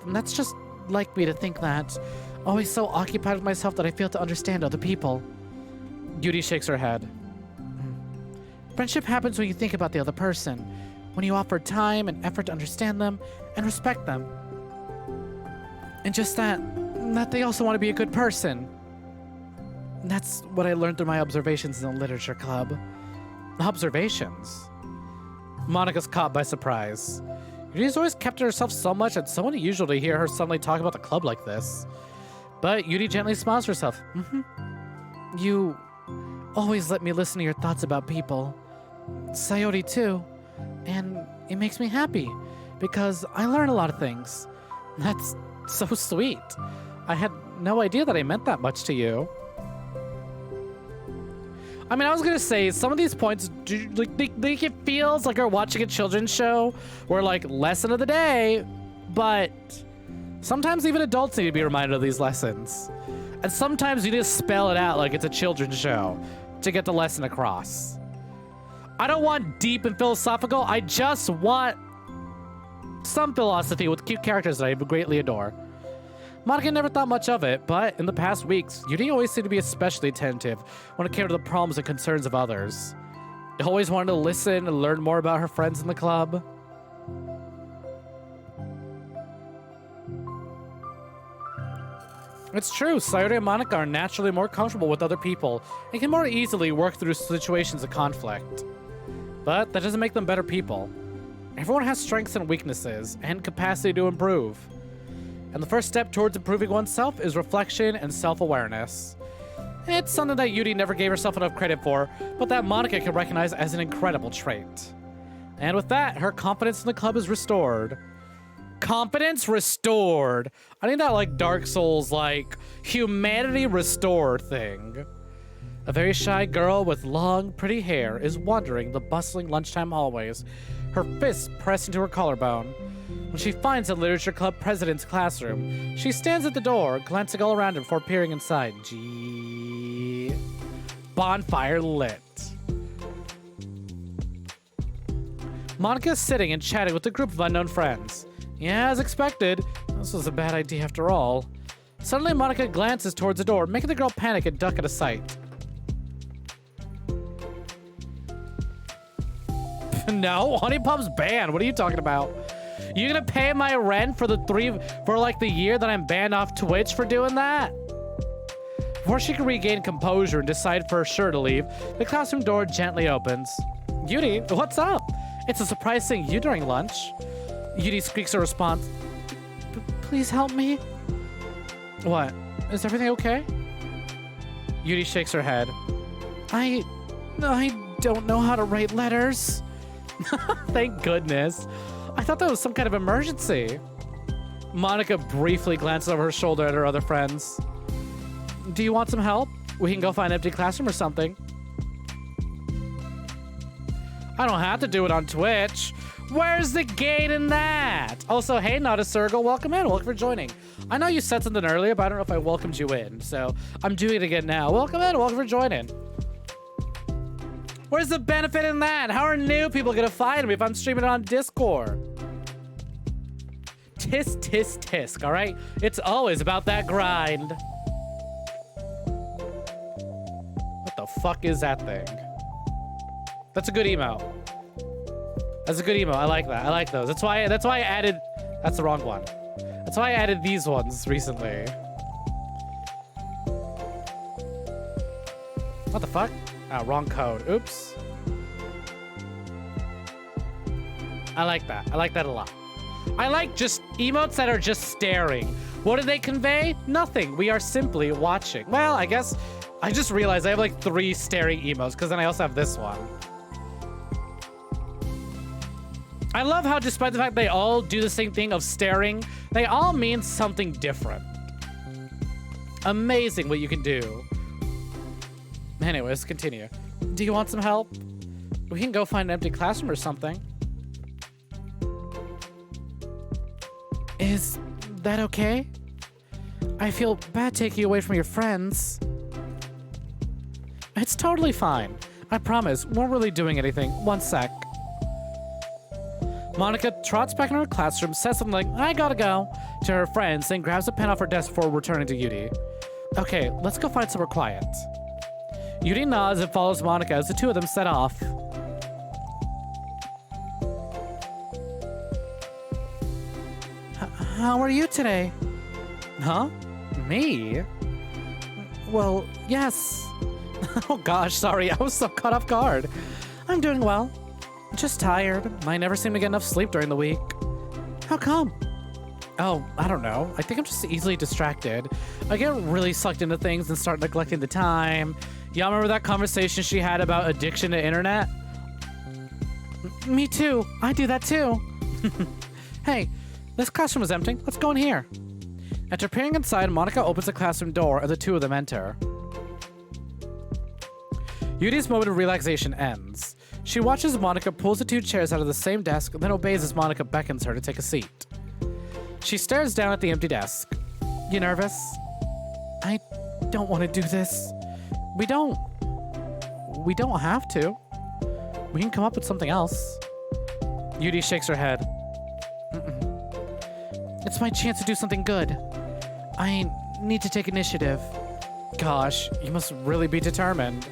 that's just like me to think that. Always so occupied with myself that I fail to understand other people. Yuri shakes her head. Friendship happens when you think about the other person, when you offer time and effort to understand them and respect them. And just that they also want to be a good person. And that's what I learned through my observations in the literature club. Observations? Monika's caught by surprise. Yuri's always kept to herself so much that it's so unusual to hear her suddenly talk about the club like this. But Yuri gently smiles to herself. You always let me listen to your thoughts about people. Sayori too. And it makes me happy because I learn a lot of things. That's so sweet. I had no idea that I meant that much to you. I mean, I was gonna say, some of these points, like, it feels like we're watching a children's show where, like, lesson of the day, but sometimes even adults need to be reminded of these lessons. And sometimes you just spell it out like it's a children's show to get the lesson across. I don't want deep and philosophical, I just want some philosophy with cute characters that I greatly adore. Monika never thought much of it, but in the past weeks, Yuri always seemed to be especially attentive when it came to the problems and concerns of others. She always wanted to listen and learn more about her friends in the club. It's true, Sayori and Monika are naturally more comfortable with other people and can more easily work through situations of conflict. But that doesn't make them better people. Everyone has strengths and weaknesses, and capacity to improve. And the first step towards improving oneself is reflection and self-awareness. It's something that Yuri never gave herself enough credit for, but that Monika can recognize as an incredible trait. And with that, her confidence in the club is restored. Confidence restored. I need that, like, Dark Souls, like, humanity restored thing. A very shy girl with long, pretty hair is wandering the bustling lunchtime hallways, her fists pressed into her collarbone. When she finds the literature club president's classroom, she stands at the door, glancing all around her before peering inside. Gee. Bonfire lit. Monika is sitting and chatting with a group of unknown friends. Yeah, as expected, this was a bad idea after all. Suddenly, Monika glances towards the door, making the girl panic and duck out of sight. No, Honey Pup's banned. What are you talking about? You gonna pay my rent for the year that I'm banned off Twitch for doing that? Before she can regain composure and decide for sure to leave, the classroom door gently opens. Yuri, what's up? It's a surprise seeing you during lunch. Yuri squeaks a response. Please help me. What? Is everything okay? Yuri shakes her head. I don't know how to write letters. Thank goodness. I thought that was some kind of emergency. Monika briefly glances over her shoulder at her other friends. Do you want some help? We can go find an empty classroom or something. I don't have to do it on Twitch. Where's the gate in that? Also, hey, Not a Circle, welcome in. Welcome for joining. I know you said something earlier, but I don't know if I welcomed you in, so I'm doing it again now. Welcome in. Welcome for joining. Where's the benefit in that? How are new people gonna find me if I'm streaming it on Discord? Tisk, tisk, tisk, all right? It's always about that grind. fuck is that thing? That's a good emo. That's a good emo. I like that. I like those. That's why I added... That's the wrong one. That's why I added these ones recently. What the fuck? Ah, wrong code. Oops. I like that. I like that a lot. I like just emotes that are just staring. What do they convey? Nothing. We are simply watching. Well, I guess I just realized I have like 3 staring emotes because then I also have this one. I love how despite the fact they all do the same thing of staring, they all mean something different. Amazing what you can do. Anyways, continue. Do you want some help? We can go find an empty classroom or something. Is that okay? I feel bad taking you away from your friends. It's totally fine. I promise, we're really doing anything. One sec. Monica trots back in her classroom, says something like, I gotta go, to her friends, then grabs a pen off her desk before returning to Yuri. Okay, let's go find somewhere quiet. Yuri nods and follows Monica as the two of them set off. How are you today? Huh? Me? Well, yes. Oh gosh, sorry, I was so caught off guard. I'm doing well. Just tired. I never seem to get enough sleep during the week. How come? Oh, I don't know. I think I'm just easily distracted. I get really sucked into things and start neglecting the time. Y'all remember that conversation she had about addiction to internet? Me too. I do that too. Hey, this classroom is empty. Let's go in here. After peering inside, Monica opens the classroom door and the two of them enter. Yuri's moment of relaxation ends. She watches Monica pulls the 2 chairs out of the same desk, then obeys as Monica beckons her to take a seat. She stares down at the empty desk. You nervous? I don't want to do this. We don't have to. We can come up with something else. Yuri shakes her head. It's my chance to do something good. I need to take initiative. Gosh, you must really be determined.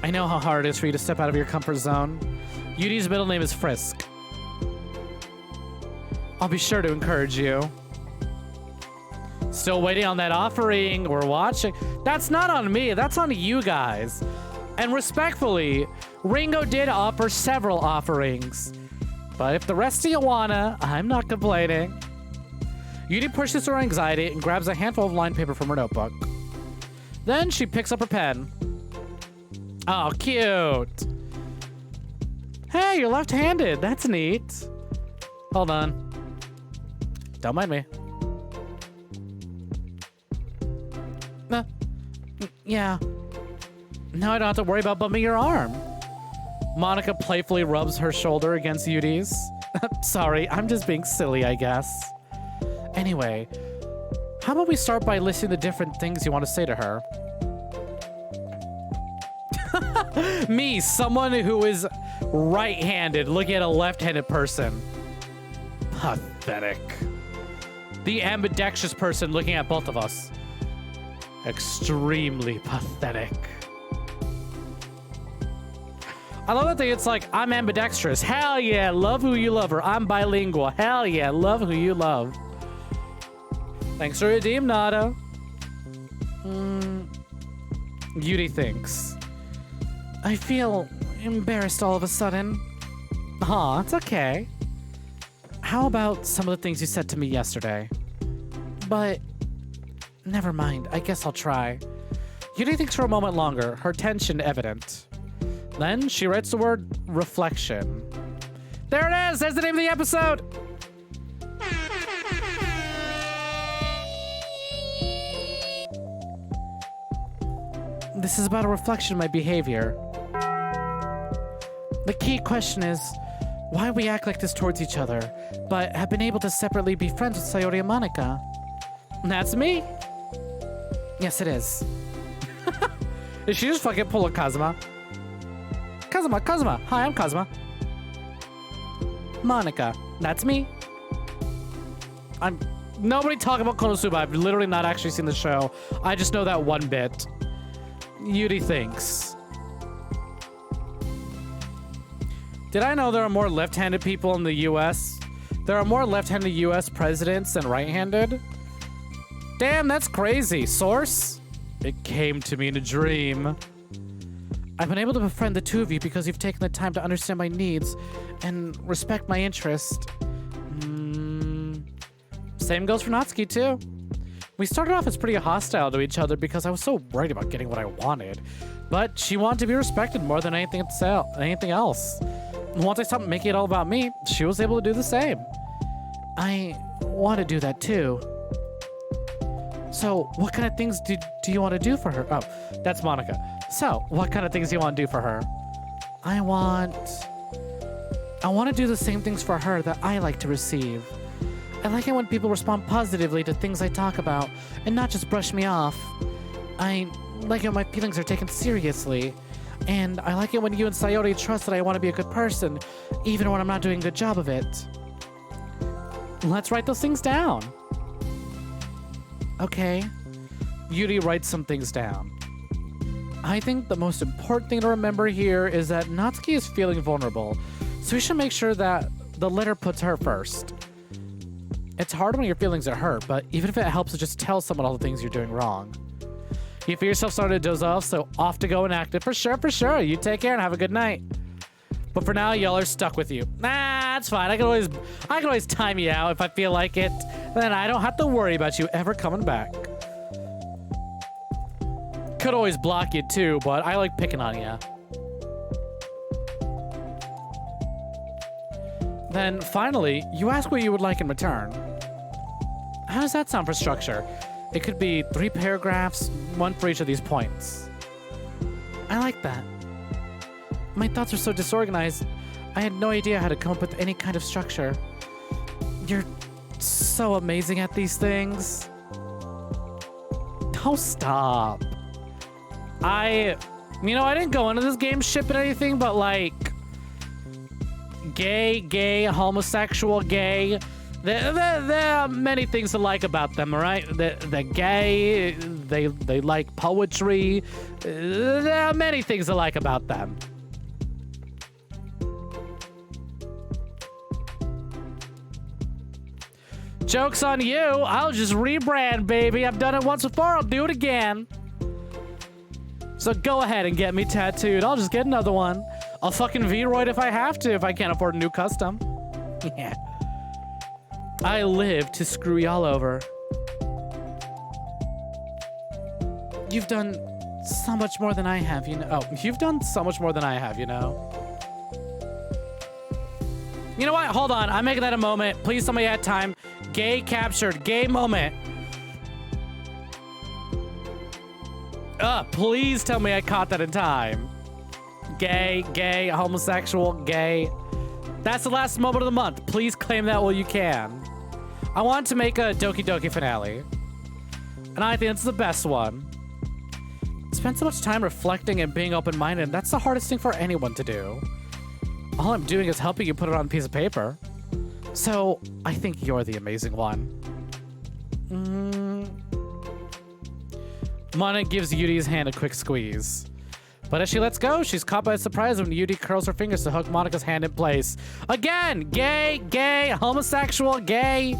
I know how hard it is for you to step out of your comfort zone. Yuri's middle name is Frisk. I'll be sure to encourage you. Still waiting on that offering. We're watching. That's not on me. That's on you guys. And respectfully, Ringo did offer several offerings. But if the rest of you wanna, I'm not complaining. Yuri pushes her anxiety and grabs a handful of lined paper from her notebook. Then she picks up her pen. Oh, cute. Hey, you're left-handed. That's neat. Hold on. Don't mind me. Yeah. Now I don't have to worry about bumping your arm. Monica playfully rubs her shoulder against Yuri's. Sorry, I'm just being silly, I guess. Anyway, how about we start by listing the different things you want to say to her? Me, someone who is right-handed, looking at a left-handed person. Pathetic. The ambidextrous person looking at both of us. Extremely pathetic. I love that thing. It's like, I'm ambidextrous. Hell yeah, love who you love. Or I'm bilingual. Hell yeah, love who you love. Thanks for redeem, Nada. Yuri thinks. I feel embarrassed all of a sudden. Aw, it's okay. How about some of the things you said to me yesterday? But never mind, I guess I'll try. Yuri thinks for a moment longer, her tension evident. Then she writes the word reflection. There it is! There's the name of the episode! This is about a reflection of my behavior. The key question is why we act like this towards each other, but have been able to separately be friends with Sayori and Monica. That's me. Yes, it is. Did she just fucking pull a Kazuma? Kazuma. Hi, I'm Kazuma. Monica. That's me. Nobody talk about Konosuba. I've literally not actually seen the show. I just know that one bit. Yuri thinks. Did I know there are more left-handed people in the US? There are more left-handed US presidents than right-handed? Damn, that's crazy. Source? It came to me in a dream. I've been able to befriend the two of you because you've taken the time to understand my needs and respect my interest. Same goes for Natsuki, too. We started off as pretty hostile to each other because I was so worried about getting what I wanted. But she wanted to be respected more than anything else. Once I stopped making it all about me, she was able to do the same. I want to do that, too. So, what kind of things do you want to do for her? Oh, that's Monica. So, what kind of things do you want to do for her? I want to do the same things for her that I like to receive. I like it when people respond positively to things I talk about and not just brush me off. I like it when my feelings are taken seriously. And I like it when you and Sayori trust that I want to be a good person, even when I'm not doing a good job of it. Let's write those things down. Okay. Yuri writes some things down. I think the most important thing to remember here is that Natsuki is feeling vulnerable, so we should make sure that the letter puts her first. It's hard when your feelings are hurt, but even if it helps to just tell someone all the things you're doing wrong. You feel yourself starting to doze off, so off to go and act it. For sure. You take care and have a good night. But for now, y'all are stuck with you. Nah, it's fine. I can always time you out if I feel like it. Then I don't have to worry about you ever coming back. Could always block you too, but I like picking on you. Then finally, you ask what you would like in return. How does that sound for structure? It could be 3 paragraphs, 1 for each of these points. I like that. My thoughts are so disorganized, I had no idea how to come up with any kind of structure. You're so amazing at these things. Oh, stop. I didn't go into this game shipping anything, but like, gay, homosexual, gay. There are many things to like about them, all right? They're gay, they like poetry. There are many things to like about them. Joke's on you. I'll just rebrand, baby. I've done it once before. I'll do it again. So go ahead and get me tattooed. I'll just get another one. I'll fucking V-roid if I have to, if I can't afford a new custom. Yeah. I live to screw y'all over. You've done so much more than I have, you know. Oh, you've done so much more than I have, you know. You know what? Hold on. I'm making that a moment. Please, somebody had time. Gay captured. Gay moment. Please tell me I caught that in time. Gay, homosexual, gay. That's the last moment of the month. Please claim that while you can. I want to make a Doki Doki finale. And I think it's the best one. Spend so much time reflecting and being open-minded. That's the hardest thing for anyone to do. All I'm doing is helping you put it on a piece of paper. So, I think you're the amazing one. Mana gives Yuri's hand a quick squeeze. But as she lets go, she's caught by a surprise when Yuri curls her fingers to hook Monica's hand in place. Again! Gay, homosexual, gay.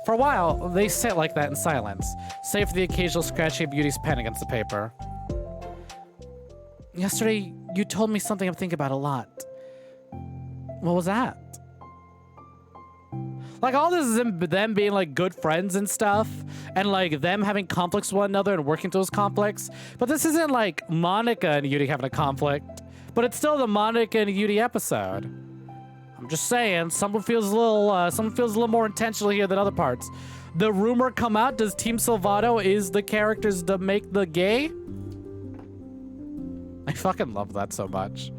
For a while, they sit like that in silence, save for the occasional scratching of Yuri's pen against the paper. Yesterday, you told me something I'm thinking about a lot. What was that? Like, all this is them being, like, good friends and stuff, and, like, them having conflicts with one another and working through those conflicts. But this isn't, like, Monica and Yuri having a conflict, but it's still the Monica and Yuri episode. I'm just saying, someone feels a little more intentional here than other parts. The rumor come out, does Team Silvato is the characters to make the gay? I fucking love that so much.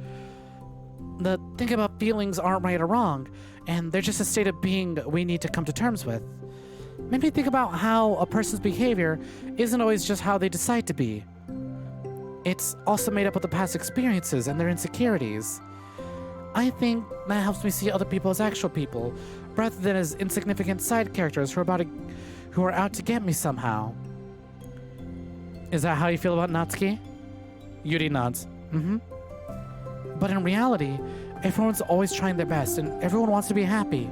The thing about feelings aren't right or wrong, and they're just a state of being we need to come to terms with. Maybe think about how a person's behavior isn't always just how they decide to be. It's also made up of the past experiences and their insecurities. I think that helps me see other people as actual people, rather than as insignificant side characters who are out to get me somehow. Is that how you feel about Natsuki? Yuri nods. Mm-hmm. But in reality, everyone's always trying their best and everyone wants to be happy.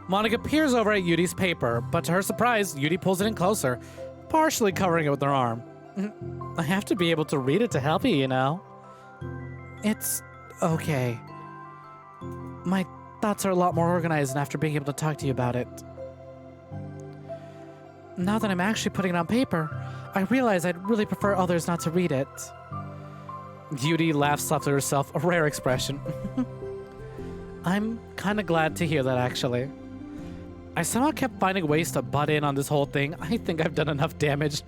Monika peers over at Yuri's paper, but to her surprise, Yuri pulls it in closer, partially covering it with her arm. I have to be able to read it to help you, you know? It's okay. My thoughts are a lot more organized after being able to talk to you about it. Now that I'm actually putting it on paper, I realize I'd really prefer others not to read it. Yuri laughs softly to herself, a rare expression. I'm kind of glad to hear that, actually. I somehow kept finding ways to butt in on this whole thing. I think I've done enough damage.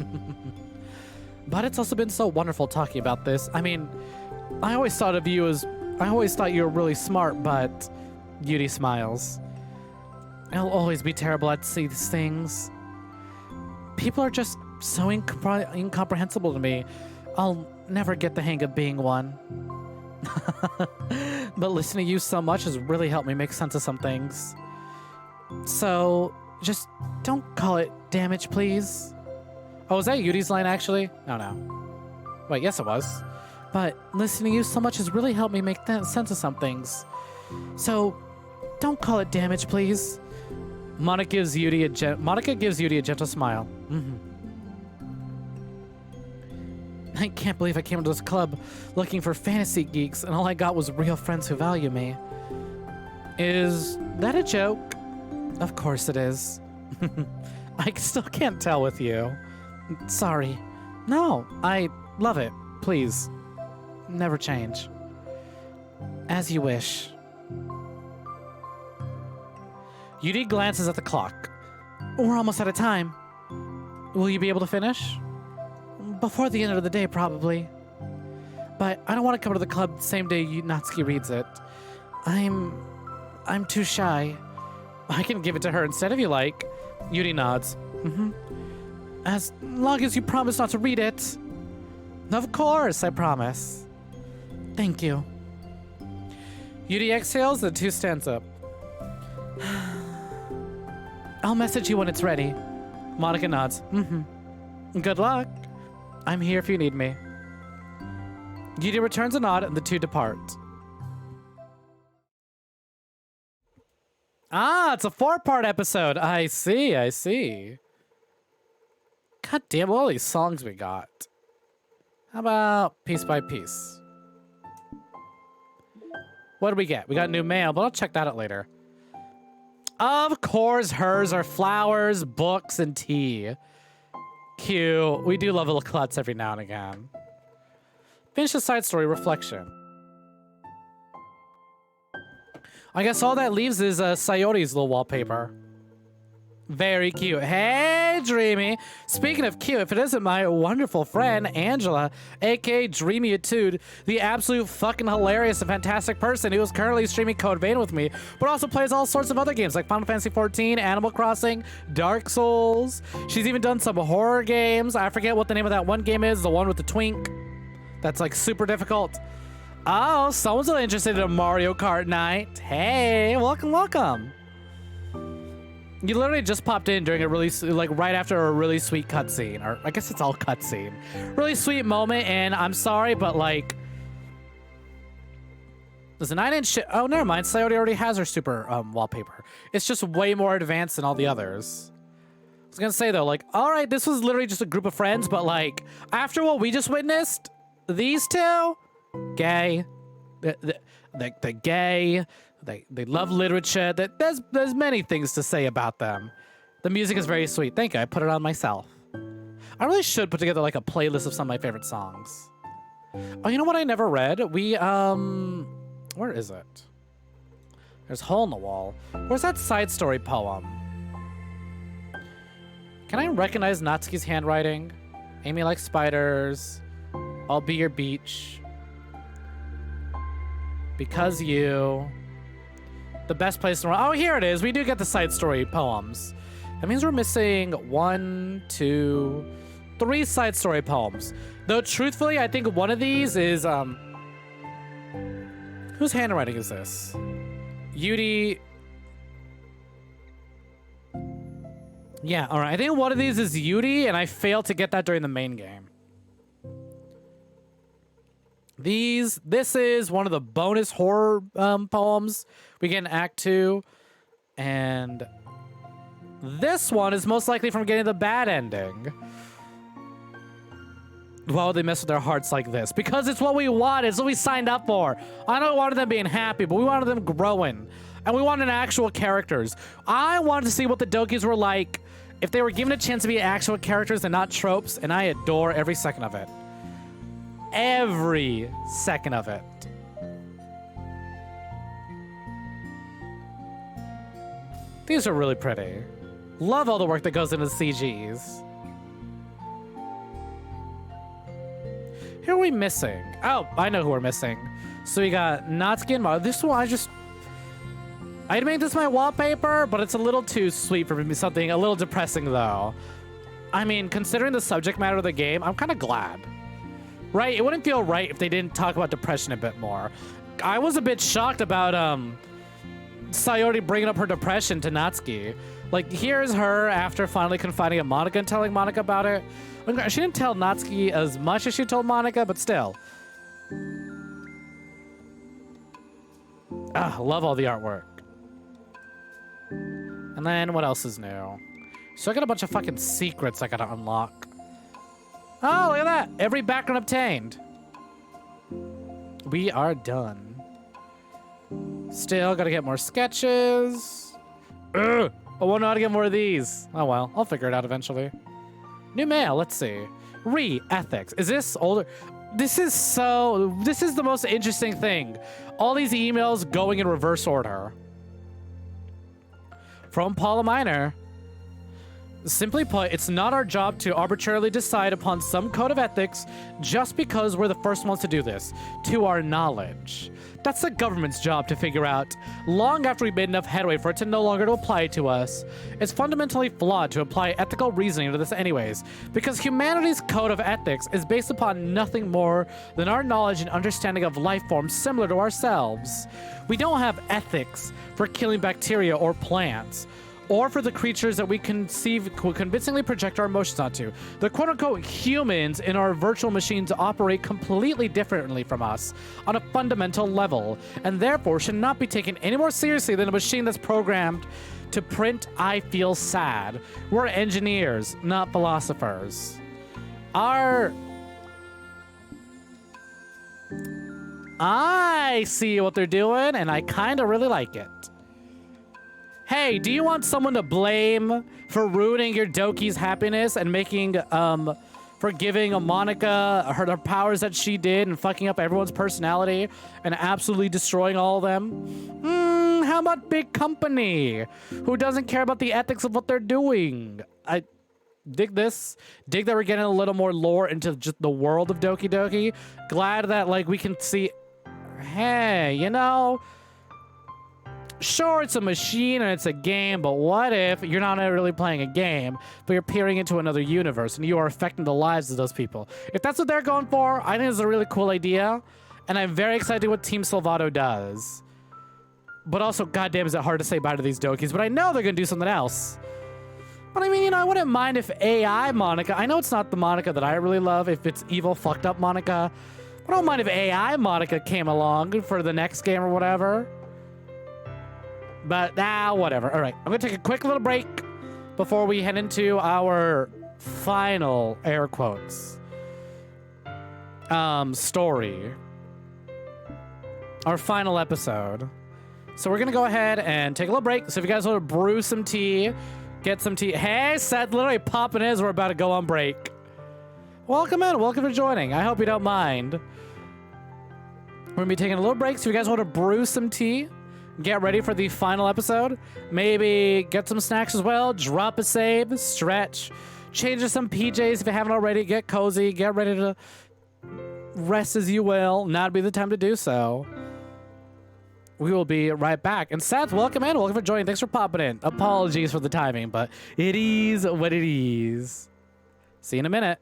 But it's also been so wonderful talking about this. I mean, I always thought you were really smart, but Yuri smiles. I'll always be terrible at these things. People are just so incomprehensible to me. I'll never get the hang of being one. But listening to you so much has really helped me make sense of some things. So, just don't call it damage, please. Oh, was that Yuri's line, actually? No. Wait, yes it was. But listening to you so much has really helped me make sense of some things. So, don't call it damage, please. Monika gives Yuri a gentle smile. I can't believe I came to this club looking for fantasy geeks and all I got was real friends who value me. Is that a joke? Of course it is. I still can't tell with you. Sorry. No, I love it. Please. Never change. As you wish. Yuri glances at the clock. We're almost out of time. Will you be able to finish? Before the end of the day, probably. But I don't want to come to the club the same day Natsuki reads it. I'm too shy. I can give it to her instead if you like. Yuri nods. As long as you promise not to read it. Of course, I promise. Thank you. Yuri exhales, the two stands up. I'll message you when it's ready. Monika nods. Good luck. I'm here if you need me. Yuri returns a nod and the two depart. Ah, it's a 4-part episode. I see. God damn, all these songs we got. How about piece by piece? What do we get? We got new mail, but I'll check that out later. Of course, hers are flowers, books, and tea. Cute. We do love little klutz every now and again. Finish the side story reflection. I guess all that leaves is Sayori's little wallpaper. Very cute. Hey, Dreamy. Speaking of cute, if it isn't my wonderful friend, Angela, aka Dreamyitude, the absolute fucking hilarious and fantastic person who is currently streaming Code Vein with me, but also plays all sorts of other games like Final Fantasy XIV, Animal Crossing, Dark Souls. She's even done some horror games. I forget what the name of that one game is, the one with the twink. That's like super difficult. Oh, someone's really interested in a Mario Kart night. Hey, welcome. You literally just popped in during a really, like, right after a really sweet cutscene. Or, I guess it's all cutscene. Really sweet moment, and I'm sorry, but, like... There's a 9-inch shit. Oh, never mind. Sayori already has her super wallpaper. It's just way more advanced than all the others. I was gonna say, though, like, alright, this was literally just a group of friends, but, like, after what we just witnessed, these two... Gay. They're gay. They love literature. There's many things to say about them. The music is very sweet. Thank you. I put it on myself. I really should put together like a playlist of some of my favorite songs. Oh, you know what I never read? Where is it? There's a hole in the wall. Where's that side story poem? Can I recognize Natsuki's handwriting? Amy likes spiders. I'll be your beach. Because you. The best place in the world. Oh, here it is. We do get the side story poems. That means we're missing 1, 2, 3 side story poems. Though, truthfully, I think one of these is, whose handwriting is this? Yuri. Yeah, all right. I think one of these is Yuri, and I failed to get that during the main game. This is one of the bonus horror poems we get in Act 2, and this one is most likely from getting the bad ending. Why would they mess with their hearts like this? Because it's what we wanted. It's what we signed up for. I know we wanted them being happy, but we wanted them growing. And we wanted actual characters. I wanted to see what the Dokis were like if they were given a chance to be actual characters and not tropes, and I adore every second of it. Every second of it. These are really pretty. Love all the work that goes into the CGs. Who are we missing? Oh, I know who we're missing. So we got Natsuki and Maru. This one, I'd make this my wallpaper, but it's a little too sweet for me. Something a little depressing, though. I mean, considering the subject matter of the game, I'm kind of glad. Right? It wouldn't feel right if they didn't talk about depression a bit more. I was a bit shocked about Sayori bringing up her depression to Natsuki. Like, here's her after finally confiding in Monica and telling Monica about it. She didn't tell Natsuki as much as she told Monica, but still. Ah, love all the artwork. And then what else is new? So I got a bunch of fucking secrets I gotta unlock. Oh, look at that! Every background obtained. We are done. Still gotta get more sketches. Ugh, I won't know how to get more of these. Oh well, I'll figure it out eventually. New mail, let's see. Ethics. Is this older? This is the most interesting thing. All these emails going in reverse order. From Paula Minor. Simply put, it's not our job to arbitrarily decide upon some code of ethics just because we're the first ones to do this, to our knowledge. That's the government's job to figure out, long after we've made enough headway for it to no longer to apply to us. It's fundamentally flawed to apply ethical reasoning to this anyways, because humanity's code of ethics is based upon nothing more than our knowledge and understanding of life forms similar to ourselves. We don't have ethics for killing bacteria or plants, or for the creatures that we convincingly project our emotions onto. The quote-unquote humans in our virtual machines operate completely differently from us on a fundamental level, and therefore should not be taken any more seriously than a machine that's programmed to print "I feel sad." We're engineers, not philosophers. I see what they're doing, and I kind of really like it. Hey, do you want someone to blame for ruining your Doki's happiness and making, for giving Monica her powers that she did and fucking up everyone's personality and absolutely destroying all of them? How about Big Company, who doesn't care about the ethics of what they're doing? I dig this. Dig that we're getting a little more lore into just the world of Doki Doki. Glad that, like, we can see, hey, you know, sure, it's a machine and it's a game, but what if you're not really playing a game, but you're peering into another universe and you are affecting the lives of those people? If that's what they're going for, I think it's a really cool idea, and I'm very excited what Team Salvato does. But also, goddamn, is it hard to say bye to these Dokis, but I know they're going to do something else. But I mean, you know, I wouldn't mind if AI Monica, I know it's not the Monica that I really love, if it's evil, fucked up Monica, but I don't mind if AI Monica came along for the next game or whatever. But, whatever. All right, I'm going to take a quick little break before we head into our final, air quotes, story. Our final episode. So we're going to go ahead and take a little break. So if you guys want to brew some tea, get some tea. Hey, Seth, literally popping in as we're about to go on break. Welcome in. Welcome for joining. I hope you don't mind. We're going to be taking a little break. So if you guys want to brew some tea, get ready for the final episode. Maybe get some snacks as well. Drop a save, stretch, change to some PJs if you haven't already. Get cozy. Get ready to rest as you will. Now'd be the time to do so. We will be right back. And Seth, welcome in. Welcome for joining. Thanks for popping in. Apologies for the timing, but it is what it is. See you in a minute.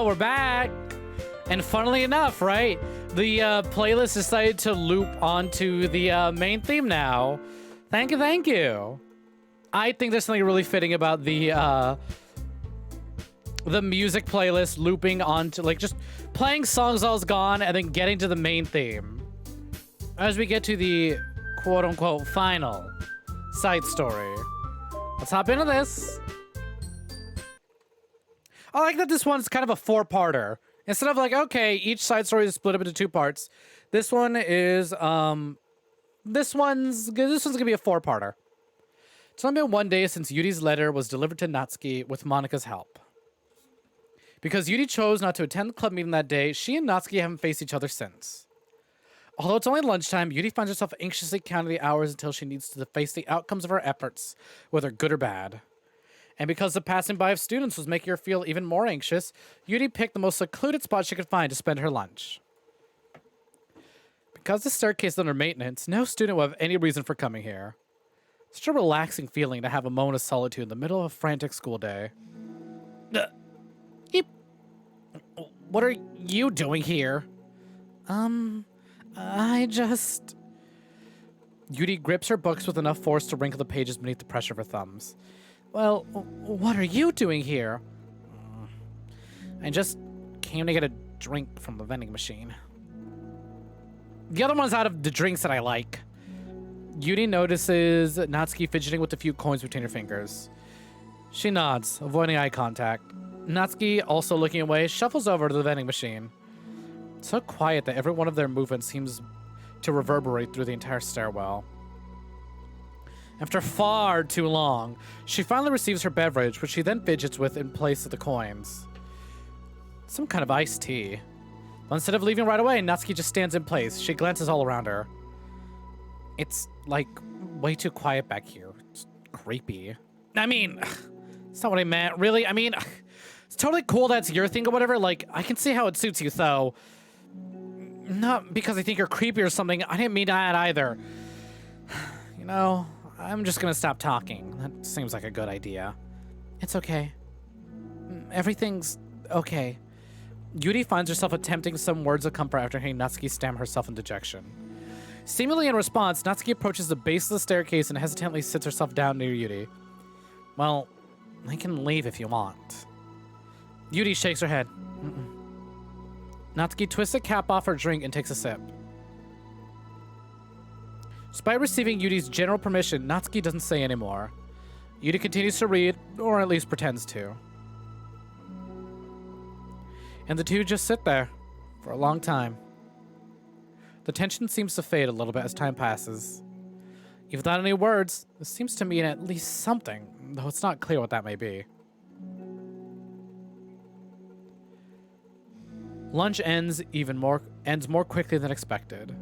we're back. And funnily enough, right, the playlist decided to loop onto the main theme now. Thank you, thank you. I think there's something really fitting about the music playlist looping onto, like, just playing songs all's gone and then getting to the main theme. As we get to the quote-unquote final side story. Let's hop into this. I like that this one's kind of a four-parter. Instead of like, okay, each side story is split up into two parts. This one is, this one's gonna be a four-parter. It's only been 1 day since Yudi's letter was delivered to Natsuki with Monika's help. Because Yudi chose not to attend the club meeting that day, she and Natsuki haven't faced each other since. Although it's only lunchtime, Yudi finds herself anxiously counting the hours until she needs to face the outcomes of her efforts, whether good or bad. And because the passing by of students was making her feel even more anxious, Yudi picked the most secluded spot she could find to spend her lunch. Because the staircase is under maintenance, no student will have any reason for coming here. Such a relaxing feeling to have a moment of solitude in the middle of a frantic school day. What are you doing here? I just... Yudi grips her books with enough force to wrinkle the pages beneath the pressure of her thumbs. Well, what are you doing here? I just came to get a drink from the vending machine. The other one's out of the drinks that I like. Yudi notices Natsuki fidgeting with a few coins between her fingers. She nods, avoiding eye contact. Natsuki, also looking away, shuffles over to the vending machine. So quiet that every one of their movements seems to reverberate through the entire stairwell. After far too long, she finally receives her beverage, which she then fidgets with in place of the coins. Some kind of iced tea. But instead of leaving right away, Natsuki just stands in place. She glances all around her. It's, like, way too quiet back here. It's creepy. I mean, it's not what I meant, really. I mean, it's totally cool that's your thing or whatever. Like, I can see how it suits you, though. Not because I think you're creepy or something. I didn't mean that either. You know... I'm just gonna stop talking. That seems like a good idea. It's okay. Everything's okay. Yudi finds herself attempting some words of comfort after hearing Natsuki stammer herself in dejection. Seemingly in response, Natsuki approaches the base of the staircase and hesitantly sits herself down near Yudi. Well, I can leave if you want. Yudi shakes her head. Natsuki twists the cap off her drink and takes a sip. Despite receiving Yudi's general permission, Natsuki doesn't say anymore. Yudi continues to read, or at least pretends to. And the two just sit there for a long time. The tension seems to fade a little bit as time passes. Even without any words, this seems to mean at least something, though it's not clear what that may be. Lunch ends more quickly than expected.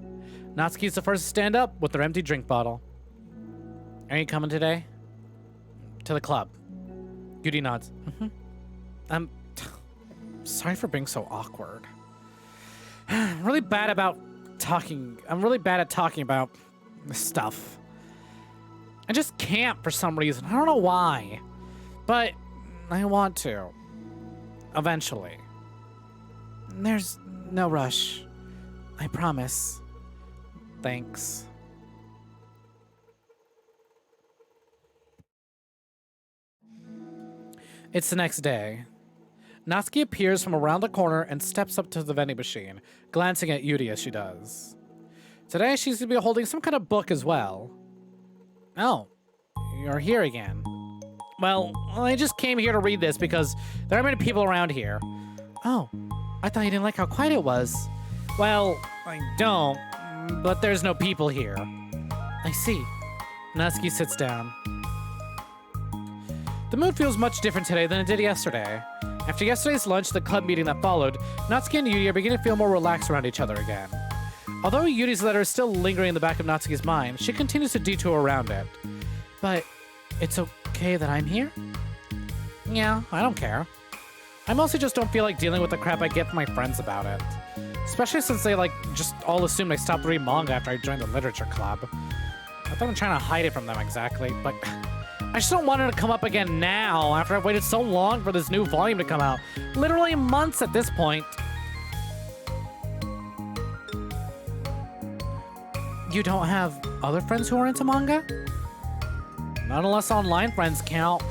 Natsuki's the first to stand up with their empty drink bottle. Are you coming today? To the club. Yudi nods. I'm sorry for being so awkward. I'm really bad at talking about this stuff. I just can't for some reason. I don't know why. But I want to. Eventually. There's no rush. I promise. Thanks. It's the next day. Natsuki appears from around the corner and steps up to the vending machine, glancing at Yudi as she does. Today she's going to be holding some kind of book as well. Oh, you're here again. Well, I just came here to read this because there aren't many people around here. Oh, I thought you didn't like how quiet it was. Well, I don't. But there's no people here. I see. Natsuki sits down. The mood feels much different today than it did yesterday. After yesterday's lunch, the club meeting that followed, Natsuki and Yudi are beginning to feel more relaxed around each other again. Although Yudi's letter is still lingering in the back of Natsuki's mind, she continues to detour around it. But it's okay that I'm here? Yeah, I don't care. I mostly just don't feel like dealing with the crap I get from my friends about it. Especially since they, just all assumed I stopped reading manga after I joined the literature club. I thought I'm trying to hide it from them exactly, but I just don't want her to come up again now after I've waited so long for this new volume to come out. Literally months at this point. You don't have other friends who are into manga? Not unless online friends count.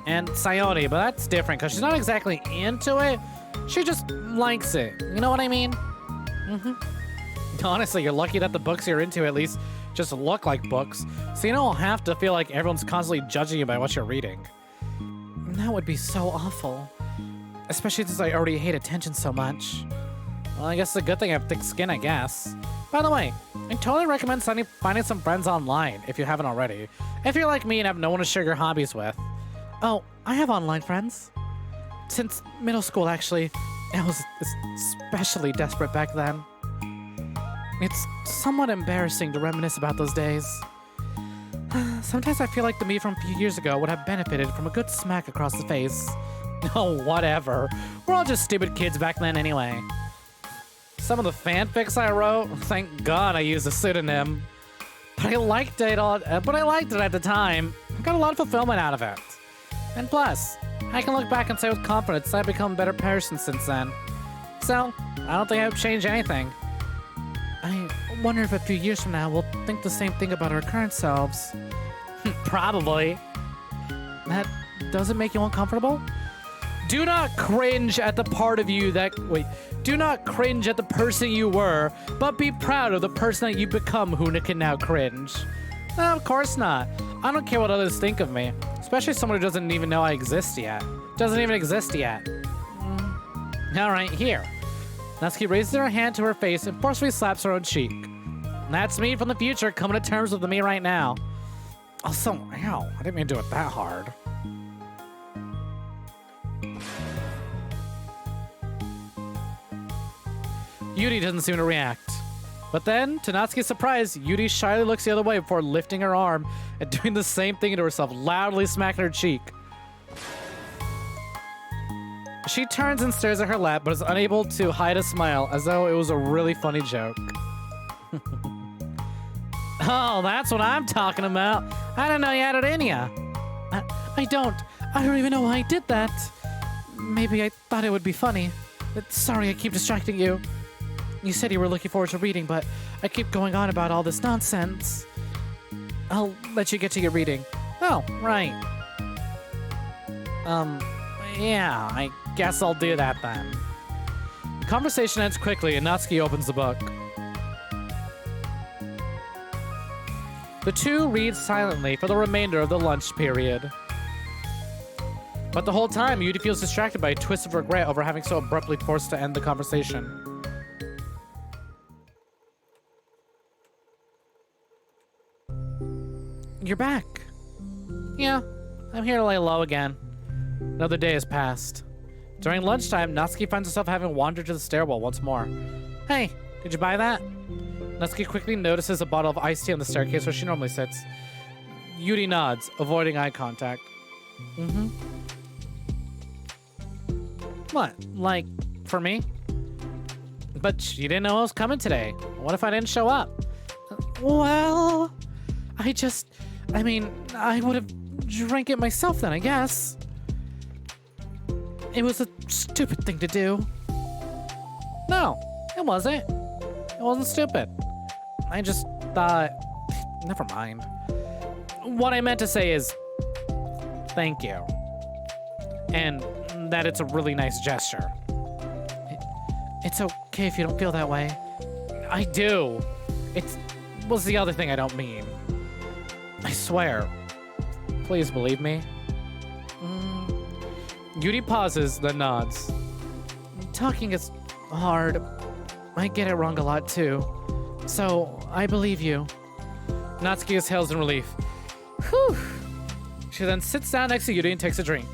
And Sayori, but that's different because she's not exactly into it. She just likes it. You know what I mean? Honestly, you're lucky that the books you're into at least just look like books, so you don't have to feel like everyone's constantly judging you by what you're reading. That would be so awful. Especially since I already hate attention so much. Well, I guess it's a good thing I have thick skin, I guess. By the way, I totally recommend finding some friends online if you haven't already. If you're like me and have no one to share your hobbies with. Oh, I have online friends. Since middle school, actually. I was especially desperate back then. It's somewhat embarrassing to reminisce about those days. Sometimes I feel like the me from a few years ago would have benefited from a good smack across the face. Oh, whatever. We're all just stupid kids back then anyway. Some of the fanfics I wrote, thank God I used a pseudonym. But I liked it at the time. I got a lot of fulfillment out of it. And plus, I can look back and say with confidence that I've become a better person since then. So, I don't think I've changed anything. I wonder if a few years from now we'll think the same thing about our current selves. Probably. That doesn't make you uncomfortable? Do not cringe at the part of you that... Wait. Do not cringe at the person you were, but be proud of the person that you become who can now cringe. No, of course not. I don't care what others think of me. Especially someone who doesn't even know I exist yet. Doesn't even exist yet. Alright, here. Natsuki raises her hand to her face and forcefully slaps her own cheek. That's me from the future coming to terms with me right now. Also, ow, I didn't mean to do it that hard. Yuri doesn't seem to react. But then, to Natsuki's surprise, Yuri shyly looks the other way before lifting her arm and doing the same thing to herself, loudly smacking her cheek. She turns and stares at her lap, but is unable to hide a smile, as though it was a really funny joke. Oh, that's what I'm talking about. I didn't know you had it in ya. I don't even know why I did that. Maybe I thought it would be funny. Sorry, I keep distracting you. You said you were looking forward to reading, but I keep going on about all this nonsense. I'll let you get to your reading. Oh, right. Yeah, I guess I'll do that then. The conversation ends quickly and Natsuki opens the book. The two read silently for the remainder of the lunch period. But the whole time, Yuri feels distracted by a twist of regret over having so abruptly forced to end the conversation. You're back. Yeah, I'm here to lay low again. Another day has passed. During lunchtime, Natsuki finds herself having wandered to the stairwell once more. Hey, did you buy that? Natsuki quickly notices a bottle of iced tea on the staircase where she normally sits. Yuri nods, avoiding eye contact. What, like, for me? But you didn't know I was coming today. What if I didn't show up? Well, I would have drank it myself then, I guess. It was a stupid thing to do. No, it wasn't. It wasn't stupid. I just thought... Never mind. What I meant to say is... Thank you. And that it's a really nice gesture. It's okay if you don't feel that way. I do. It was the other thing I don't mean. I swear. Please believe me. Yuri pauses, then nods. Talking is hard. I get it wrong a lot too. So, I believe you. Natsuki exhales in relief. Whew. She then sits down next to Yuri and takes a drink.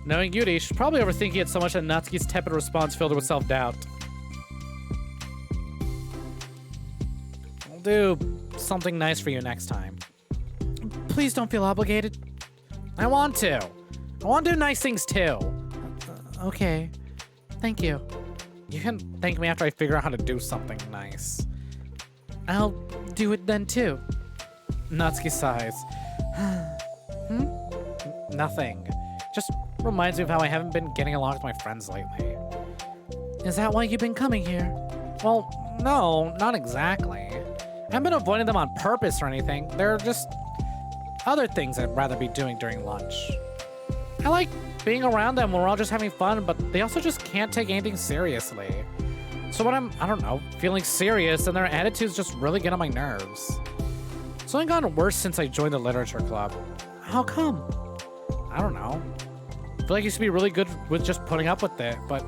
Knowing Yuri, she's probably overthinking it so much that Natsuki's tepid response filled her with self-doubt. I'll do something nice for you next time. Please don't feel obligated. I want to. I want to do nice things too. Okay. Thank you. You can thank me after I figure out how to do something nice. I'll do it then too. Natsuki sighs. Nothing. Just reminds me of how I haven't been getting along with my friends lately. Is that why you've been coming here? Well, no, not exactly. I haven't been avoiding them on purpose or anything. They're just other things I'd rather be doing during lunch. I like being around them when we're all just having fun, but they also just can't take anything seriously. So when I don't know, feeling serious, and their attitudes just really get on my nerves. It's only gotten worse since I joined the literature club. How come? I don't know. I feel like I used to be really good with just putting up with it, but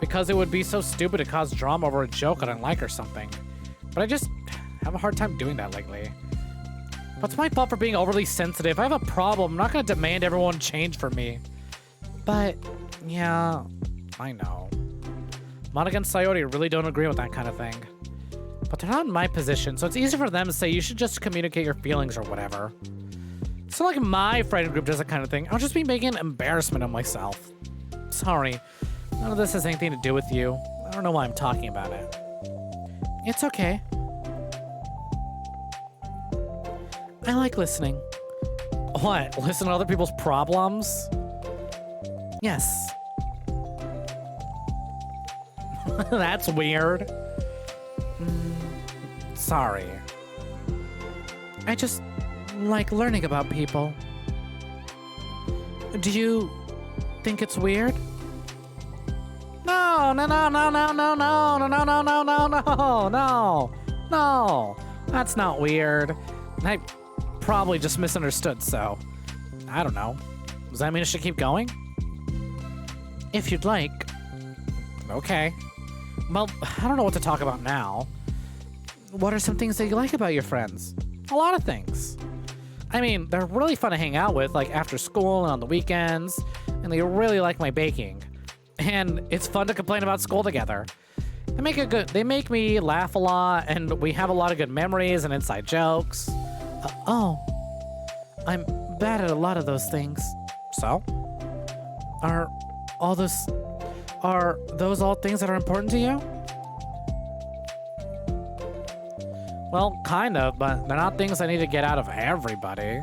because it would be so stupid to cause drama over a joke I don't like or something. But I just have a hard time doing that lately. But it's my fault for being overly sensitive. If I have a problem, I'm not going to demand everyone change for me. But, yeah, I know. Monica and Sayori really don't agree with that kind of thing. But they're not in my position, so it's easy for them to say you should just communicate your feelings or whatever. It's not like my friend group does that kind of thing. I'll just be making an embarrassment of myself. Sorry. None of this has anything to do with you. I don't know why I'm talking about it. It's okay. I like listening. What? Listen to other people's problems? Yes. That's weird. Sorry. I just like learning about people. Do you think it's weird? No, no, no, no, no, no, no, no, no, no, no, no, no, no, no. That's not weird. I probably just misunderstood, so I don't know. Does that mean I should keep going? If you'd like. Okay. Well, I don't know what to talk about now. What are some things that you like about your friends? A lot of things. I mean, they're really fun to hang out with, like after school and on the weekends, and they really like my baking. And it's fun to complain about school together. They make me laugh a lot, and we have a lot of good memories and inside jokes. Oh, I'm bad at a lot of those things. So? Are those all things that are important to you? Well, kind of, but they're not things I need to get out of everybody.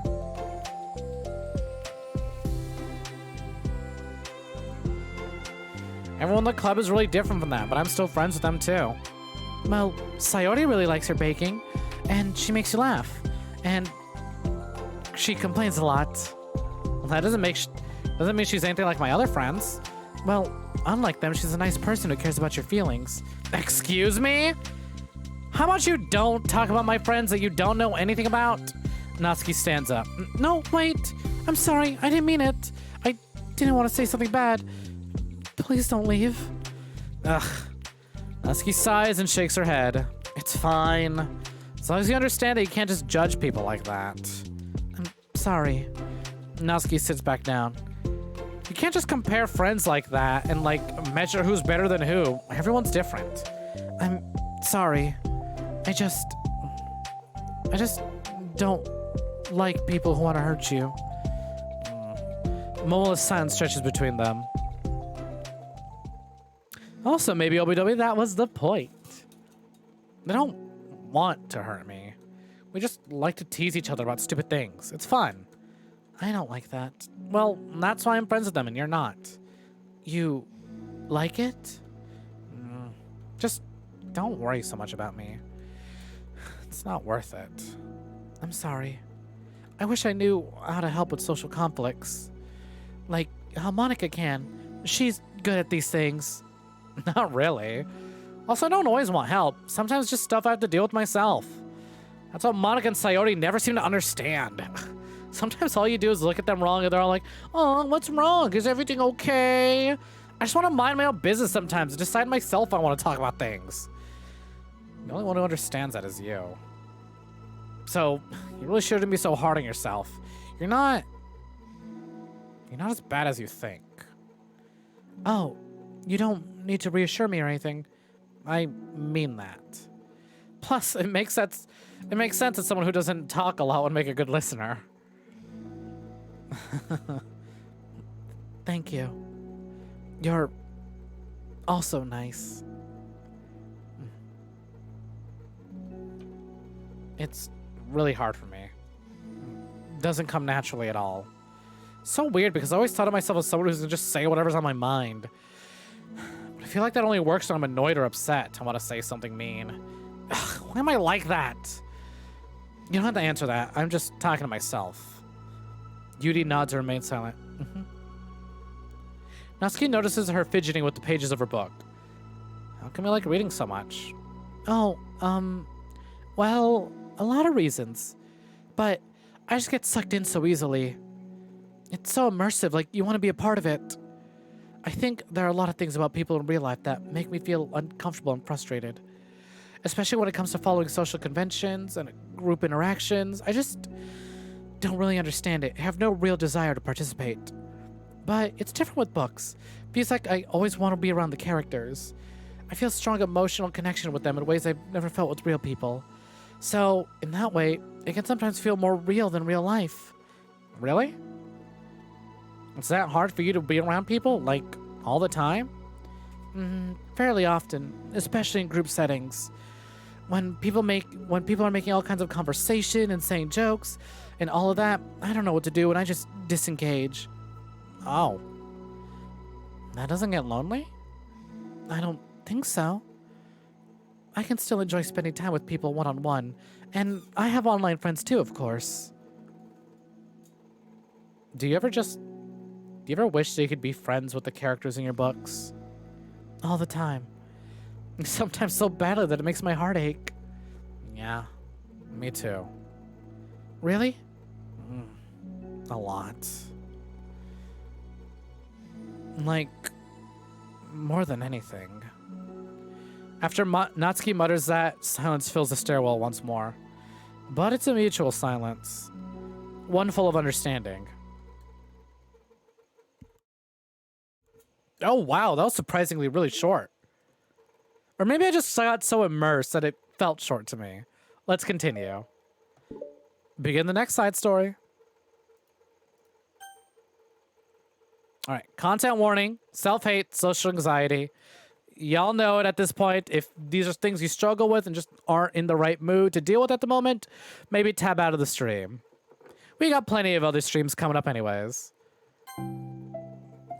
Everyone in the club is really different from that, but I'm still friends with them too. Well, Sayori really likes her baking, and she makes you laugh, and she complains a lot. Well, that doesn't mean she's anything like my other friends. Well, unlike them, she's a nice person who cares about your feelings. Excuse me? How about you don't talk about my friends that you don't know anything about? Natsuki stands up. No, wait. I'm sorry. I didn't mean it. I didn't want to say something bad. Please don't leave. Ugh. Natsuki sighs and shakes her head. It's fine. As long as you understand that you can't just judge people like that. I'm sorry. Natsuki sits back down. You can't just compare friends like that and, like, measure who's better than who. Everyone's different. I'm sorry. I just don't like people who want to hurt you. Momola's silence stretches between them. Also, maybe OBW, that was the point. They don't want to hurt me. We just like to tease each other about stupid things. It's fun. I don't like that. Well, that's why I'm friends with them and you're not. You like it? Just don't worry so much about me. It's not worth it. I'm sorry. I wish I knew how to help with social conflicts. Like how Monica can. She's good at these things. Not really. Also, I don't always want help. Sometimes just stuff I have to deal with myself. That's what Monica and Sayori never seem to understand. Sometimes all you do is look at them wrong and they're all like, oh, what's wrong? Is everything okay? I just want to mind my own business sometimes and decide myself I want to talk about things. The only one who understands that is you. So, you really shouldn't be so hard on yourself. You're not as bad as you think. Oh, you don't need to reassure me or anything. I mean that. Plus, it makes sense that someone who doesn't talk a lot would make a good listener. Thank you. You're also nice. It's really hard for me. doesn't come naturally at all. So weird, because I always thought of myself as someone who's gonna just say whatever's on my mind. But I feel like that only works when I'm annoyed or upset. I want to say something mean. Ugh, why am I like that? You don't have to answer that. I'm just talking to myself. Yuri nods and remains silent. Natsuki notices her fidgeting with the pages of her book. How come you like reading so much? Oh, well, a lot of reasons. But I just get sucked in so easily. It's so immersive, like you want to be a part of it. I think there are a lot of things about people in real life that make me feel uncomfortable and frustrated. Especially when it comes to following social conventions and group interactions. I just don't really understand it. I have no real desire to participate. But it's different with books. Feels like I always want to be around the characters. I feel a strong emotional connection with them in ways I've never felt with real people. So, in that way, it can sometimes feel more real than real life. Really? Is that hard for you to be around people, like, all the time? Fairly often, especially in group settings. When people are making all kinds of conversation and saying jokes and all of that, I don't know what to do and I just disengage. Oh. That doesn't get lonely? I don't think so. I can still enjoy spending time with people one-on-one, and I have online friends too, of course. Do you ever wish that you could be friends with the characters in your books? All the time. Sometimes so badly that it makes my heart ache. Yeah, me too. Really? A lot. Like, more than anything. After Natsuki mutters that, silence fills the stairwell once more. But it's a mutual silence. One full of understanding. Oh wow, that was surprisingly really short. Or maybe I just got so immersed that it felt short to me. Let's continue. Begin the next side story. Alright, content warning, self-hate, social anxiety. Y'all know it at this point. If these are things you struggle with and just aren't in the right mood to deal with at the moment, maybe tab out of the stream. We got plenty of other streams coming up anyways.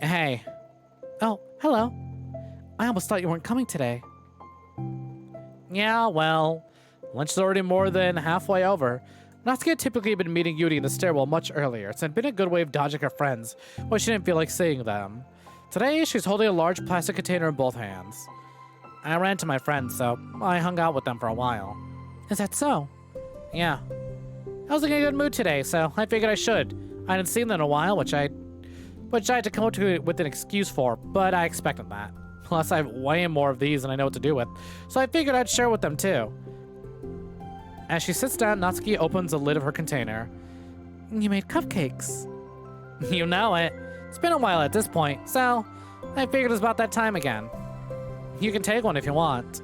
Hey. Oh, hello. I almost thought you weren't coming today. Yeah, well, lunch is already more than halfway over. Natsuki had typically been meeting Yuri in the stairwell much earlier. It's been a good way of dodging her friends when she didn't feel like seeing them. Today, she's holding a large plastic container in both hands. I ran to my friends, so I hung out with them for a while. Is that so? Yeah. I was in a good mood today, so I figured I should. I hadn't seen them in a while, which I had to come up with an excuse for, but I expected that. Plus, I have way more of these than I know what to do with, so I figured I'd share with them too. As she sits down, Natsuki opens the lid of her container. You made cupcakes. You know it. It's been a while at this point, so I figured it was about that time again. You can take one if you want.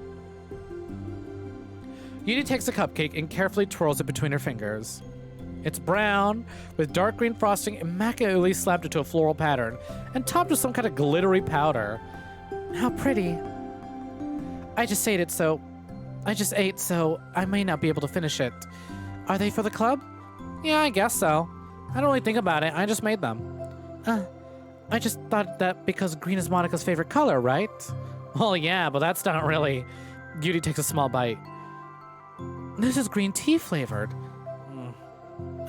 Yuri takes a cupcake and carefully twirls it between her fingers. It's brown, with dark green frosting immaculately slapped into a floral pattern, and topped with some kind of glittery powder. How pretty. I just ate, so I may not be able to finish it. Are they for the club? Yeah, I guess so. I don't really think about it, I just made them. I just thought that because green is Monica's favorite color, right? Well, yeah, but that's not really... Yuri takes a small bite. This is green tea flavored.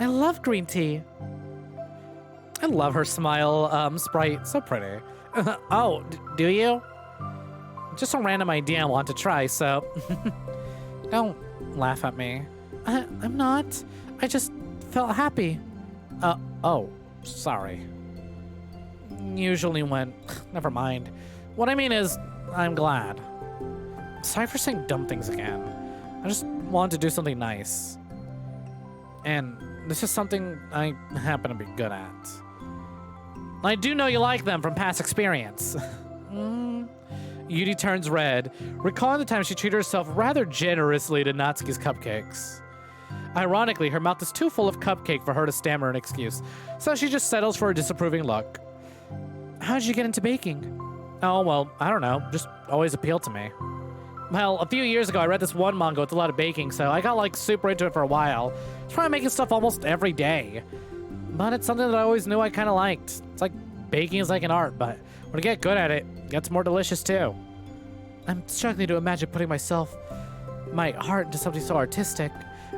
I love green tea. I love her smile, sprite. So pretty. Oh, do you? Just a random idea I want to try, so... Don't laugh at me. I'm not. I just felt happy. Oh, sorry. Usually when... Never mind. What I mean is, I'm glad. Sorry for saying dumb things again. I just wanted to do something nice. And this is something I happen to be good at. I do know you like them from past experience. Yuri turns red, recalling the time she treated herself rather generously to Natsuki's cupcakes. Ironically, her mouth is too full of cupcake for her to stammer an excuse, so she just settles for a disapproving look. How did you get into baking? Oh, well, I don't know. Just always appealed to me. Well, a few years ago, I read this one manga with a lot of baking, so I got like super into it for a while. I was trying making stuff almost every day. But it's something that I always knew I kind of liked. It's like baking is like an art, but when I get good at it, it gets more delicious too. I'm struggling to imagine putting my heart into something so artistic,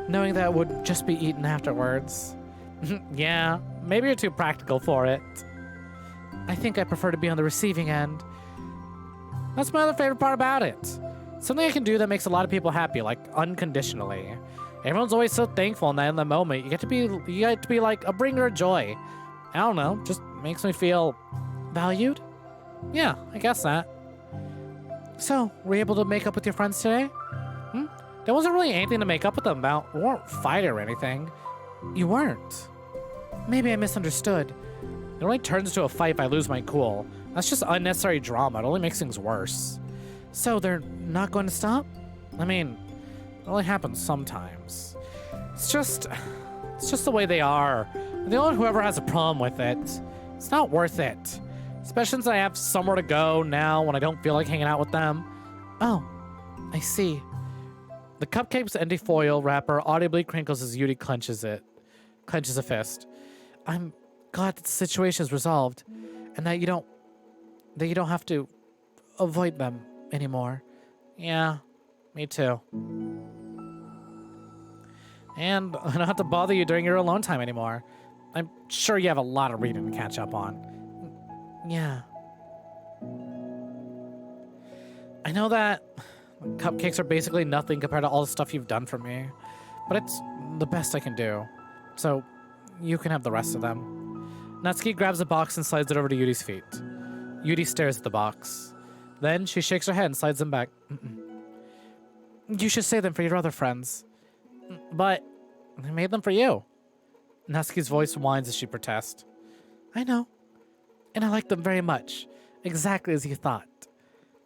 knowing that it would just be eaten afterwards. Yeah, maybe you're too practical for it. I think I prefer to be on the receiving end. That's my other favorite part about it. Something I can do that makes a lot of people happy, like unconditionally. Everyone's always so thankful in that moment. You get to be like a bringer of joy. I don't know, just makes me feel valued? Yeah, I guess that. So, were you able to make up with your friends today? There wasn't really anything to make up with them about. We weren't fighting or anything. You weren't. Maybe I misunderstood. It only turns into a fight if I lose my cool. That's just unnecessary drama. It only makes things worse. So they're not going to stop? I mean, it only happens sometimes. It's just the way they are. The only whoever has a problem with it. It's not worth it. Especially since I have somewhere to go now when I don't feel like hanging out with them. Oh, I see. The cupcake's empty foil wrapper audibly crinkles as Yuri clenches a fist. I'm glad that the situation is resolved, and that you don't have to avoid them anymore. Yeah, me too. And I don't have to bother you during your alone time anymore. I'm sure you have a lot of reading to catch up on. Yeah. I know that cupcakes are basically nothing compared to all the stuff you've done for me, but it's the best I can do. So, you can have the rest of them. Natsuki grabs a box and slides it over to Yuri's feet. Yuri stares at the box. Then she shakes her head and slides them back. You should save them for your other friends. But I made them for you. Natsuki's voice whines as she protests. I know. And I like them very much. Exactly as you thought.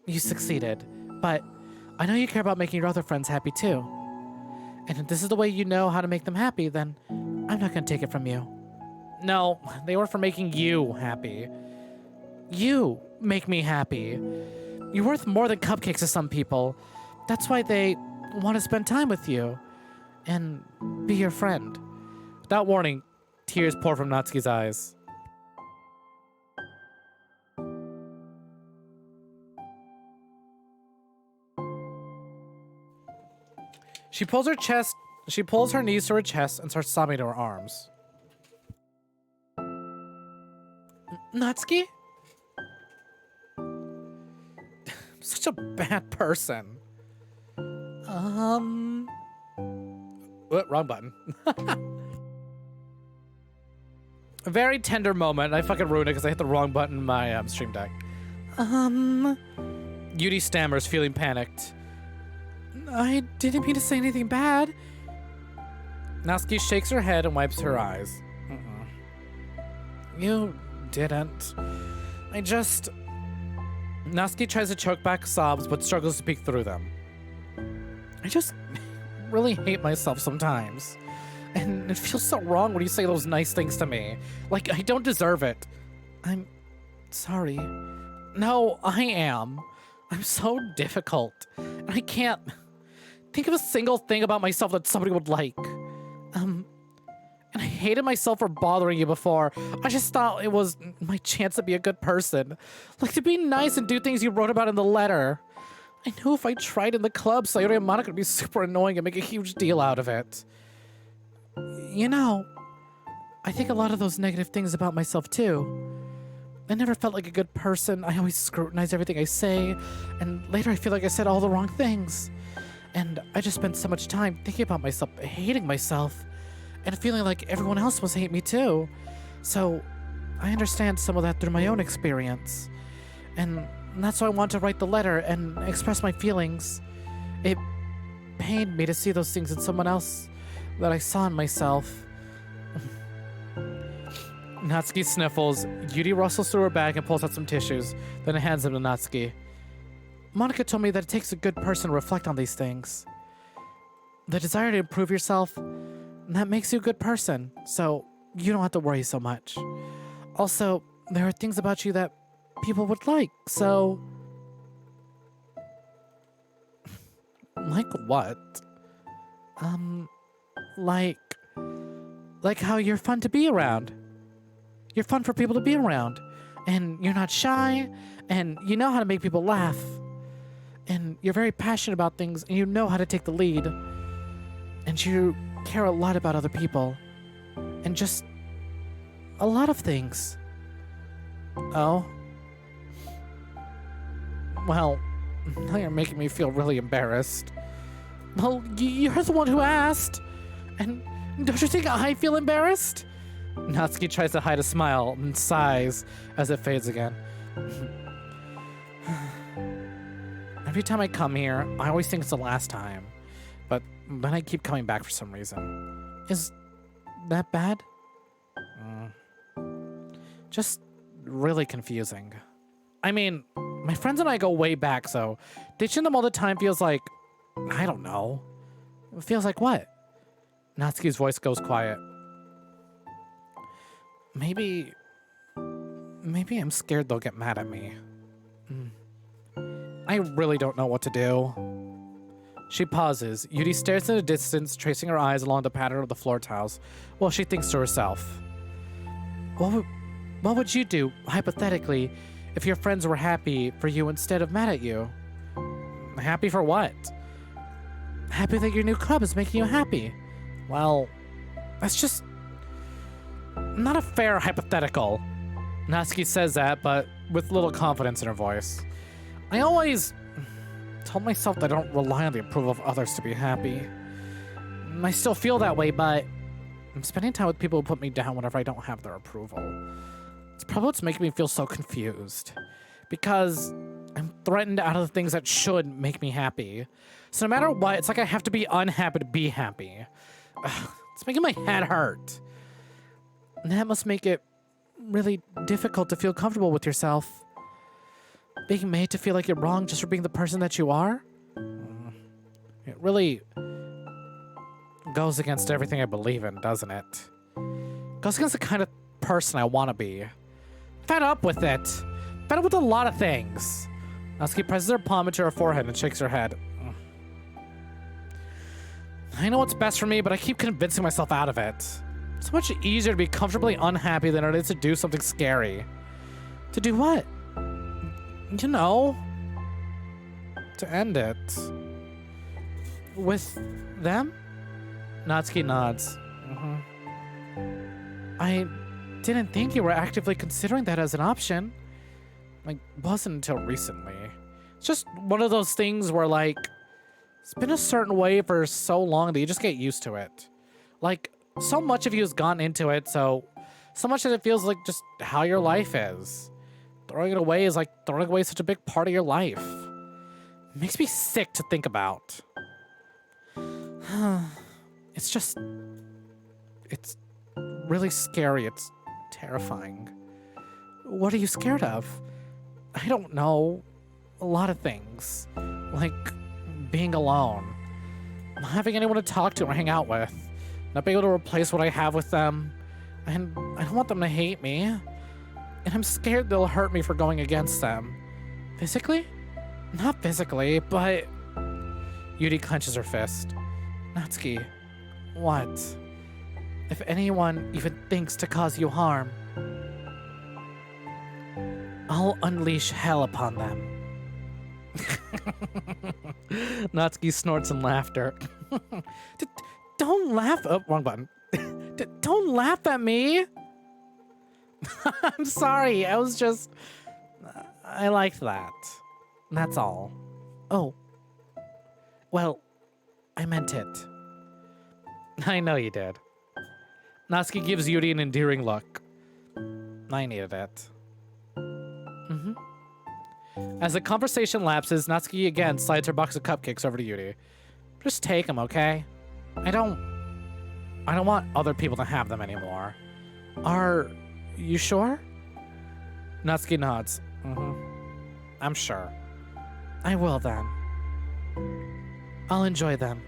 You succeeded. But I know you care about making your other friends happy too. And if this is the way you know how to make them happy, then I'm not going to take it from you. No, they were for making you happy. You make me happy. You're worth more than cupcakes to some people. That's why they want to spend time with you and be your friend. Without warning, tears pour from Natsuki's eyes. She pulls her knees to her chest and starts sobbing to her arms. Natsuki? Such a bad person. What? Wrong button. A very tender moment. I fucking ruined it because I hit the wrong button in my stream deck. Yuri stammers, feeling panicked. I didn't mean to say anything bad. Natsuki shakes her head and wipes her eyes. You didn't. Natsuki tries to choke back sobs, but struggles to speak through them. I just really hate myself sometimes. And it feels so wrong when you say those nice things to me. Like, I don't deserve it. I'm sorry. No, I am. I'm so difficult. And I can't think of a single thing about myself that somebody would like. And I hated myself for bothering you before. I just thought it was my chance to be a good person. Like, to be nice and do things you wrote about in the letter. I knew if I tried in the club, Sayori and Monica would be super annoying and make a huge deal out of it. You know, I think a lot of those negative things about myself too. I never felt like a good person. I always scrutinize everything I say, and later I feel like I said all the wrong things. And I just spent so much time thinking about myself, hating myself, and feeling like everyone else must hate me too. So I understand some of that through my own experience. And that's why I want to write the letter and express my feelings. It pained me to see those things in someone else that I saw in myself. Natsuki sniffles. Yuri rustles through her bag and pulls out some tissues, then hands them to Natsuki. Monica told me that it takes a good person to reflect on these things. The desire to improve yourself, that makes you a good person, so you don't have to worry so much. Also, there are things about you that people would like, so... Like what? Like how you're fun to be around. You're fun for people to be around. And you're not shy, and you know how to make people laugh. And you're very passionate about things, and you know how to take the lead. And you care a lot about other people. And just a lot of things. Oh? Well, now you're making me feel really embarrassed. Well, you're the one who asked. And don't you think I feel embarrassed? Natsuki tries to hide a smile and sighs as it fades again. Every time I come here, I always think it's the last time. But then I keep coming back for some reason. Is that bad? Just really confusing. I mean, my friends and I go way back, so ditching them all the time feels like... I don't know. It feels like what? Natsuki's voice goes quiet. Maybe I'm scared they'll get mad at me. I really don't know what to do. She pauses. Yuri stares in the distance, tracing her eyes along the pattern of the floor tiles, while she thinks to herself. What would you do, hypothetically, if your friends were happy for you instead of mad at you? Happy for what? Happy that your new club is making you happy. Well, that's just... not a fair hypothetical. Natsuki says that, but with little confidence in her voice. I always told myself that I don't rely on the approval of others to be happy. I still feel that way, but I'm spending time with people who put me down whenever I don't have their approval. It's probably what's making me feel so confused. Because I'm threatened out of the things that should make me happy. So no matter what, it's like I have to be unhappy to be happy. It's making my head hurt. And that must make it really difficult to feel comfortable with yourself. Being made to feel like you're wrong just for being the person that you are? It really goes against everything I believe in, doesn't it? Goes against the kind of person I want to be. Fed up with it. Fed up with a lot of things. Natsuki presses her palm into her forehead and shakes her head. I know what's best for me, but I keep convincing myself out of it. It's much easier to be comfortably unhappy than it is to do something scary. To do what? You know, to end it. With them? Natsuki nods. I didn't think you were actively considering that as an option. Like, wasn't until recently. It's just one of those things where, like, it's been a certain way for so long that you just get used to it. Like, so much of you has gone into it, so much that it feels like just how your life is. Throwing it away is like throwing away such a big part of your life. It makes me sick to think about. It's really scary. It's terrifying. What are you scared of? I don't know. A lot of things. Like being alone. Not having anyone to talk to or hang out with. Not being able to replace what I have with them. And I don't want them to hate me. And I'm scared they'll hurt me for going against them. Physically? Not physically, but... Yuri clenches her fist. Natsuki, what? If anyone even thinks to cause you harm, I'll unleash hell upon them. Natsuki snorts in laughter. Don't laugh. Oh, wrong button. Don't laugh at me. I'm sorry. I was just... I liked that. That's all. Oh. Well, I meant it. I know you did. Natsuki gives Yuri an endearing look. I needed it. As the conversation lapses, Natsuki again slides her box of cupcakes over to Yuri. Just take them, okay? I don't want other people to have them anymore. Are you sure? Natsuki nods. I'm sure. I will then. I'll enjoy them.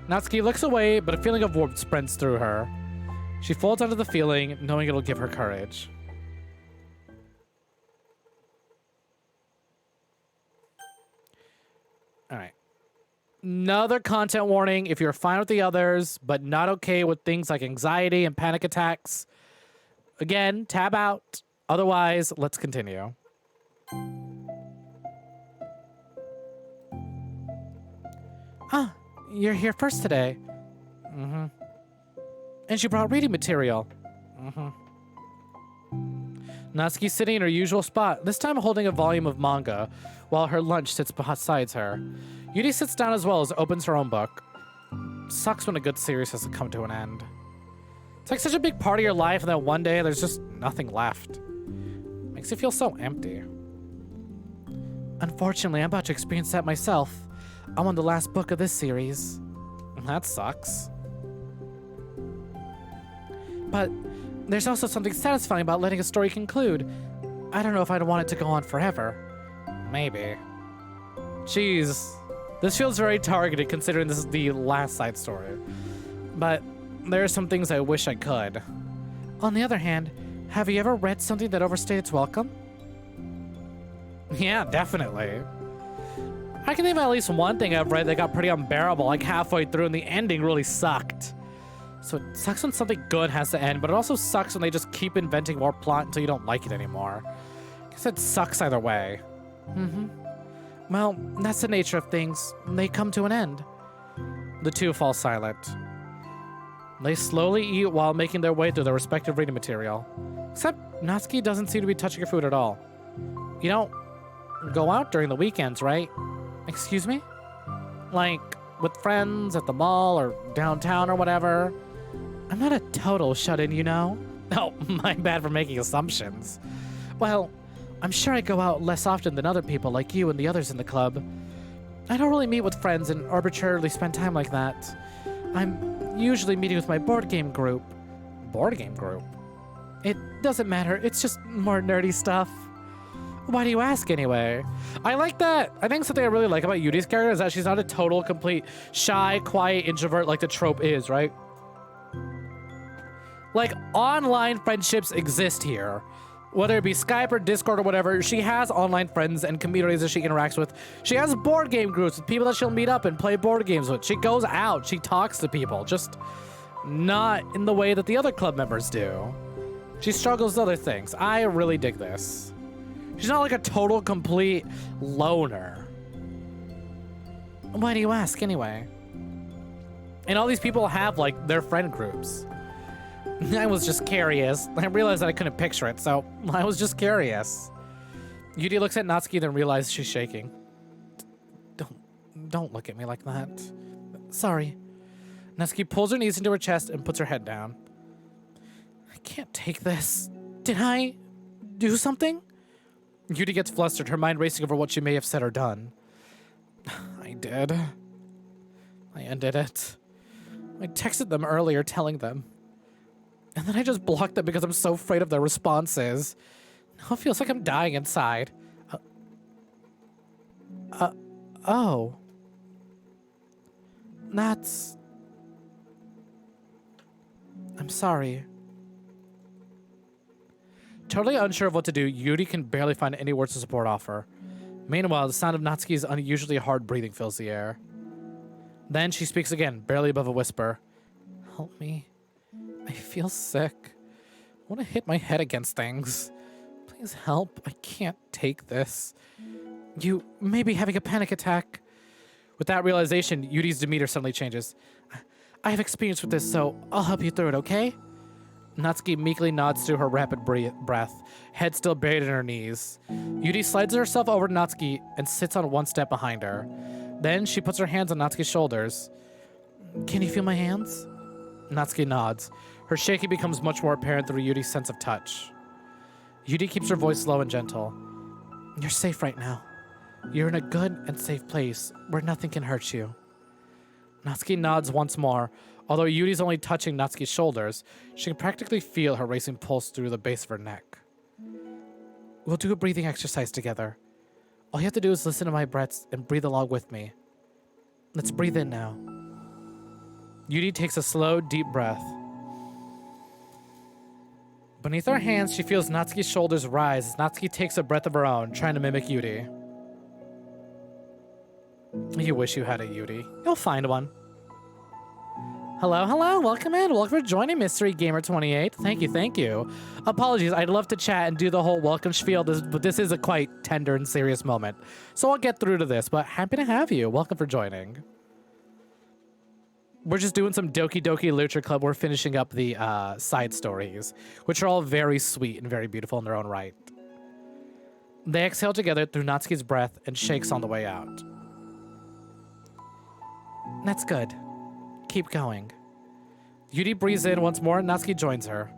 Natsuki looks away, but a feeling of warmth spreads through her. She folds under the feeling, knowing it'll give her courage. Alright. Another content warning: if you're fine with the others, but not okay with things like anxiety and panic attacks, again, tab out. Otherwise, let's continue. Ah, you're here first today. Mm-hmm. And you brought reading material. Mm-hmm. Natsuki's sitting in her usual spot, this time holding a volume of manga, while her lunch sits beside her. Yuri sits down as well as opens her own book. Sucks when a good series has to come to an end. It's like such a big part of your life, and then one day there's just nothing left. Makes you feel so empty. Unfortunately, I'm about to experience that myself. I'm on the last book of this series. That sucks. But there's also something satisfying about letting a story conclude. I don't know if I'd want it to go on forever. Maybe. Jeez. This feels very targeted considering this is the last side story. But there are some things I wish I could. On the other hand, have you ever read something that overstayed its welcome? Yeah, definitely. I can think of at least one thing I've read that got pretty unbearable like halfway through and the ending really sucked. So it sucks when something good has to end, but it also sucks when they just keep inventing more plot until you don't like it anymore. I guess it sucks either way. Mm-hmm. Well, that's the nature of things. They come to an end. The two fall silent. They slowly eat while making their way through their respective reading material. Except Natsuki doesn't seem to be touching her food at all. You don't go out during the weekends, right? Excuse me? Like, with friends at the mall or downtown or whatever? I'm not a total shut-in, you know? Oh, my bad for making assumptions. Well, I'm sure I go out less often than other people like you and the others in the club. I don't really meet with friends and arbitrarily spend time like that. I'm usually meeting with my board game group. Board game group? It doesn't matter, it's just more nerdy stuff. Why do you ask anyway? I like that. I think something I really like about Yuri's character is that she's not a total, complete, shy, quiet introvert like the trope is, right? Like, online friendships exist here. Whether it be Skype or Discord or whatever, she has online friends and communities that she interacts with. She has board game groups with people that she'll meet up and play board games with. She goes out, she talks to people, just not in the way that the other club members do. She struggles with other things. I really dig this. She's not like a total, complete loner. Why do you ask anyway? And all these people have like their friend groups. I was just curious. I realized that I couldn't picture it, so I was just curious. Yuri looks at Natsuki, then realizes she's shaking. Don't look at me like that. Sorry. Natsuki pulls her knees into her chest and puts her head down. I can't take this. Did I do something? Yuri gets flustered, her mind racing over what she may have said or done. I did. I ended it. I texted them earlier telling them. And then I just blocked them because I'm so afraid of their responses. Now it feels like I'm dying inside. Oh. That's... I'm sorry. Totally unsure of what to do, Yuri can barely find any words to support offer. Meanwhile, the sound of Natsuki's unusually hard breathing fills the air. Then she speaks again, barely above a whisper. Help me. I feel sick. I want to hit my head against things. Please help. I can't take this. You may be having a panic attack. With that realization, Yuri's demeanor suddenly changes. I have experience with this, so I'll help you through it, okay? Natsuki meekly nods through her rapid breath, head still buried in her knees. Yuri slides herself over to Natsuki and sits on one step behind her. Then she puts her hands on Natsuki's shoulders. Can you feel my hands? Natsuki nods. Her shaking becomes much more apparent through Yuri's sense of touch. Yuri keeps her voice low and gentle. You're safe right now. You're in a good and safe place where nothing can hurt you. Natsuki nods once more. Although Yuri's only touching Natsuki's shoulders, she can practically feel her racing pulse through the base of her neck. We'll do a breathing exercise together. All you have to do is listen to my breaths and breathe along with me. Let's breathe in now. Yuri takes a slow, deep breath. Beneath her hands, she feels Natsuki's shoulders rise as Natsuki takes a breath of her own, trying to mimic Yuri. You wish you had a Yuri. You'll find one. Hello, hello, welcome in. Welcome for joining Mystery Gamer 28. Thank you, thank you. Apologies, I'd love to chat and do the whole welcome spiel, but this is a quite tender and serious moment. So I'll get through to this, but happy to have you. Welcome for joining. We're just doing some Doki Literature Club. We're finishing up the side stories, which are all very sweet and very beautiful in their own right. They exhale together through Natsuki's breath and shakes on the way out. That's good. Keep going. Yuri breathes in once more, and Natsuki joins her.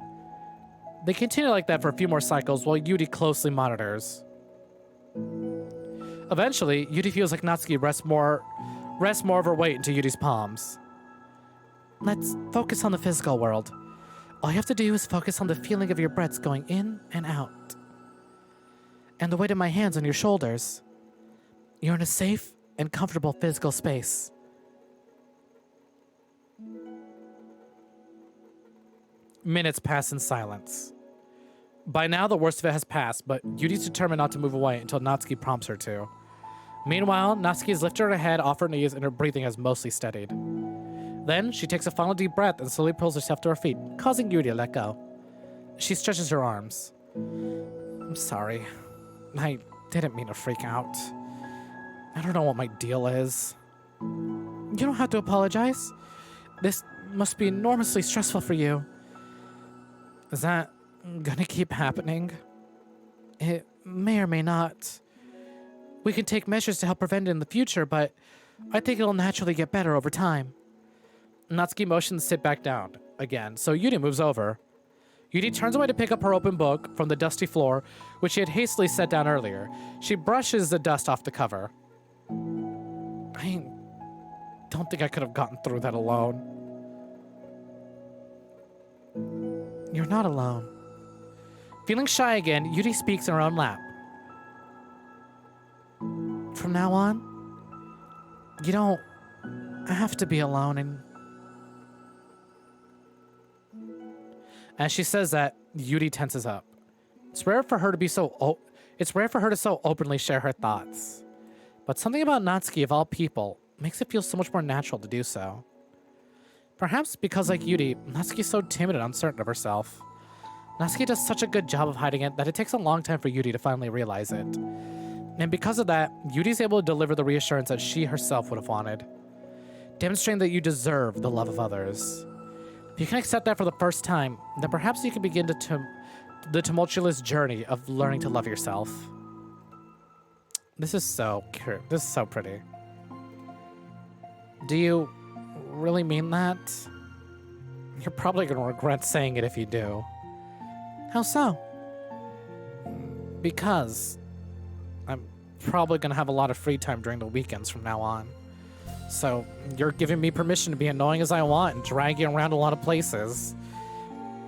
They continue like that for a few more cycles while Yuri closely monitors. Eventually, Yuri feels like Natsuki rests more of her weight into Yuri's palms. Let's focus on the physical world. All you have to do is focus on the feeling of your breaths going in and out. And the weight of my hands on your shoulders. You're in a safe and comfortable physical space. Minutes pass in silence. By now, the worst of it has passed, but Yuri's determined not to move away until Natsuki prompts her to. Meanwhile, Natsuki has lifted her head off her knees and her breathing has mostly steadied. Then, she takes a final deep breath and slowly pulls herself to her feet, causing Yuri to let go. She stretches her arms. I'm sorry. I didn't mean to freak out. I don't know what my deal is. You don't have to apologize. This must be enormously stressful for you. Is that gonna keep happening? It may or may not. We can take measures to help prevent it in the future, but I think it'll naturally get better over time. Natsuki motions to sit back down again, so Yuri moves over. Yuri turns away to pick up her open book from the dusty floor, which she had hastily set down earlier. She brushes the dust off the cover. I don't think I could have gotten through that alone. You're not alone. Feeling shy again, Yuri speaks in her own lap. From now on, you don't have to be alone. And as she says that, Yuri tenses up. It's rare for her to so openly share her thoughts. But something about Natsuki, of all people, makes it feel so much more natural to do so. Perhaps because, like Yuri, Natsuki's so timid and uncertain of herself. Natsuki does such a good job of hiding it that it takes a long time for Yuri to finally realize it. And because of that, Yuri's able to deliver the reassurance that she herself would have wanted, demonstrating that you deserve the love of others. If you can accept that for the first time, then perhaps you can begin the tumultuous journey of learning to love yourself. This is so cute. This is so pretty. Do you really mean that? You're probably going to regret saying it if you do. How so? Because I'm probably going to have a lot of free time during the weekends from now on. So you're giving me permission to be annoying as I want and drag you around a lot of places.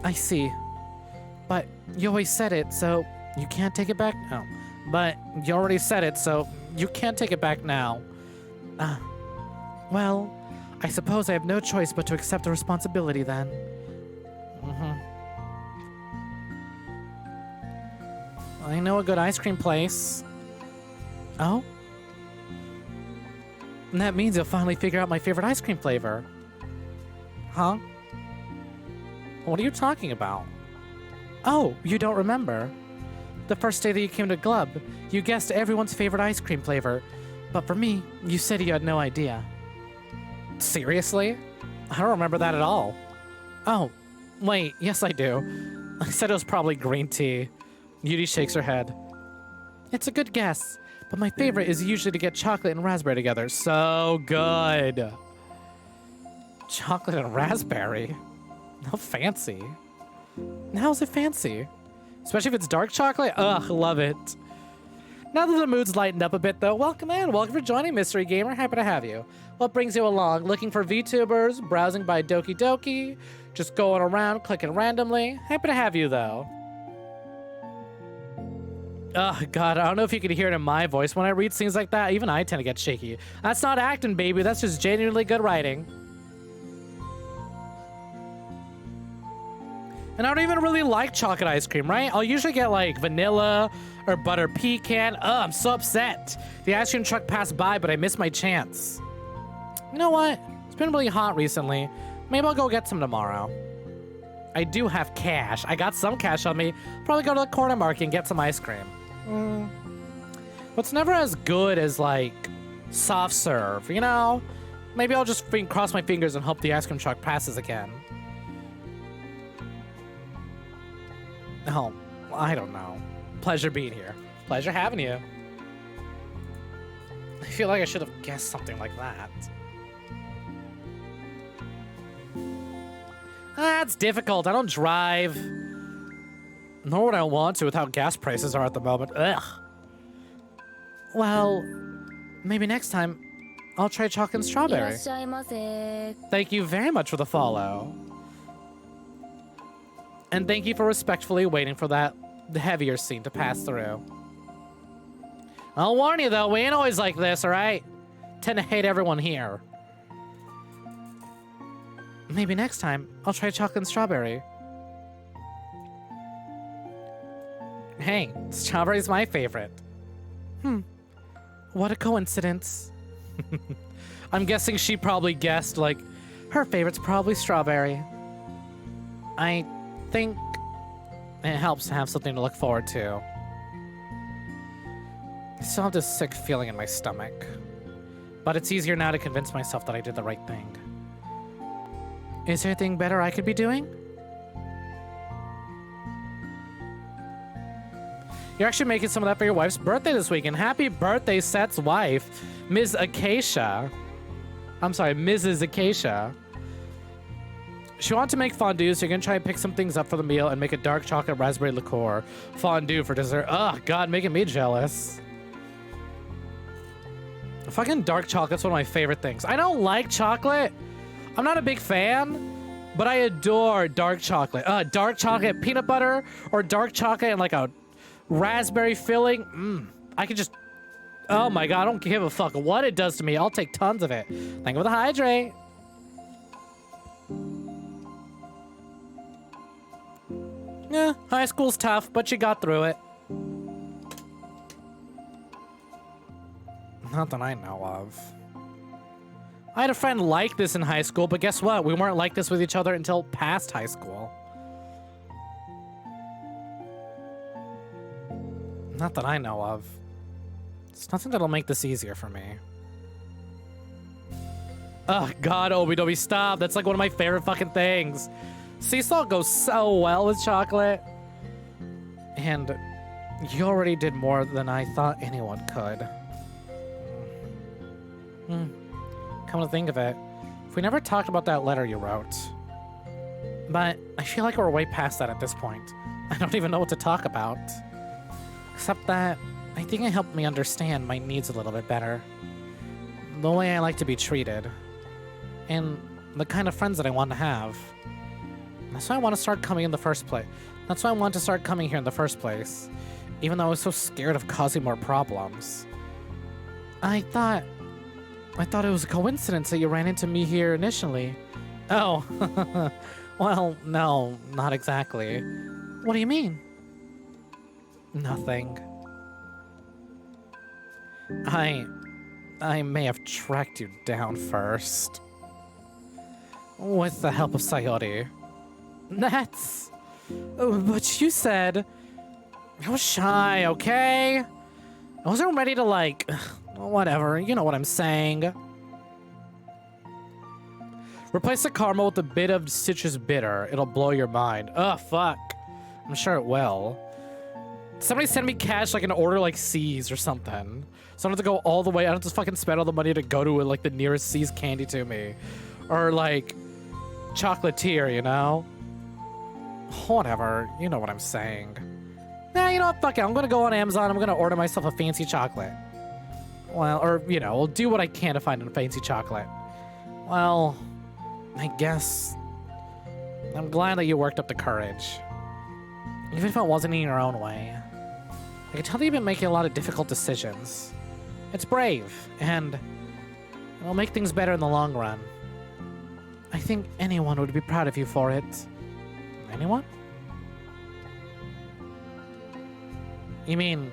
I see. But you always said it, so you can't take it back? Oh. But you already said it, so you can't take it back now. Well, I suppose I have no choice but to accept the responsibility then. I know a good ice cream place. Oh? And that means you'll finally figure out my favorite ice cream flavor. Huh? What are you talking about? Oh, you don't remember. The first day that you came to Glub, you guessed everyone's favorite ice cream flavor. But for me, you said you had no idea. Seriously? I don't remember that at all. Oh, wait, yes I do. I said it was probably green tea. Yuri shakes her head. It's a good guess, but my favorite is usually to get chocolate and raspberry together. So good. Chocolate and raspberry? How fancy. How is it fancy? Especially if it's dark chocolate? Ugh, love it. Now that the mood's lightened up a bit though, welcome in. Welcome for joining Mystery Gamer. Happy to have you. What brings you along? Looking for VTubers? Browsing by Doki? Just going around, clicking randomly? Happy to have you though. Oh god, I don't know if you can hear it in my voice. When I read things like that, even I tend to get shaky. That's not acting, baby. That's just genuinely good writing. And I don't even really like chocolate ice cream, right? I'll usually get like vanilla Or butter pecan. Oh, I'm so upset. The ice cream truck passed by, but I missed my chance. You know what? It's been really hot recently. Maybe I'll go get some tomorrow. I do have cash. I got some cash on me. Probably go to the corner market and get some ice cream. But it's never as good as, like, soft serve, you know? Maybe I'll just cross my fingers and hope the ice cream truck passes again. Oh, I don't know. Pleasure being here. Pleasure having you. I feel like I should have guessed something like that. That's difficult. I don't drive. Nor would I want to with how gas prices are at the moment. Ugh. Well, maybe next time I'll try chocolate and strawberry. Thank you very much for the follow. And thank you for respectfully waiting for the heavier scene to pass through. I'll warn you though, we ain't always like this, alright? Tend to hate everyone here. Maybe next time, I'll try chocolate and strawberry. Hey, strawberry's my favorite. What a coincidence. I'm guessing she probably guessed, like, her favorite's probably strawberry. I think it helps to have something to look forward to. I still have this sick feeling in my stomach. But it's easier now to convince myself that I did the right thing. Is there anything better I could be doing? You're actually making some of that for your wife's birthday this weekend. Happy birthday, Seth's wife, Ms. Acacia. I'm sorry, Mrs. Acacia. She wanted to make fondue, so you're gonna try and pick some things up for the meal and make a dark chocolate raspberry liqueur fondue for dessert. Oh, God, making me jealous. Fucking dark chocolate's one of my favorite things. I don't like chocolate. I'm not a big fan, but I adore dark chocolate. Dark chocolate peanut butter or dark chocolate and like a raspberry filling. I could just... Oh my God, I don't give a fuck what it does to me. I'll take tons of it. Thank you for the hydrate. Yeah, high school's tough, but you got through it. Not that I know of. I had a friend like this in high school, but guess what? We weren't like this with each other until past high school. Not that I know of. It's nothing that'll make this easier for me. Oh God, Obi-Dobi, stop. That's like one of my favorite fucking things. Sea salt goes so well with chocolate. And you already did more than I thought anyone could. Come to think of it, if we never talked about that letter you wrote. But I feel like we're way past that at this point. I don't even know what to talk about. Except that I think it helped me understand my needs a little bit better. The way I like to be treated. And the kind of friends that I want to have. That's why I want to start coming in the first place. That's why I want to start coming here in the first place. Even though I was so scared of causing more problems. I thought it was a coincidence that you ran into me here initially. Oh, well, no, not exactly. What do you mean? Nothing. I may have tracked you down first. With the help of Sayori. That's... But you said... I was shy, okay? I wasn't ready to, like... Whatever, you know what I'm saying. Replace the caramel with a bit of citrus bitter. It'll blow your mind. Ugh, fuck. I'm sure it will. Somebody send me cash like an order like C's or something. So I don't have to go all the way. I don't have to fucking spend all the money to go to like the nearest C's candy to me. Or like chocolatier, you know? Whatever, you know what I'm saying. Nah, you know what, fuck it. I'm gonna go on Amazon. I'm gonna order myself a fancy chocolate. Well, or, you know, I'll do what I can to find a fancy chocolate. Well, I guess... I'm glad that you worked up the courage. Even if it wasn't in your own way. I can tell that you've been making a lot of difficult decisions. It's brave, and it'll make things better in the long run. I think anyone would be proud of you for it. Anyone? You mean,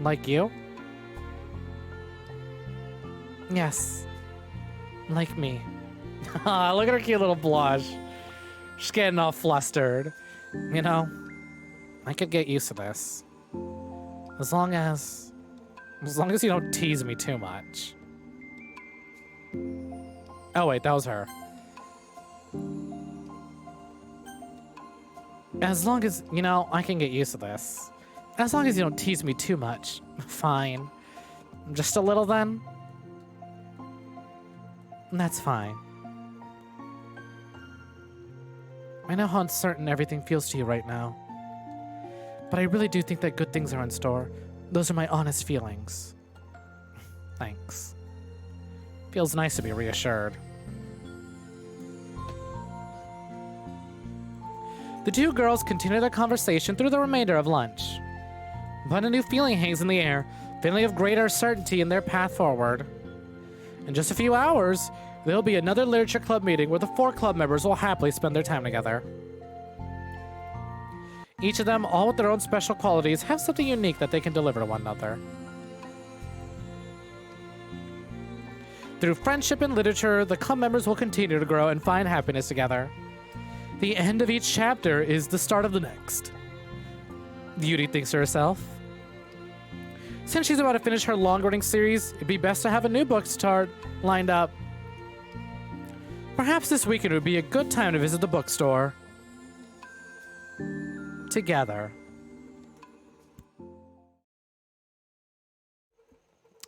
like you? Yes, like me. Look at her cute little blush. She's getting all flustered. You know, I could get used to this. As long as you don't tease me too much. Oh wait, that was her. As long as, you know, I can get used to this. As long as you don't tease me too much. Fine. Just a little then? That's fine. I know how uncertain everything feels to you right now. But I really do think that good things are in store. Those are my honest feelings. Thanks. Feels nice to be reassured. The two girls continue their conversation through the remainder of lunch. But a new feeling hangs in the air, feeling of greater certainty in their path forward. In just a few hours, there'll be another literature club meeting where the 4 club members will happily spend their time together. Each of them, all with their own special qualities, have something unique that they can deliver to one another. Through friendship and literature, the club members will continue to grow and find happiness together. The end of each chapter is the start of the next. Beauty thinks to herself. Since she's about to finish her long-running series, it'd be best to have a new book start lined up. Perhaps this weekend would be a good time to visit the bookstore. Together.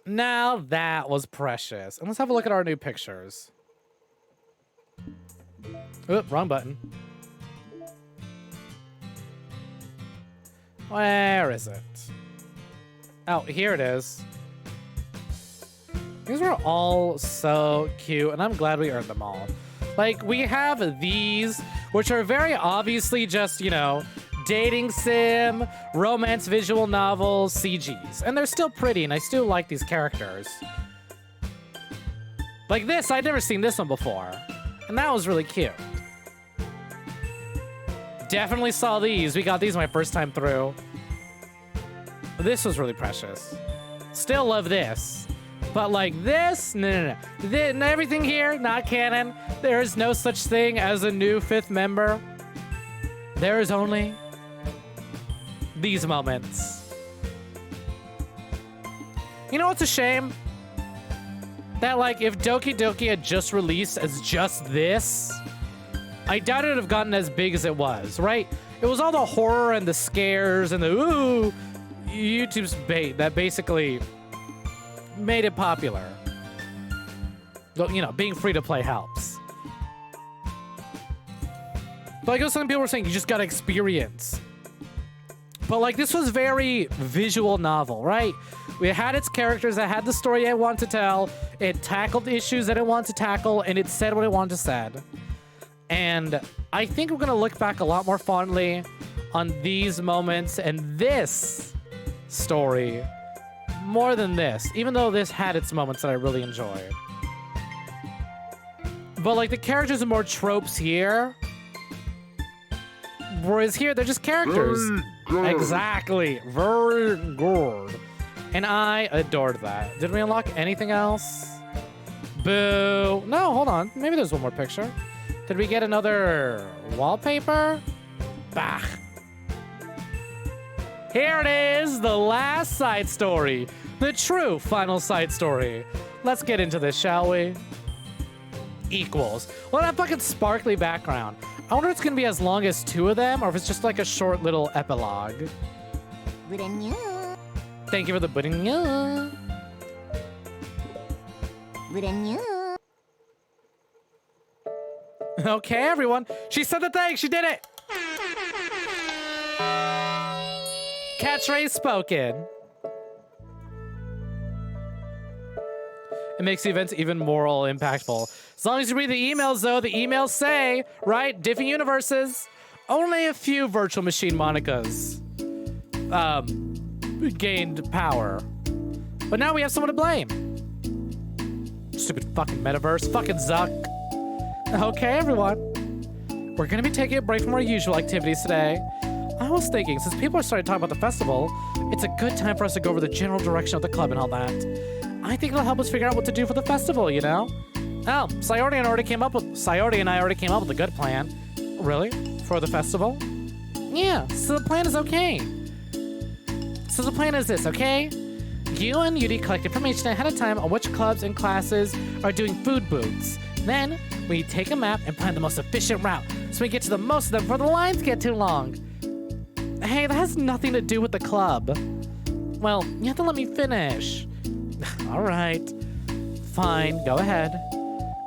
Now that was precious. And let's have a look at our new pictures. Oop, wrong button. Where is it? Oh, here it is. These were all so cute, and I'm glad we earned them all. Like, we have these, which are very obviously just, you know, dating sim, romance visual novels, CGs. And they're still pretty, and I still like these characters. Like this, I'd never seen this one before. And that was really cute. Definitely saw these. We got these my first time through. This was really precious. Still love this. But like this, no. Everything here, not canon. There is no such thing as a new 5th member. There is only these moments. You know what's a shame? That like if Doki Doki had just released as just this, I doubt it would have gotten as big as it was, right? It was all the horror and the scares and the ooh YouTube's bait that basically made it popular. You know, being free to play helps. But like some people were saying, you just gotta experience. But like this was very visual novel, right? We had its characters that had the story it wanted to tell. It tackled issues that it wanted to tackle, and it said what it wanted to say. And I think we're gonna look back a lot more fondly on these moments and this story more than this, even though this had its moments that I really enjoyed. But like the characters are more tropes here, whereas here they're just characters. Exactly, very good. And I adored that. Did we unlock anything else? Boo. No, hold on. Maybe there's one more picture. Did we get another wallpaper? Bah. Here it is, the last side story. The true final side story. Let's get into this, shall we? Equals. Well, that fucking sparkly background. I wonder if it's gonna be as long as 2 of them, or if it's just like a short little epilogue. Thank you for the pudding. Okay, everyone. She said the thing. She did it. Catchphrase spoken. It makes the events even more impactful. As long as you read the emails, though, the emails say, right, different universes. Only a few virtual machine Monicas gained power. But now we have someone to blame. Stupid fucking metaverse. Fucking Zuck. Okay, everyone. We're gonna be taking a break from our usual activities today. I was thinking, since people are starting to talk about the festival, it's a good time for us to go over the general direction of the club and all that. I think it'll help us figure out what to do for the festival, you know? Oh, Sayori and I already came up with a good plan. Really? For the festival? Yeah, so the plan is okay. So the plan is this, okay? You and Yuri collect information ahead of time on which clubs and classes are doing food booths. Then, we take a map and plan the most efficient route so we get to the most of them before the lines get too long. Hey, that has nothing to do with the club. Well, you have to let me finish. All right. Fine, go ahead.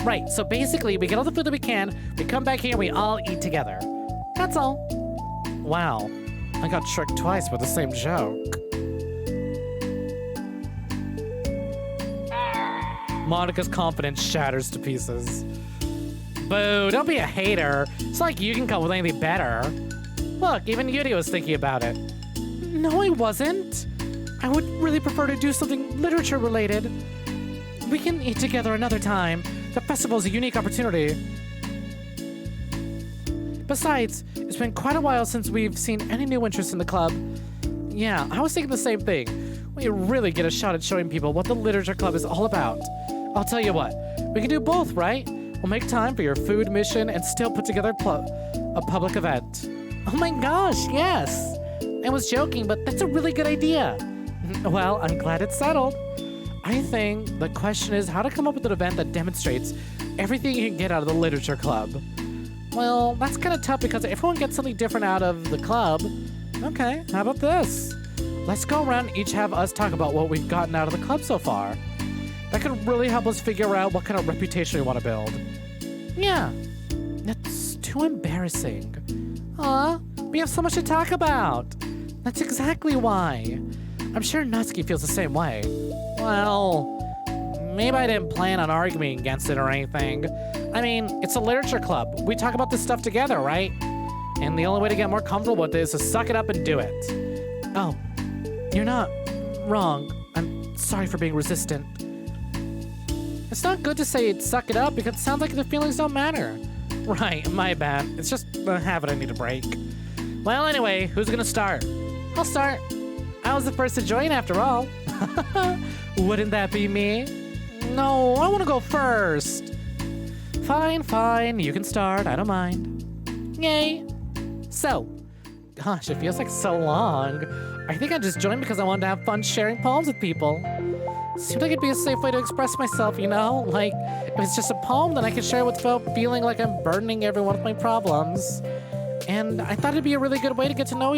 Right, so basically, we get all the food that we can, we come back here, and we all eat together. That's all. Wow, I got tricked twice with the same joke. Monika's confidence shatters to pieces. Boo, don't be a hater. It's like you can come up with anything better. Look, even Yuri was thinking about it. No, I wasn't. I would really prefer to do something literature related. We can eat together another time. The festival is a unique opportunity. Besides, it's been quite a while since we've seen any new interest in the club. Yeah, I was thinking the same thing. We really get a shot at showing people what the literature club is all about. I'll tell you what, we can do both, right? We'll make time for your food mission and still put together a public event. Oh my gosh, yes! I was joking, but that's a really good idea. Well, I'm glad it's settled. I think the question is how to come up with an event that demonstrates everything you can get out of the literature club. Well, that's kind of tough because everyone gets something different out of the club. Okay, how about this? Let's go around and each have us talk about what we've gotten out of the club so far. That could really help us figure out what kind of reputation we want to build. Yeah, that's too embarrassing. Aw, we have so much to talk about. That's exactly why. I'm sure Natsuki feels the same way. Well, maybe I didn't plan on arguing against it or anything. I mean, it's a literature club. We talk about this stuff together, right? And the only way to get more comfortable with it is to suck it up and do it. Oh, you're not wrong. I'm sorry for being resistant. It's not good to say suck it up because it sounds like the feelings don't matter. Right, my bad. It's just a habit I need to break. Well, anyway, who's gonna start? I'll start. I was the first to join after all. Wouldn't that be me? No, I want to go first. Fine, you can start. I don't mind. Yay. So, gosh, it feels like so long. I think I just joined because I wanted to have fun sharing poems with people. Seemed like it'd be a safe way to express myself, you know? Like, if it's just a poem, then I could share it without feeling like I'm burdening everyone with my problems. And I thought it'd be a really good way to get to know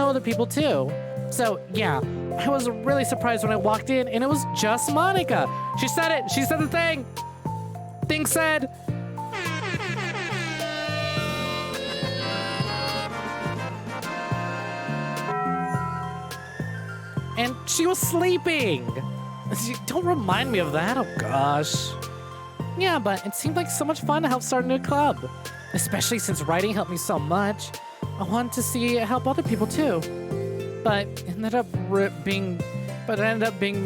other people too. So, yeah, I was really surprised when I walked in and it was just Monika. She said it. She said the thing. Thing said. And she was sleeping. Don't remind me of that. Oh, gosh. Yeah, but it seemed like so much fun to help start a new club. Especially since writing helped me so much. I wanted to see it help other people too. But it ended up being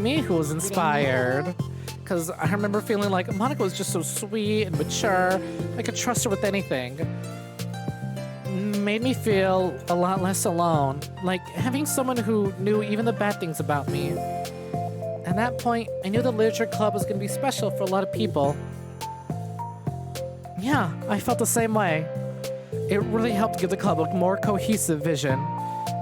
me who was inspired. Because I remember feeling like Monika was just so sweet and mature. I could trust her with anything. Made me feel a lot less alone. Like having someone who knew even the bad things about me. At that point, I knew the literature club was going to be special for a lot of people. Yeah, I felt the same way. It really helped give the club a more cohesive vision.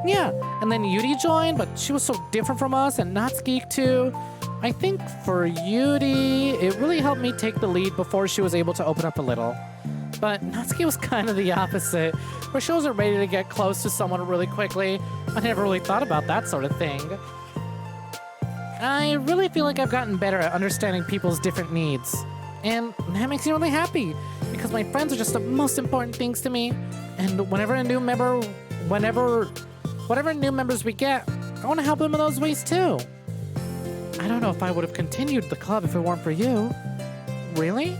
Yeah, and then Yuri joined, but she was so different from us, and Natsuki too. I think for Yuri, it really helped me take the lead before she was able to open up a little. But Natsuki was kind of the opposite, where she wasn't ready to get close to someone really quickly. I never really thought about that sort of thing. I really feel like I've gotten better at understanding people's different needs. And that makes me really happy, because my friends are just the most important things to me. And whatever new members we get, I want to help them in those ways too. I don't know if I would have continued the club if it weren't for you. Really?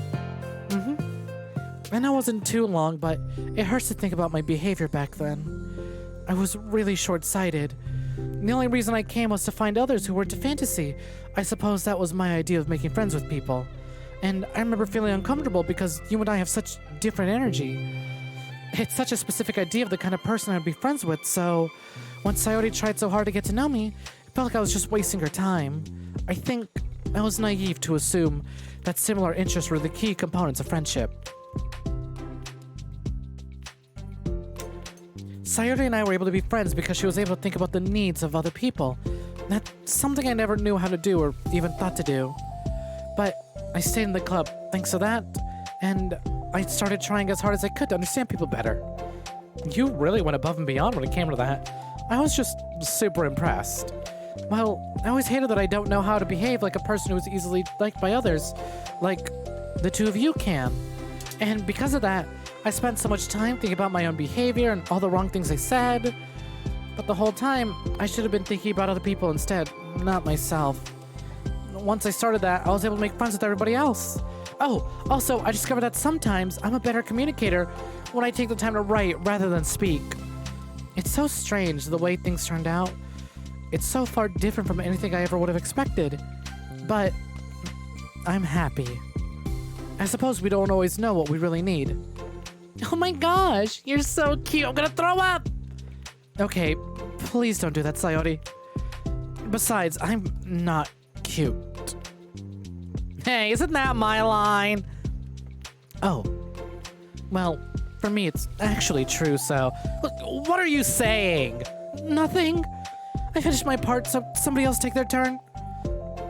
Mm-hmm. I know it wasn't too long, but it hurts to think about my behavior back then. I was really short-sighted. The only reason I came was to find others who were into fantasy. I suppose that was my idea of making friends with people. And I remember feeling uncomfortable because you and I have such different energy. It's such a specific idea of the kind of person I'd be friends with, so when Sayori tried so hard to get to know me, it felt like I was just wasting her time. I think I was naive to assume that similar interests were the key components of friendship. Sayori and I were able to be friends because she was able to think about the needs of other people. That's something I never knew how to do or even thought to do. But I stayed in the club thanks to that, and I started trying as hard as I could to understand people better. You really went above and beyond when it came to that. I was just super impressed. Well, I always hated that I don't know how to behave like a person who is easily liked by others, like the two of you can. And because of that, I spent so much time thinking about my own behavior and all the wrong things I said. But the whole time, I should have been thinking about other people instead, not myself. Once I started that, I was able to make friends with everybody else. Oh, also, I discovered that sometimes I'm a better communicator when I take the time to write rather than speak. It's so strange the way things turned out. It's so far different from anything I ever would have expected. But I'm happy. I suppose we don't always know what we really need. Oh my gosh, you're so cute. I'm gonna throw up. Okay, please don't do that, Sayori. Besides, I'm not cute. Hey, isn't that my line? Oh. Well, for me, it's actually true, so... Look, what are you saying? Nothing. I finished my part, so somebody else take their turn.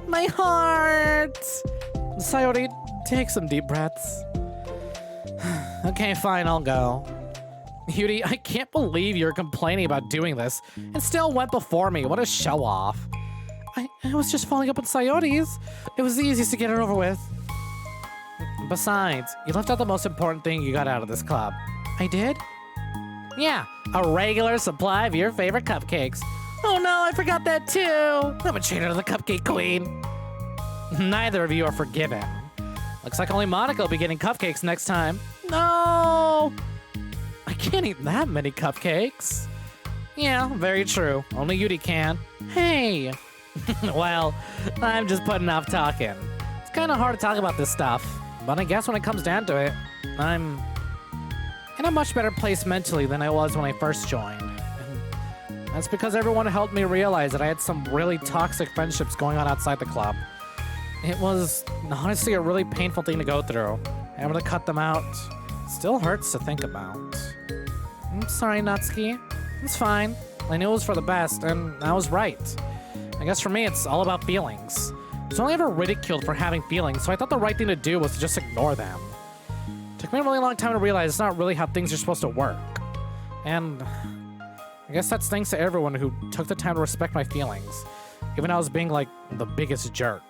My heart! Sayori, take some deep breaths. Okay, fine, I'll go. Yuri, I can't believe you're complaining about doing this and still went before me. What a show-off. I was just following up on Sayori's. It was the easiest to get it over with. Besides, you left out the most important thing you got out of this club. I did? Yeah, a regular supply of your favorite cupcakes. Oh no, I forgot that too. I'm a traitor to the Cupcake Queen. Neither of you are forgiven. Looks like only Monica will be getting cupcakes next time. No! I can't eat that many cupcakes. Yeah, very true. Only Yuri can. Hey! Well, I'm just putting off talking. It's kind of hard to talk about this stuff, but I guess when it comes down to it, I'm in a much better place mentally than I was when I first joined. And that's because everyone helped me realize that I had some really toxic friendships going on outside the club. It was honestly a really painful thing to go through. Having to cut them out still hurts to think about. I'm sorry, Natsuki. It's fine. I knew it was for the best, and I was right. I guess for me, it's all about feelings. I was only ever ridiculed for having feelings, so I thought the right thing to do was to just ignore them. It took me a really long time to realize it's not really how things are supposed to work. And I guess that's thanks to everyone who took the time to respect my feelings, even though I was being like the biggest jerk.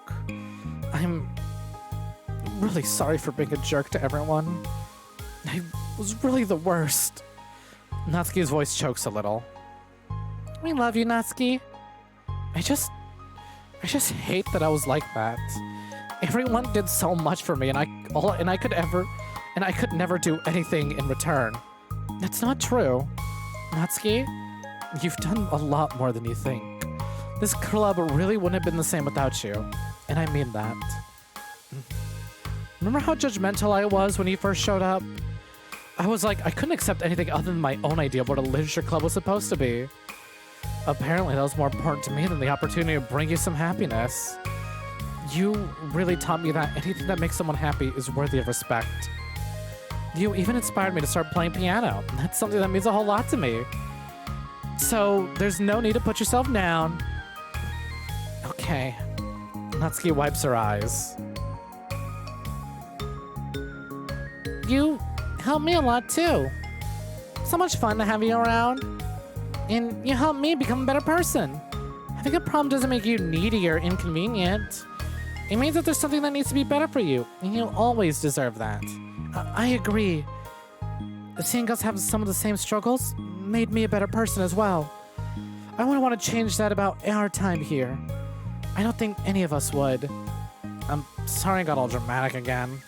I'm really sorry for being a jerk to everyone. I was really the worst. Natsuki's voice chokes a little. We love you, Natsuki. I just hate that I was like that. Everyone did so much for me, and I could never do anything in return. That's not true. Natsuki, you've done a lot more than you think. This club really wouldn't have been the same without you, and I mean that. Remember how judgmental I was when you first showed up? I was like, I couldn't accept anything other than my own idea of what a literature club was supposed to be. Apparently that was more important to me than the opportunity to bring you some happiness. You really taught me that anything that makes someone happy is worthy of respect. You even inspired me to start playing piano. That's something that means a whole lot to me. So there's no need to put yourself down. Okay. Natsuki wipes her eyes. You helped me a lot too. So much fun to have you around. And you helped me become a better person. Having a problem doesn't make you needy or inconvenient. It means that there's something that needs to be better for you, and you always deserve that. I agree. Seeing us have some of the same struggles made me a better person as well. I wouldn't want to change that about our time here. I don't think any of us would. I'm sorry I got all dramatic again.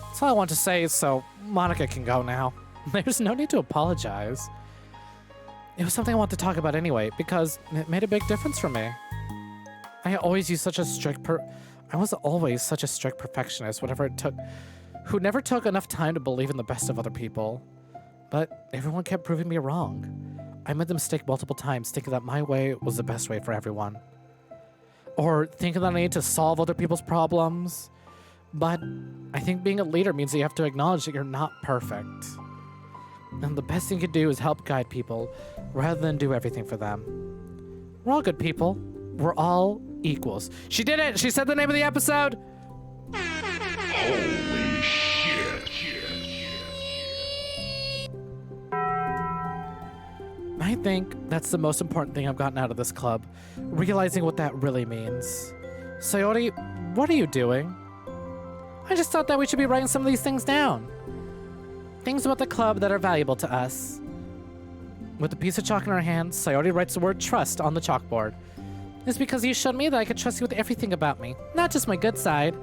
That's all I want to say, so Monica can go now. There's no need to apologize. It was something I want to talk about anyway, because it made a big difference for me. I was always such a strict perfectionist, whatever it took, who never took enough time to believe in the best of other people. But everyone kept proving me wrong. I made the mistake multiple times, thinking that my way was the best way for everyone. Or thinking that I need to solve other people's problems. But I think being a leader means that you have to acknowledge that you're not perfect. And the best thing you can do is help guide people, rather than do everything for them. We're all good people. We're all equals. She did it! She said the name of the episode! Holy shit. I think that's the most important thing I've gotten out of this club, realizing what that really means. Sayori, what are you doing? I just thought that we should be writing some of these things down. Things about the club that are valuable to us. With a piece of chalk in her hand, Sayori writes the word trust on the chalkboard. It's because you showed me that I could trust you with everything about me, not just my good side.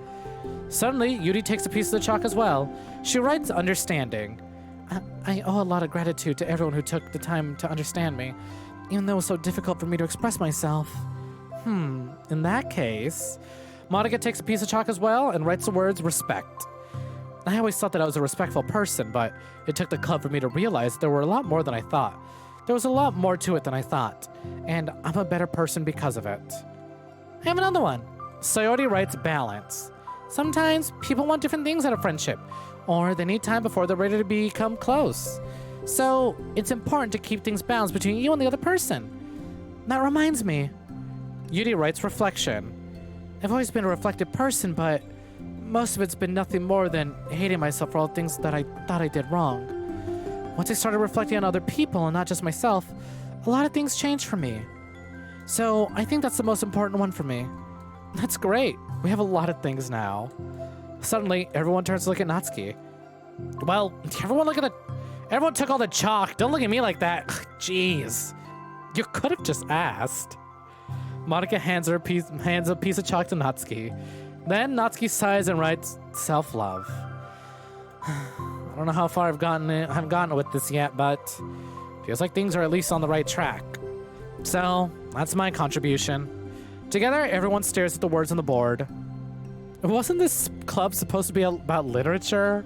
Suddenly, Yuri takes a piece of the chalk as well. She writes understanding. I owe a lot of gratitude to everyone who took the time to understand me, even though it was so difficult for me to express myself. In that case, Monica takes a piece of chalk as well and writes the words respect. I always thought that I was a respectful person, but it took the club for me to realize there were a lot more than I thought. There was a lot more to it than I thought, and I'm a better person because of it. I have another one. Sayori writes balance. Sometimes people want different things out of friendship, or they need time before they're ready to become close. So it's important to keep things balanced between you and the other person. That reminds me. Yuri writes reflection. I've always been a reflective person, but most of it's been nothing more than hating myself for all the things that I thought I did wrong. Once I started reflecting on other people and not just myself, a lot of things changed for me. So I think that's the most important one for me. That's great. We have a lot of things now. Suddenly, everyone turns to look at Natsuki. Well, everyone took all the chalk. Don't look at me like that. Jeez. You could have just asked. Monica hands a piece of chalk to Natsuki. Then Natsuki sighs and writes self-love. I don't know how far I haven't gotten with this yet, but feels like things are at least on the right track. So, that's my contribution. Together, everyone stares at the words on the board. Wasn't this club supposed to be about literature?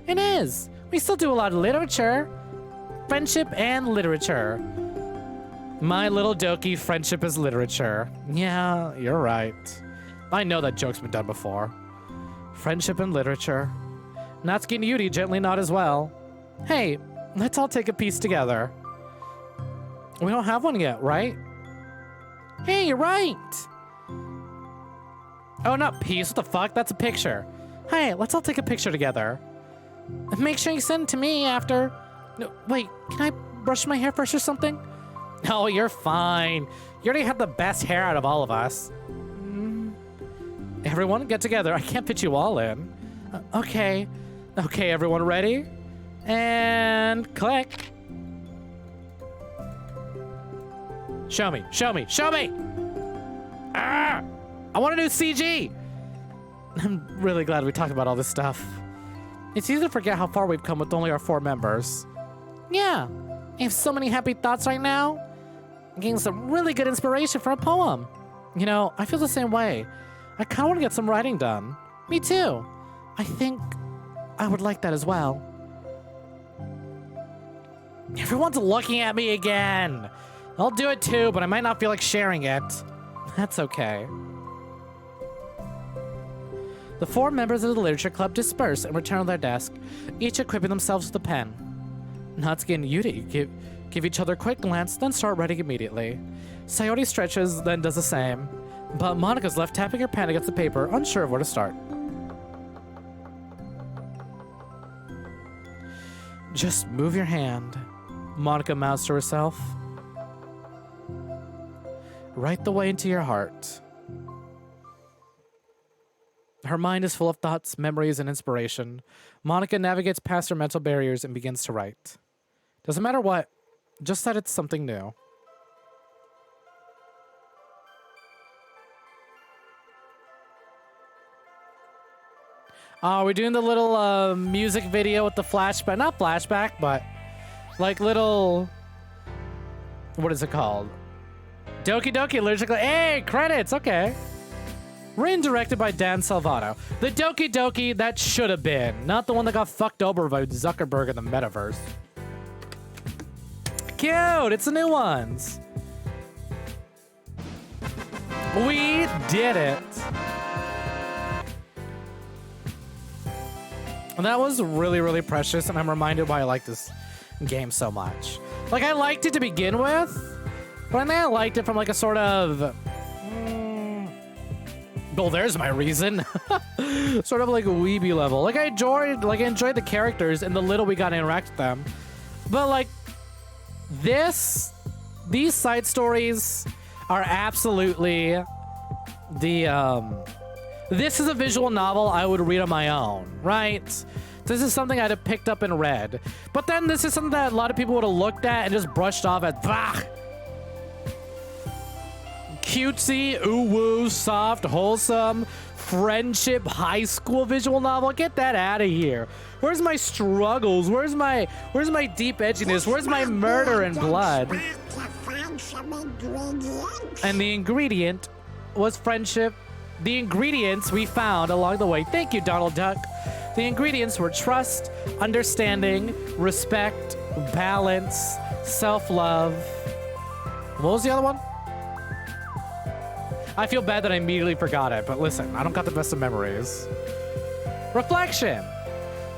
It is. We still do a lot of literature. Friendship and literature. My little Doki, friendship is literature. Yeah, you're right. I know that joke's been done before. Friendship and literature. Natsuki and Yuri gently nod as well. Hey, let's all take a piece together. We don't have one yet, right? Hey, you're right. Oh, not piece. What the fuck? That's a picture. Hey, let's all take a picture together. Make sure you send it to me after. No, wait, can I brush my hair first or something? No, you're fine. You already have the best hair out of all of us. Everyone, get together. I can't fit you all in. Okay. Okay, everyone ready? And click. Show me, show me, show me! Ah! I want to do CG! I'm really glad we talked about all this stuff. It's easy to forget how far we've come with only our 4 members. Yeah, I have so many happy thoughts right now. I'm getting some really good inspiration for a poem. You know, I feel the same way. I kind of want to get some writing done. Me too. I think I would like that as well. Everyone's looking at me again. I'll do it too, but I might not feel like sharing it. That's okay. The 4 members of the literature club disperse and return to their desk, each equipping themselves with a pen. Natsuki and Yuri give each other a quick glance, then start writing immediately. Sayori stretches, then does the same. But Monica's left tapping her pen against the paper, unsure of where to start. Just move your hand, Monica mouths to herself. Right the way into your heart. Her mind is full of thoughts, memories, and inspiration. Monica navigates past her mental barriers and begins to write. Doesn't matter what, just that it's something new. Oh, we're doing the little music video with the flashback. Not flashback, but like little... What is it called? Doki Doki Literature. Hey, credits, okay. Written directed by Dan Salvato. The Doki Doki that should have been. Not the one that got fucked over by Zuckerberg in the metaverse. Cute. It's the new ones. We did it. And that was really, really precious, and I'm reminded why I like this game so much. Like, I liked it to begin with, but I think I liked it from like a sort of... well, there's my reason. Sort of like a weeby level. Like, I enjoyed the characters and the little we got to interact with them. But like, these side stories are absolutely the, this is a visual novel I would read on my own, right? This is something I'd have picked up and read. But then this is something that a lot of people would have looked at and just brushed off as, bah! Cutesy, ooh-woo, soft, wholesome, friendship, high school visual novel. Get that out of here. Where's my struggles? Where's my deep edginess? Where's my murder and blood? And the ingredient was friendship. The ingredients we found along the way. Thank you, Donald Duck. The ingredients were trust, understanding, respect, balance, self-love. What was the other one? I feel bad that I immediately forgot it, but listen, I don't got the best of memories. Reflection.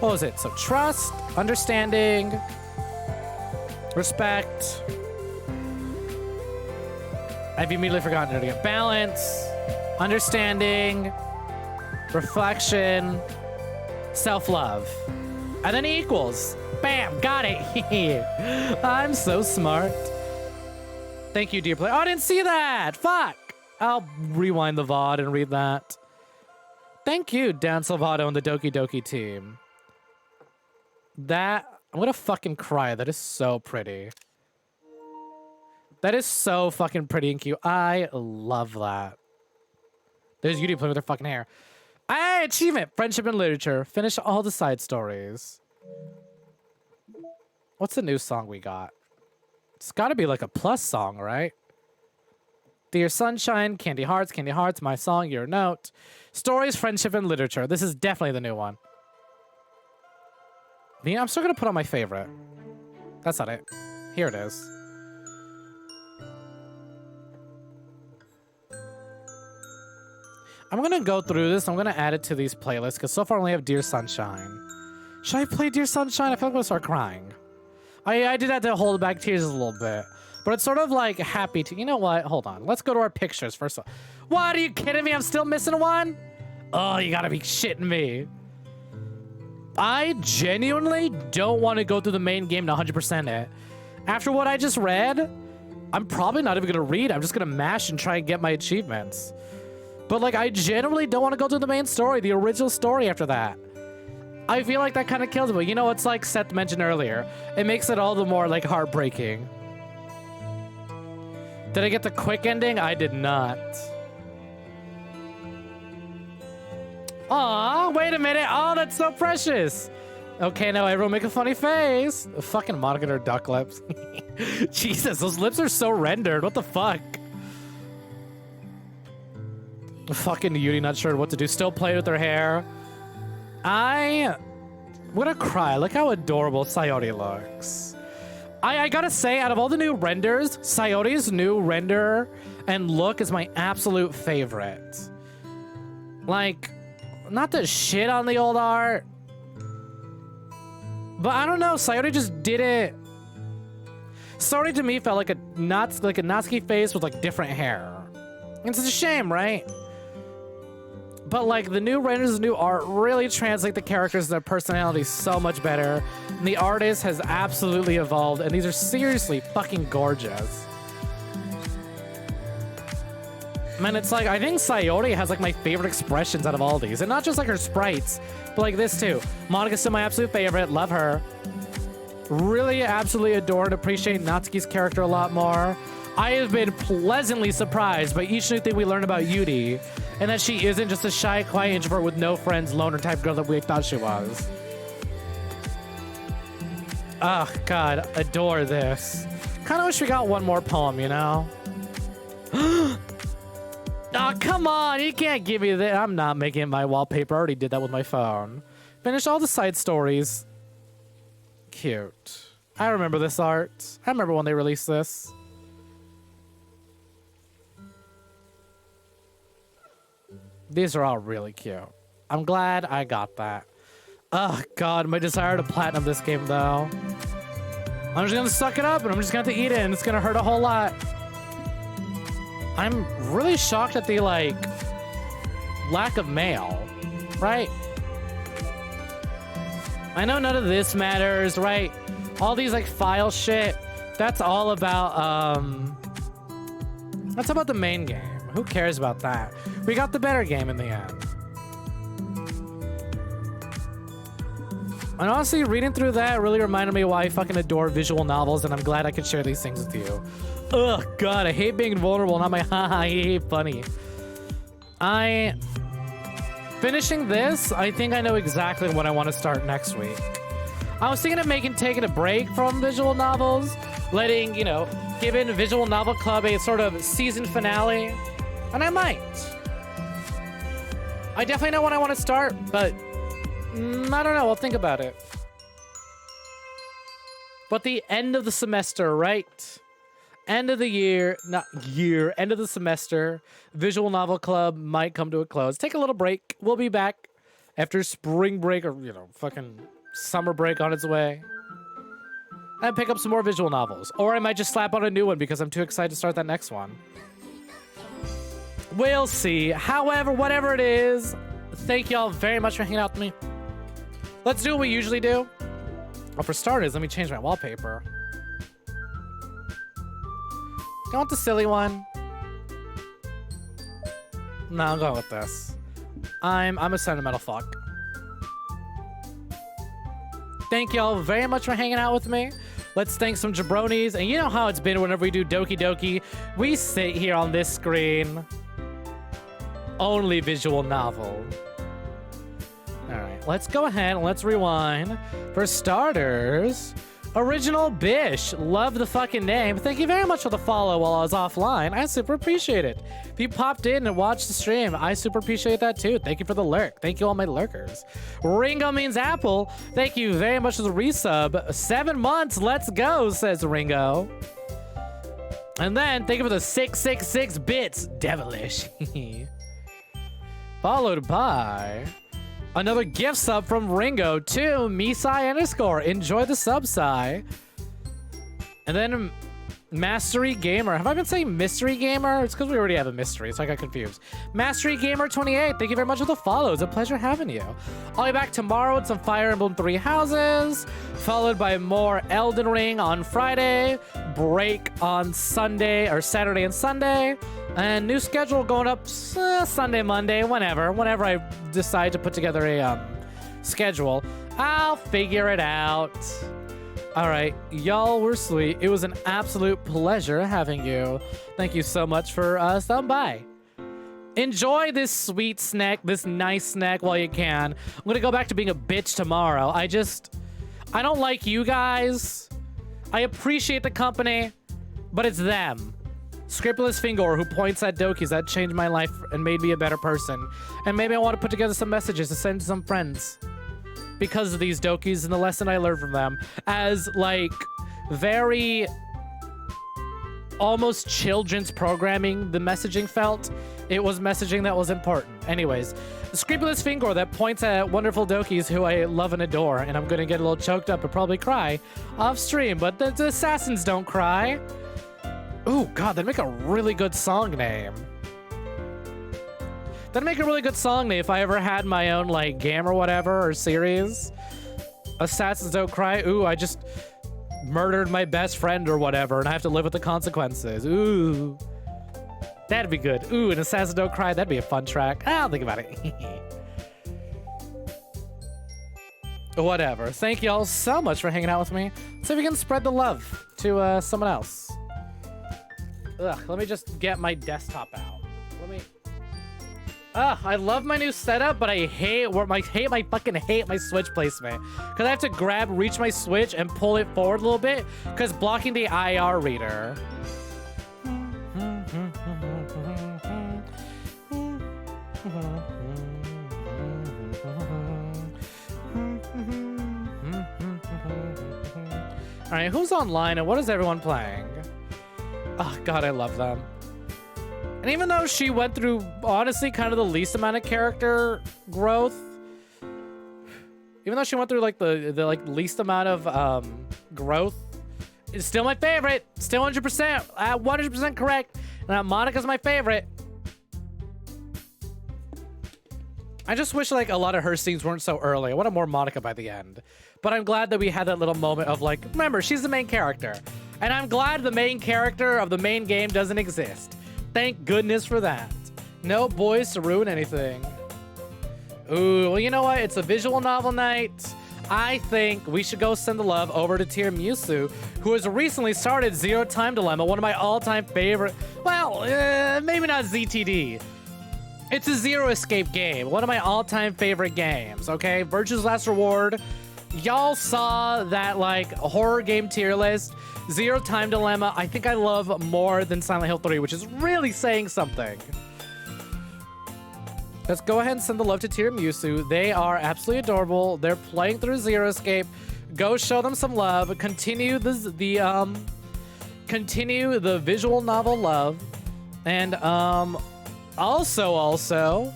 What was it? So trust, understanding, respect. I've immediately forgotten it again. Balance, understanding, reflection, self-love. And then equals. Bam, got it. I'm so smart. Thank you, dear player. Oh, I didn't see that. Fuck. I'll rewind the VOD and read that. Thank you, Dan Salvato and the Doki Doki team. That, I'm gonna fucking cry. That is so pretty. That is so fucking pretty and cute. I love that. There's Yudi playing with her fucking hair. Hey, achievement! Friendship and literature. Finish all the side stories. What's the new song we got? It's gotta be like a plus song, right? Dear Sunshine, Candy Hearts, My Song, Your Note. Stories, Friendship, and Literature. This is definitely the new one. I'm still gonna put on my favorite. That's not it. Here it is. I'm gonna go through this. I'm gonna add it to these playlists because so far I only have Dear Sunshine. Should I play Dear Sunshine? I feel like I'm gonna start crying. I did have to hold back tears a little bit. But it's sort of like happy to, you know what? Hold on. Let's go to our pictures first. What? Are you kidding me? I'm still missing one? Oh, you gotta be shitting me. I genuinely don't want to go through the main game to 100% it. After what I just read, I'm probably not even gonna read. I'm just gonna mash and try and get my achievements. But like, I genuinely don't want to go through the main story, the original story after that. I feel like that kind of kills it. But you know, it's like Seth mentioned earlier. It makes it all the more like heartbreaking. Did I get the quick ending? I did not. Aw, wait a minute. Oh, that's so precious. Okay, now everyone make a funny face. Fucking Monica and her duck lips. Jesus, those lips are so rendered. What the fuck? Fucking Yuri not sure what to do. Still playing with her hair. I'm gonna cry. Look how adorable Sayori looks. I gotta say, out of all the new renders, Sayori's new render and look is my absolute favorite. Like, not to shit on the old art, but I don't know, Sayori just did it. Sayori to me felt like a Natsuki face with like different hair. It's a shame, right? But like the new renders, the new art really translate the characters and their personalities so much better. And the artist has absolutely evolved, and these are seriously fucking gorgeous. Man, it's like, I think Sayori has like my favorite expressions out of all these. And not just like her sprites, but like this too. Monica's still my absolute favorite, love her. Really absolutely adore and appreciate Natsuki's character a lot more. I have been pleasantly surprised by each new thing we learn about Yuri, and that she isn't just a shy, quiet introvert with no friends, loner type girl that we thought she was. Oh, God, adore this. Kind of wish we got one more poem, you know? Oh, come on, you can't give me that. I'm not making it my wallpaper. I already did that with my phone. Finish all the side stories. Cute. I remember this art. I remember when they released this. These are all really cute. I'm glad I got that. Oh god, my desire to platinum this game though. I'm just gonna suck it up and I'm just gonna have to eat it and it's gonna hurt a whole lot. I'm really shocked at the like lack of mail, right? I know none of this matters, right? All these like file shit, that's all about that's about the main game. Who cares about that? We got the better game in the end. And honestly, reading through that really reminded me why I fucking adore visual novels, and I'm glad I could share these things with you. Ugh, God, I hate being vulnerable, not my haha, I hate funny. Finishing this, I think I know exactly what I want to start next week. I was thinking of taking a break from visual novels, letting, you know, giving Visual Novel Club a sort of season finale, and I might. I definitely know when I want to start, but I don't know, I'll think about it. But the end of the semester, right? End of the year, end of the semester, Visual Novel Club might come to a close. Take a little break. We'll be back after spring break or, you know, fucking summer break on its way. And pick up some more visual novels. Or I might just slap on a new one because I'm too excited to start that next one. We'll see. However, whatever it is, thank y'all very much for hanging out with me. Let's do what we usually do. Well, for starters, let me change my wallpaper. Go with the silly one. No, I'll go with this. I'm a sentimental fuck. Thank y'all very much for hanging out with me. Let's thank some jabronis. And you know how it's been whenever we do Doki Doki. We sit here on this screen. Only visual novel. All right, let's go ahead and let's rewind. For starters, Original Bish. Love the fucking name. Thank you very much for the follow while I was offline. I super appreciate it. If you popped in and watched the stream, I super appreciate that too. Thank you for the lurk. Thank you all my lurkers. Ringo means apple. Thank you very much for the resub. 7 months. Let's go, says Ringo. And then thank you for the 666 bits. Devilish. Followed by another gift sub from Ringo to Misai_. Enjoy the sub, Sai. And then Mastery Gamer. Have I been saying Mystery Gamer? It's because we already have a mystery, so I got confused. Mastery Gamer 28. Thank you very much for the follow. It's a pleasure having you. I'll be back tomorrow with some Fire Emblem 3 Houses, followed by more Elden Ring on Friday, break on Sunday or Saturday and Sunday, and new schedule going up Sunday, Monday, whenever I decide to put together a schedule. I'll figure it out. All right, y'all were sweet. It was an absolute pleasure having you. Thank you so much for stopping by. Enjoy this sweet snack, this nice snack while you can. I'm gonna go back to being a bitch tomorrow. I don't like you guys. I appreciate the company, but it's them. Scriptless Finger who points at Dokis that changed my life and made me a better person. And maybe I want to put together some messages to send to some friends because of these Dokis and the lesson I learned from them. As like very almost children's programming, the messaging felt. It was messaging that was important. Anyways, the Scriptless Finger that points at wonderful Dokis who I love and adore, and I'm gonna get a little choked up and probably cry off stream, but the assassins don't cry. Ooh, God, that'd make a really good song name. That'd make a really good song name if I ever had my own, like, game or whatever, or series. Assassins Don't Cry. Ooh, I just murdered my best friend or whatever, and I have to live with the consequences. Ooh. That'd be good. Ooh, an Assassins Don't Cry. That'd be a fun track. I'll think about it. Whatever. Thank y'all so much for hanging out with me. So we can spread the love to someone else. Ugh, let me just get my desktop out. I love my new setup, but I hate my Switch placement. Because I have to reach my Switch and pull it forward a little bit, because blocking the IR reader. All right, who's online and what is everyone playing? Oh, God, I love them. And even though she went through, honestly, kind of the least amount of character growth, even though she went through, like, the least amount of growth, it's still my favorite. Still 100%. 100% correct. Monica's my favorite. I just wish, like, a lot of her scenes weren't so early. I wanted more Monica by the end. But I'm glad that we had that little moment of, like, remember, she's the main character. And I'm glad the main character of the main game doesn't exist. Thank goodness for that. No boys to ruin anything. Ooh, well, you know what? It's a visual novel night. I think we should go send the love over to Tiramisu, who has recently started Zero Time Dilemma, one of my all-time favorite... Well, maybe not ZTD. It's a Zero Escape game, one of my all-time favorite games, okay? Virtue's Last Reward. Y'all saw that, like, horror game tier list. Zero Time Dilemma, I think I love more than Silent Hill 3, which is really saying something. Let's go ahead and send the love to Tiramisu. They are absolutely adorable. They're playing through Zero Escape. Go show them some love. Continue continue the visual novel love. And also,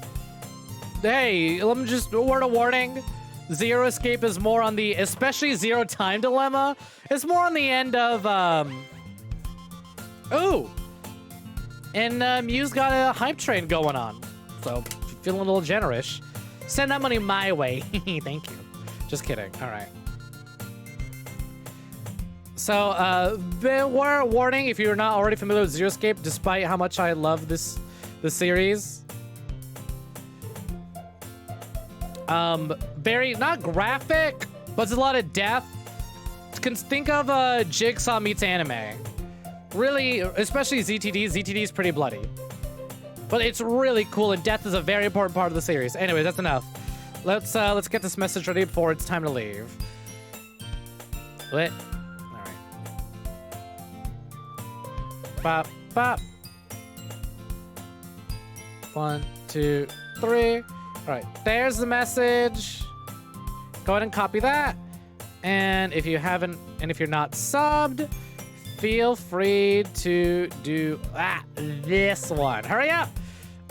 hey, let me just word of warning. Zero Escape is more on the, especially Zero Time Dilemma, it's more on the end of, ooh! And Muse got a hype train going on. So, if you're feeling a little generous, send that money my way. Thank you. Just kidding. All right. So, warning, if you're not already familiar with Zero Escape, despite how much I love this series. Very, not graphic, but there's a lot of death. Can think of Jigsaw meets anime. Really, especially ZTD. ZTD is pretty bloody. But it's really cool, and death is a very important part of the series. Anyway, that's enough. Let's get this message ready before it's time to leave. Lit. All right. Bop, bop. 1, 2, 3. All right, there's the message. Go ahead and copy that. And if you haven't, and if you're not subbed, feel free to do this one. Hurry up.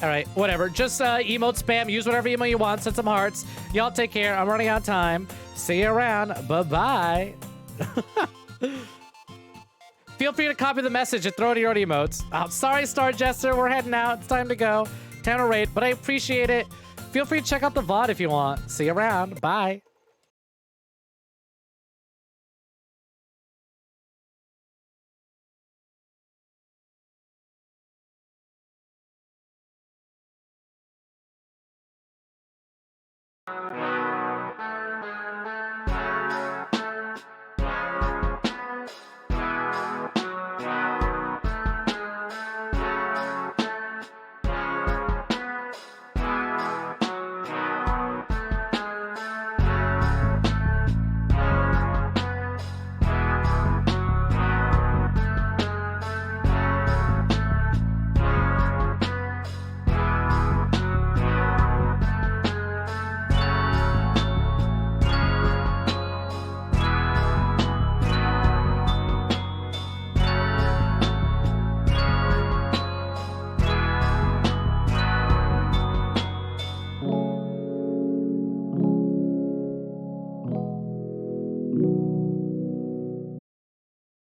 All right, whatever. Just emote spam. Use whatever email you want. Send some hearts. Y'all take care. I'm running out of time. See you around. Bye-bye. Feel free to copy the message and throw it in your own emotes. Oh, sorry, Star Jester. We're heading out. It's time to go. Time to raid, but I appreciate it. Feel free to check out the VOD if you want. See you around. Bye.